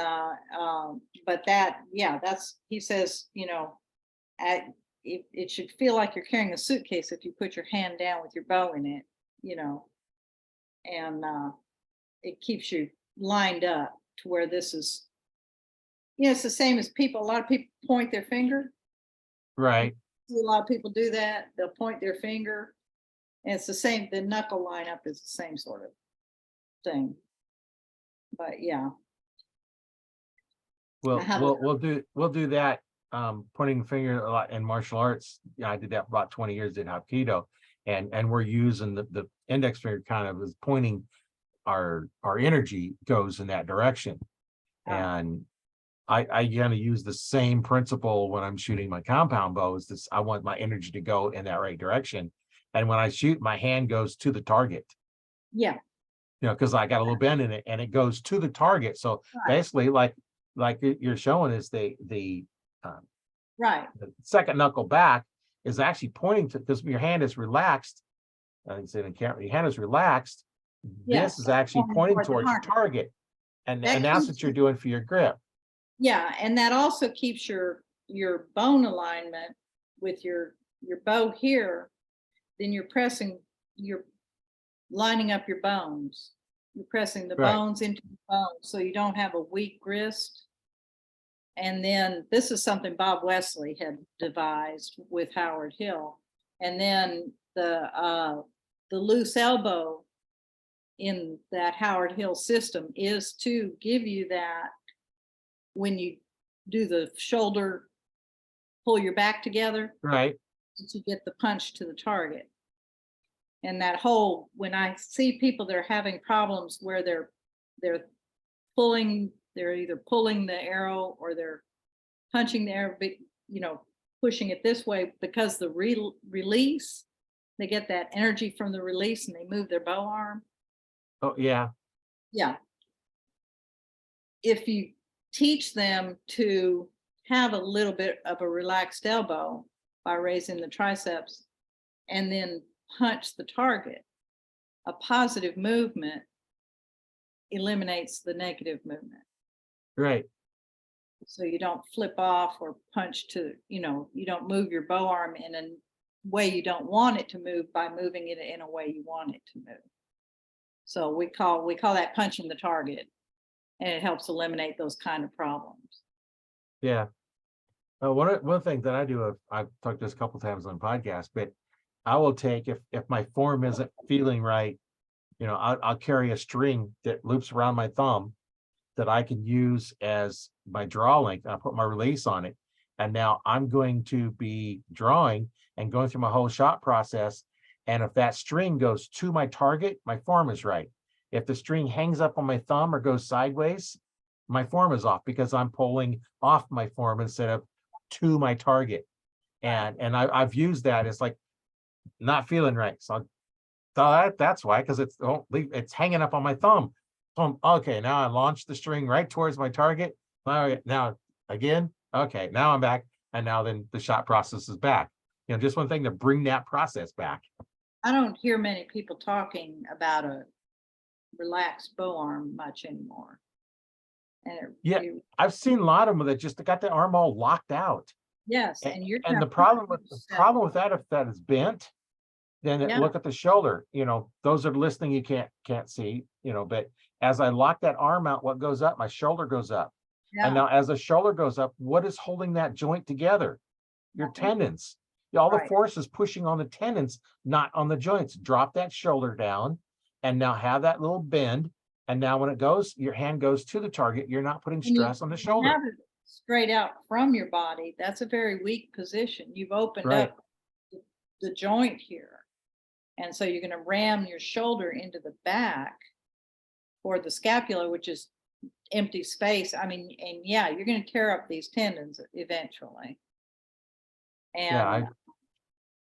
but that's he says, it should feel like you're carrying a suitcase if you put your hand down with your bow in it, and it keeps you lined up to where this is. It's the same as people. A lot of people point their finger. right. A lot of people do that. They'll point their finger, and it's the same. The knuckle lineup is the same sort of thing. But yeah. Well, I have we'll do that. Pointing the finger a lot in martial arts. Yeah, I did that for about 20 years in Hapkido, and we're using the index finger kind of is pointing our energy goes in that direction. And I kind of use the same principle when I'm shooting my compound bows. This I want my energy to go in that right direction. And when I shoot, my hand goes to the target. Yeah. Because I got a little bend in it and it goes to the target. So basically, like you're showing is the second knuckle back is actually pointing to, because your hand is relaxed. I said in camera, your hand is relaxed. This is actually pointing towards your target. And that's what you're doing for your grip. Yeah, and that also keeps your bone alignment with your bow here. Then you're lining up your bones. You're pressing the bones into the bones so you don't have a weak wrist. And then this is something Bob Wesley had devised with Howard Hill. And then the loose elbow in that Howard Hill system is to give you that when you do the shoulder, pull your back together. Right. To get the punch to the target. And that whole, when I see people that are having problems where they're either pulling the arrow or they're punching the arrow, pushing it this way because the release, they get that energy from the release and they move their bow arm. Oh yeah. Yeah. If you teach them to have a little bit of a relaxed elbow by raising the triceps and then punch the target, a positive movement eliminates the negative movement. Right. So you don't flip off or punch to, you don't move your bow arm in a way you don't want it to move by moving it in a way you want it to move. So we call that punching the target, and it helps eliminate those kind of problems. Yeah. One thing that I do, I've talked this a couple times on podcasts, but I will take if my form isn't feeling right, I'll carry a string that loops around my thumb that I can use as my draw length. I put my release on it, and now I'm going to be drawing and going through my whole shot process. And if that string goes to my target, my form is right. If the string hangs up on my thumb or goes sideways, my form is off because I'm pulling off my form instead of to my target. And I've used that. It's like not feeling right. So that's why, because it's hanging up on my thumb. So okay, now I launch the string right towards my target. All right, now again, okay, now I'm back, and now then the shot process is back. Just one thing to bring that process back. I don't hear many people talking about a relaxed bow arm much anymore. And Yeah, I've seen a lot of them that just got the arm all locked out. yes, and you're And gonna the problem with that, if that is bent, then Yeah. look at the shoulder. Those are listening, you can't see, but as I lock that arm out, what goes up? My shoulder goes up. And Yeah, now as the shoulder goes up, what is holding that joint together? Your tendons. All the Right. force is pushing on the tendons, not on the joints. Drop that shoulder down and now have that little bend. And now when it goes, your hand goes to the target. You're not putting And you stress on the shoulder. have it straight out from your body. That's a very weak position. You've opened Right. up the joint here. And so you're going to ram your shoulder into the back or the scapula, which is empty space. I mean, and yeah, you're going to tear up these tendons eventually. Yeah, And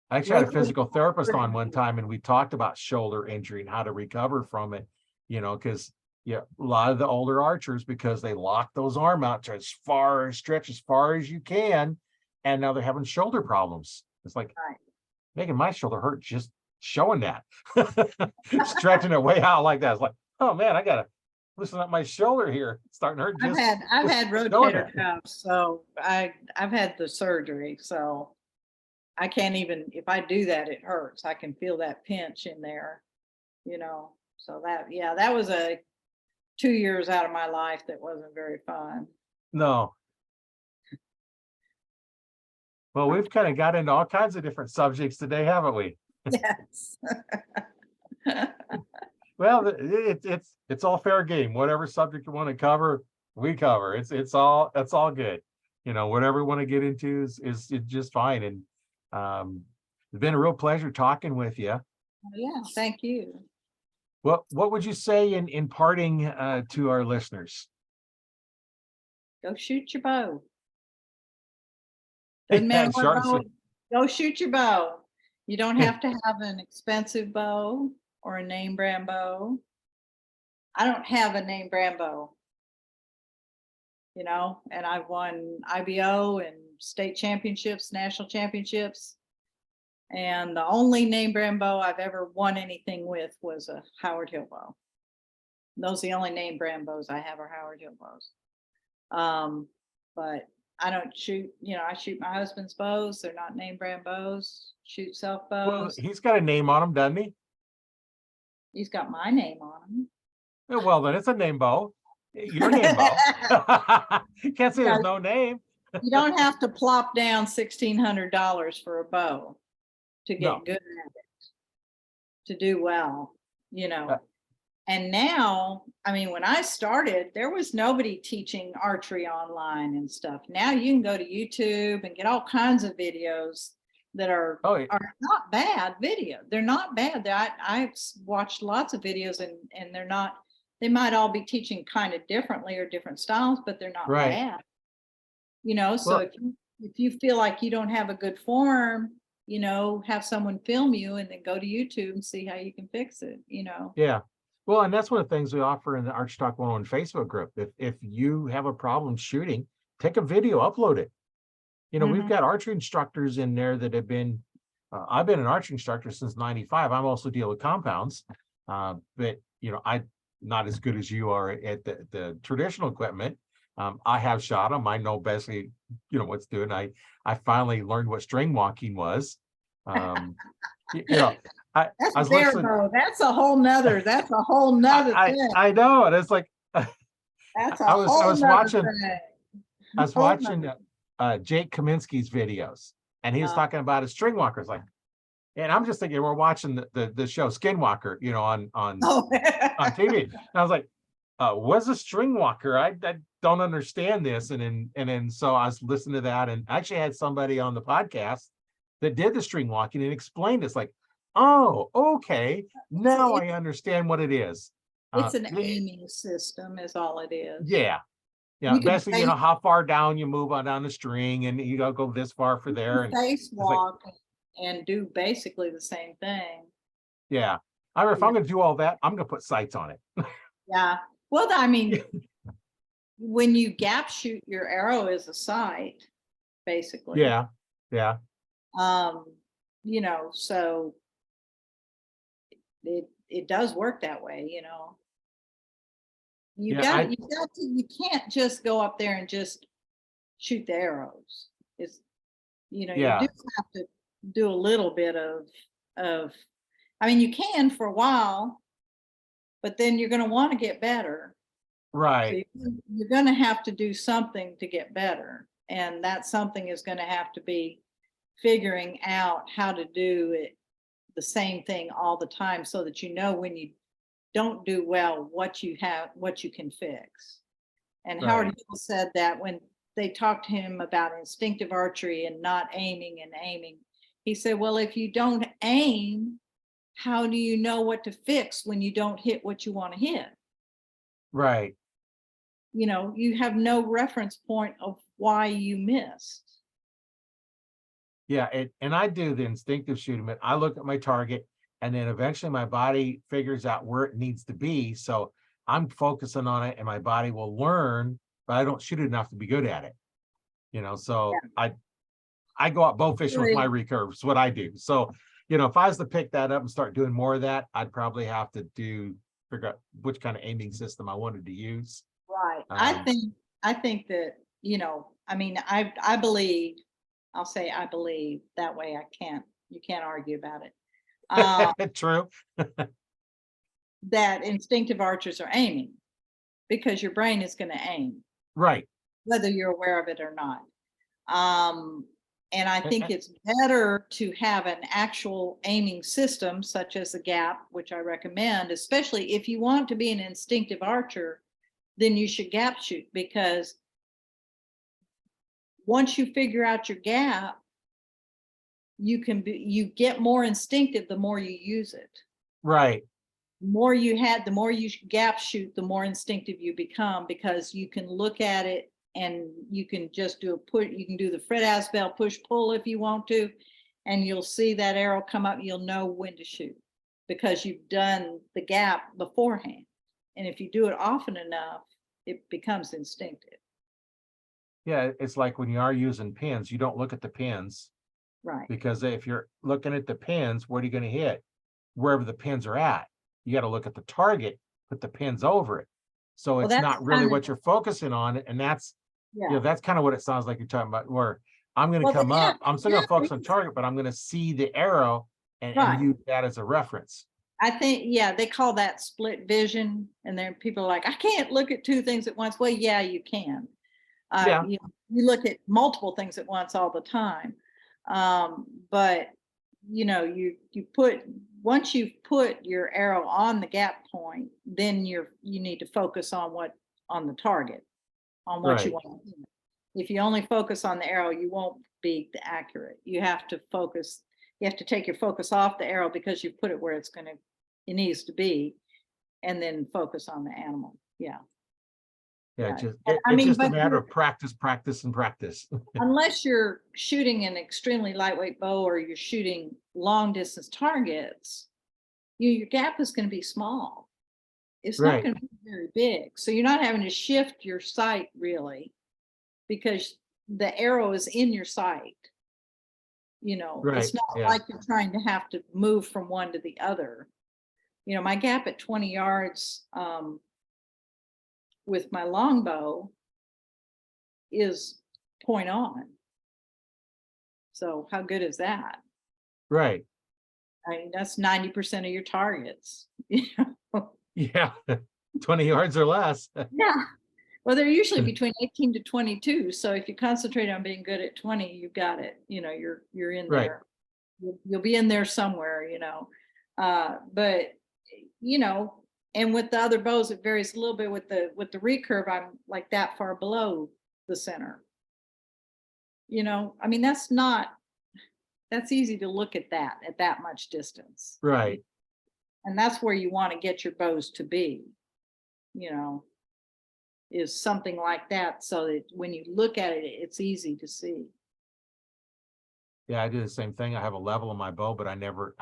I actually had a locally- physical therapist on one time, and we talked about shoulder injury and how to recover from it, because a lot of the older archers, because they lock those arm out to stretch as far as you can, and now they're having shoulder problems. It's like Right. making my shoulder hurt just showing that. Stretching it way out like that. It's like, oh man, I gotta loosen up my shoulder here. It's starting to hurt. I've had showing rotator it. cuffs, so I've had the surgery, so I can't even, if I do that, it hurts. I can feel that pinch in there, so that was 2 years out of my life that wasn't very fun. No. Well, we've kind of got into all kinds of different subjects today, haven't we? Yes. Well, it's all fair game. Whatever subject you want to cover, we cover. It's all good. Whatever we want to get into is just fine. And it's been a real pleasure talking with you. Yeah, thank you. What would you say in parting to our listeners? Go shoot your bow. Doesn't matter Short what and bow, sweet. go shoot your bow. You don't have to have an expensive bow or a name brand bow. I don't have a name brand bow, and I've won IBO and state championships, national championships. And the only name brand bow I've ever won anything with was a Howard Hill bow. Those are the only name brand bows I have are Howard Hill bows. But I don't shoot, I shoot my husband's bows. They're not name brand bows. Shoot self Well, bows. he's got a name on him, doesn't he? He's got my name on them. Well, then it's a name bow. Your name bow. Can't say there's no name. You don't have to plop down $1,600 for a bow to get good at it, to do well, And now, I mean, when I started, there was nobody teaching archery online and stuff. Now you can go to YouTube and get all kinds of videos that are not bad video. They're not bad. I've watched lots of videos and they're not, they might all be teaching kind of differently or different styles, but they're not bad. So if you feel like you don't have a good form, have someone film you and then go to YouTube and see how you can fix it, Yeah. Well, and that's one of the things we offer in the Archery Talk 101 Facebook group. If you have a problem shooting, take a video, upload it. We've got archery instructors in there that have been, I've been an archery instructor since '95. I'm also deal with compounds, but I'm not as good as you are at the traditional equipment. I have shot them. I know basically, what's doing. I finally learned what string walking was. That's I was their listening. bow. That's a whole nother thing. I know, and it's like That's I was watching. thing. I was watching Jake Kaminsky's videos, and he was talking about his string walkers, and I'm just thinking we're watching the show Skinwalker, on TV, and I was like, what's a string walker? I don't understand this, and then so I was listening to that, and I actually had somebody on the podcast that did the string walking and explained it's like, oh, okay, now I understand what it is. It's an aiming system is all it is. Yeah. Yeah, You can basically, how far down you move on down the string, and you gotta go this far for there, and it's like, spacewalk and do basically the same thing. yeah. I mean, if I'm Yeah. gonna do all that, I'm gonna put sights on it. Yeah. Well, I mean, when you gap shoot, your arrow is a sight, basically. Yeah, yeah, Um, so it does work that way, yeah, I, you can't just go up there and just shoot the arrows. It's, you do yeah, have to do a little bit of, I mean, you can for a while, but then you're going to want to get better. So right, you're going to have to do something to get better. And that something is going to have to be figuring out how to do it the same thing all the time so that when you don't do well, what you can fix. And Howard right, Hill said that when they talked to him about instinctive archery and not aiming and aiming, he said, well, if you don't aim, how do you know what to fix when you don't hit what you want to hit? right. You have no reference point of why you missed. Yeah, and I do the instinctive shooting. I look at my target, and then eventually my body figures out where it needs to be. So I'm focusing on it, and my body will learn, but I don't shoot it enough to be good at it. So I go out bow fishing with my Really? recurves, what I do. So, if I was to pick that up and start doing more of that, I'd probably have to figure out which kind of aiming system I wanted to use. Right. Um, I think that, I mean, I believe, I'll say I believe that way. You can't argue about it. true. That instinctive archers are aiming because your brain is going to aim, Right. whether you're aware of it or not. Um, and I Eh, think eh, it's better to have an actual aiming system, such as the gap, which I recommend, especially if you want to be an instinctive archer, then you should gap shoot because once you figure out your gap, you get more instinctive the more you use it. Right. The more you gap shoot, the more instinctive you become because you can look at it and you can just you can do the Fred Aspel push pull if you want to, and you'll see that arrow come up, you'll know when to shoot because you've done the gap beforehand. And if you do it often enough, it becomes instinctive. Yeah, it's like when you are using pins, you don't look at the pins Right. because if you're looking at the pins, what are you going to hit? Wherever the pins are at. You got to look at the target, put the pins over it. So Well, it's that's not really kind of, what you're focusing on. And yeah. that's kind of what it sounds like you're talking about, where I'm going to Well, come up, I'm still going to focus on is target, but I'm going to see the arrow and right. use that as a reference. I think, yeah, they call that split vision. And then people are like, I can't look at two things at once. Well, yeah, you can. Yeah, You look at multiple things at once all the time. But you put once you've put your arrow on the gap point, then you need to focus on the target, on what you right. want to do. If you only focus on the arrow, you won't be accurate. You have to take your focus off the arrow because you've put it where it needs to be, and then focus on the animal. Yeah. Yeah, Right. I it's mean, just a but matter of practice, practice, and practice. unless you're shooting an extremely lightweight bow or you're shooting long distance targets, your gap is going to be small. It's not Right, going to be very big. So you're not having to shift your sight really because the arrow is in your sight. right. It's not Yeah, like you're trying to have to move from one to the other. My gap at 20 yards with my longbow is point on. So how good is that? right. I mean, that's 90% of your targets. Yeah. 20 yards or less. Yeah. Well, they're usually between 18 to 22. So if you concentrate on being good at 20, you've got it. You're in Right, there. You'll be in there somewhere, but you know, and with the other bows, it varies a little bit with the recurve. I'm like that far below the center. I mean, that's easy to look at that much distance. right. And that's where you want to get your bows to be, you know. is something like that, so that when you look at it, it's easy to see. Yeah, I do the same thing. I have a level on my bow, but I never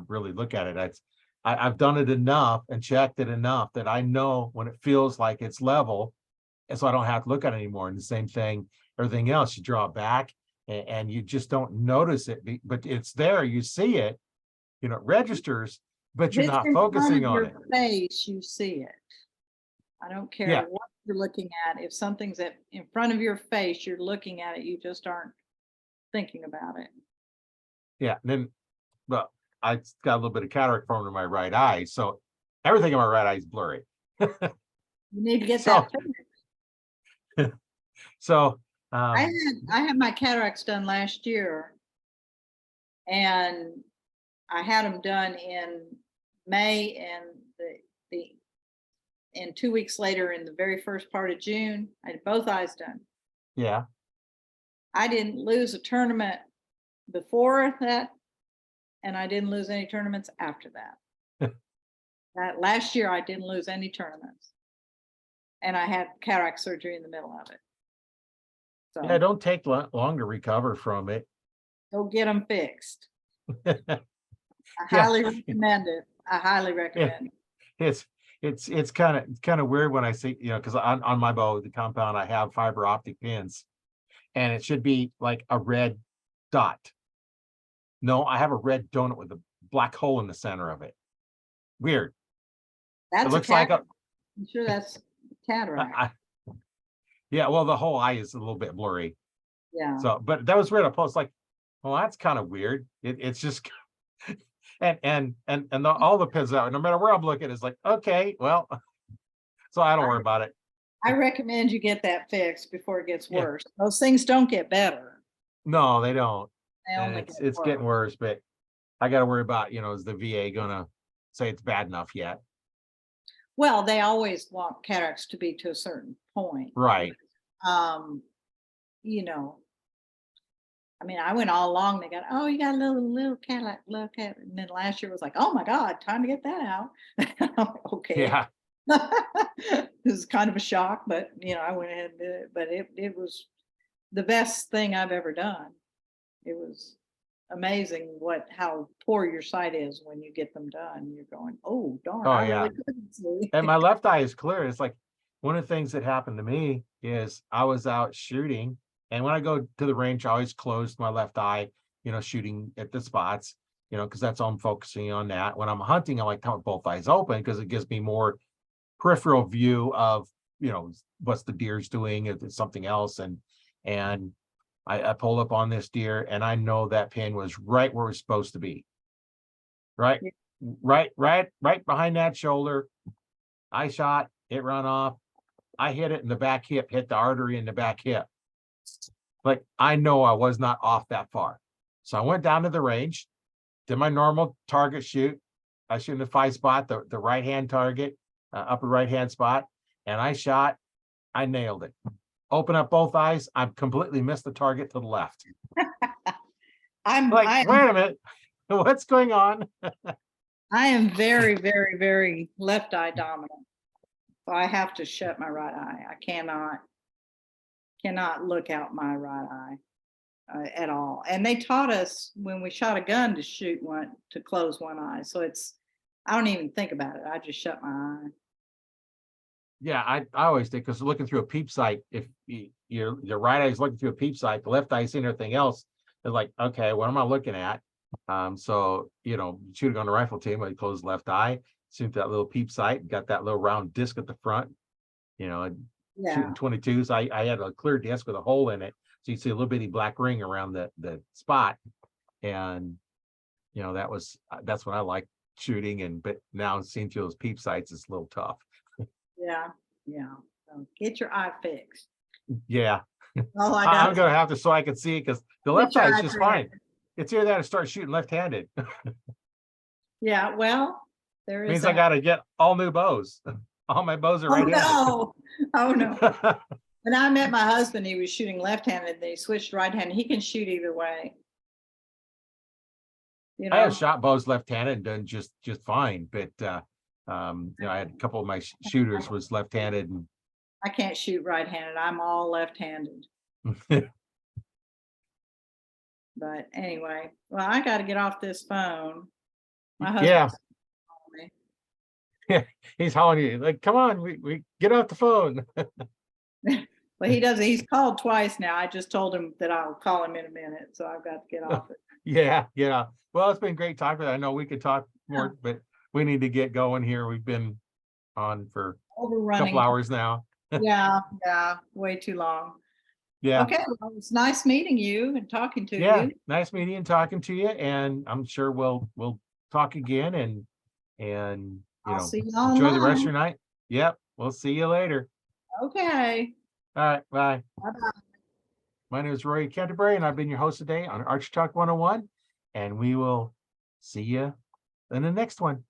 really look at it. I've done it enough and checked it enough that I know when it feels like it's level, and so I don't have to look at it anymore. And the same thing, everything else, you draw it back and you just don't notice it, but it's there, you see it, it registers, but If you're it's not in front focusing of on your it. face, you see it. I don't care Yeah. what you're looking at. If something's in front of your face, you're looking at it, you just aren't thinking about it. Yeah. And then, well, I got a little bit of cataract formed in my right eye, so everything in my right eye is blurry. You need to get So, that fixed. so, I had my cataracts done last year, and I had them done in May, and and 2 weeks later, in the very first part of June, I had both eyes done. yeah. I didn't lose a tournament before that, and I didn't lose any tournaments after that. That last year, I didn't lose any tournaments, and I had cataract surgery in the middle of it. Yeah, So don't take long to recover from it. go get them fixed. I Yeah. highly recommend it. I highly Yeah. recommend it. It's kind of weird when I see, because on my bow, the compound, I have fiber optic pins, and it should be like a red dot. No, I have a red donut with a black hole in the center of it. Weird. It That's a looks like cataract. I'm sure that's cataract. I- yeah, well, the whole eye is a little bit blurry. Yeah. So, but that was weird. I was like, well, that's kind of weird. It's just all the pins out, no matter where I'm looking, it's like, okay, well, so I don't worry about it. I recommend you get that fixed before it gets Yeah. worse. Those things don't get better. No, they don't. They And only it's get getting worse. worse, but I got to worry about, is the VA gonna say it's bad enough yet? Well, they always want cataracts to be to a certain point. Right. Um, you know, I mean, I went all along. They got, oh, you got a little cataract, little cat. And then last year was like, oh my God, time to get that out. Okay. Yeah. It was kind of a shock, but I went ahead and did it. But it was the best thing I've ever done. It was amazing how poor your sight is when you get them done. You're going, oh darn, Oh, I yeah. really couldn't see. And my left eye is clear. It's like one of the things that happened to me is I was out shooting, and when I go to the range, I always close my left eye, shooting at the spots, because that's all I'm focusing on. That when I'm hunting, I like to have both eyes open because it gives me more peripheral view of, what's the deer's doing, if it's something else. And I pulled up on this deer, and I know that pin was right where it's supposed to be. Right, right behind that shoulder. I shot, it run off. I hit it in the back hip, hit the artery in the back hip. Like, I know I was not off that far. So I went down to the range, did my normal target shoot. I shoot in the 5 spot, the right-hand target, upper right-hand spot. And I shot, I nailed it. Open up both eyes. I completely missed the target to the left. I'm like, wait a minute, what's going on? I am very, very, very left eye dominant. So I have to shut my right eye. I cannot look out my right eye at all. And they taught us when we shot a gun to close one eye. So I don't even think about it. I just shut my eye. Yeah, I always think, because looking through a peep sight, if your right eye is looking through a peep sight, the left eye is seeing everything else. It's like, okay, what am I looking at? So shooting on the rifle team, I close left eye, shoot that little peep sight, got that little round disc at the front. And shooting 22s, I had a clear disc with a hole in it, so you see a little bitty black ring around the spot, and that's what I like shooting. But now seeing through those peep sights is a little tough. Yeah. So get your eye fixed. Yeah. Oh, I'm gonna have to, so I can see it, because the left eye is just fine. It's either that or start shooting left-handed. Yeah, well, there is Means I gotta get all new bows. All my bows are right-handed. Oh no. When I met my husband, he was shooting left-handed, then he switched right-handed. He can shoot either way. I have shot bows left-handed and done just fine, but I had a couple of my shooters was left-handed, and I can't shoot right-handed. I'm all left-handed. But anyway, well, I got to get off this phone. My Yeah, husband's calling me. he's hollering at you like, come on, we get off the phone. Well, he does. He's called twice now. I just told him that I'll call him in a minute, so I've got to get off it. Yeah, yeah. Well, it's been great talking. I know we could talk more, but we need to get going here. We've been on for a Overrunning. couple hours now. Yeah, way too long. Yeah, Okay, well, it's nice meeting you and talking to yeah. you. Nice meeting and talking to you, and I'm sure we'll talk again and you I'll know, see you enjoy the rest of online. your night. Yep, we'll see you later. Okay. All right, bye. Bye-bye. My name is Roy Canterbury, and I've been your host today on Archery Talk 101, and we will see you in the next one.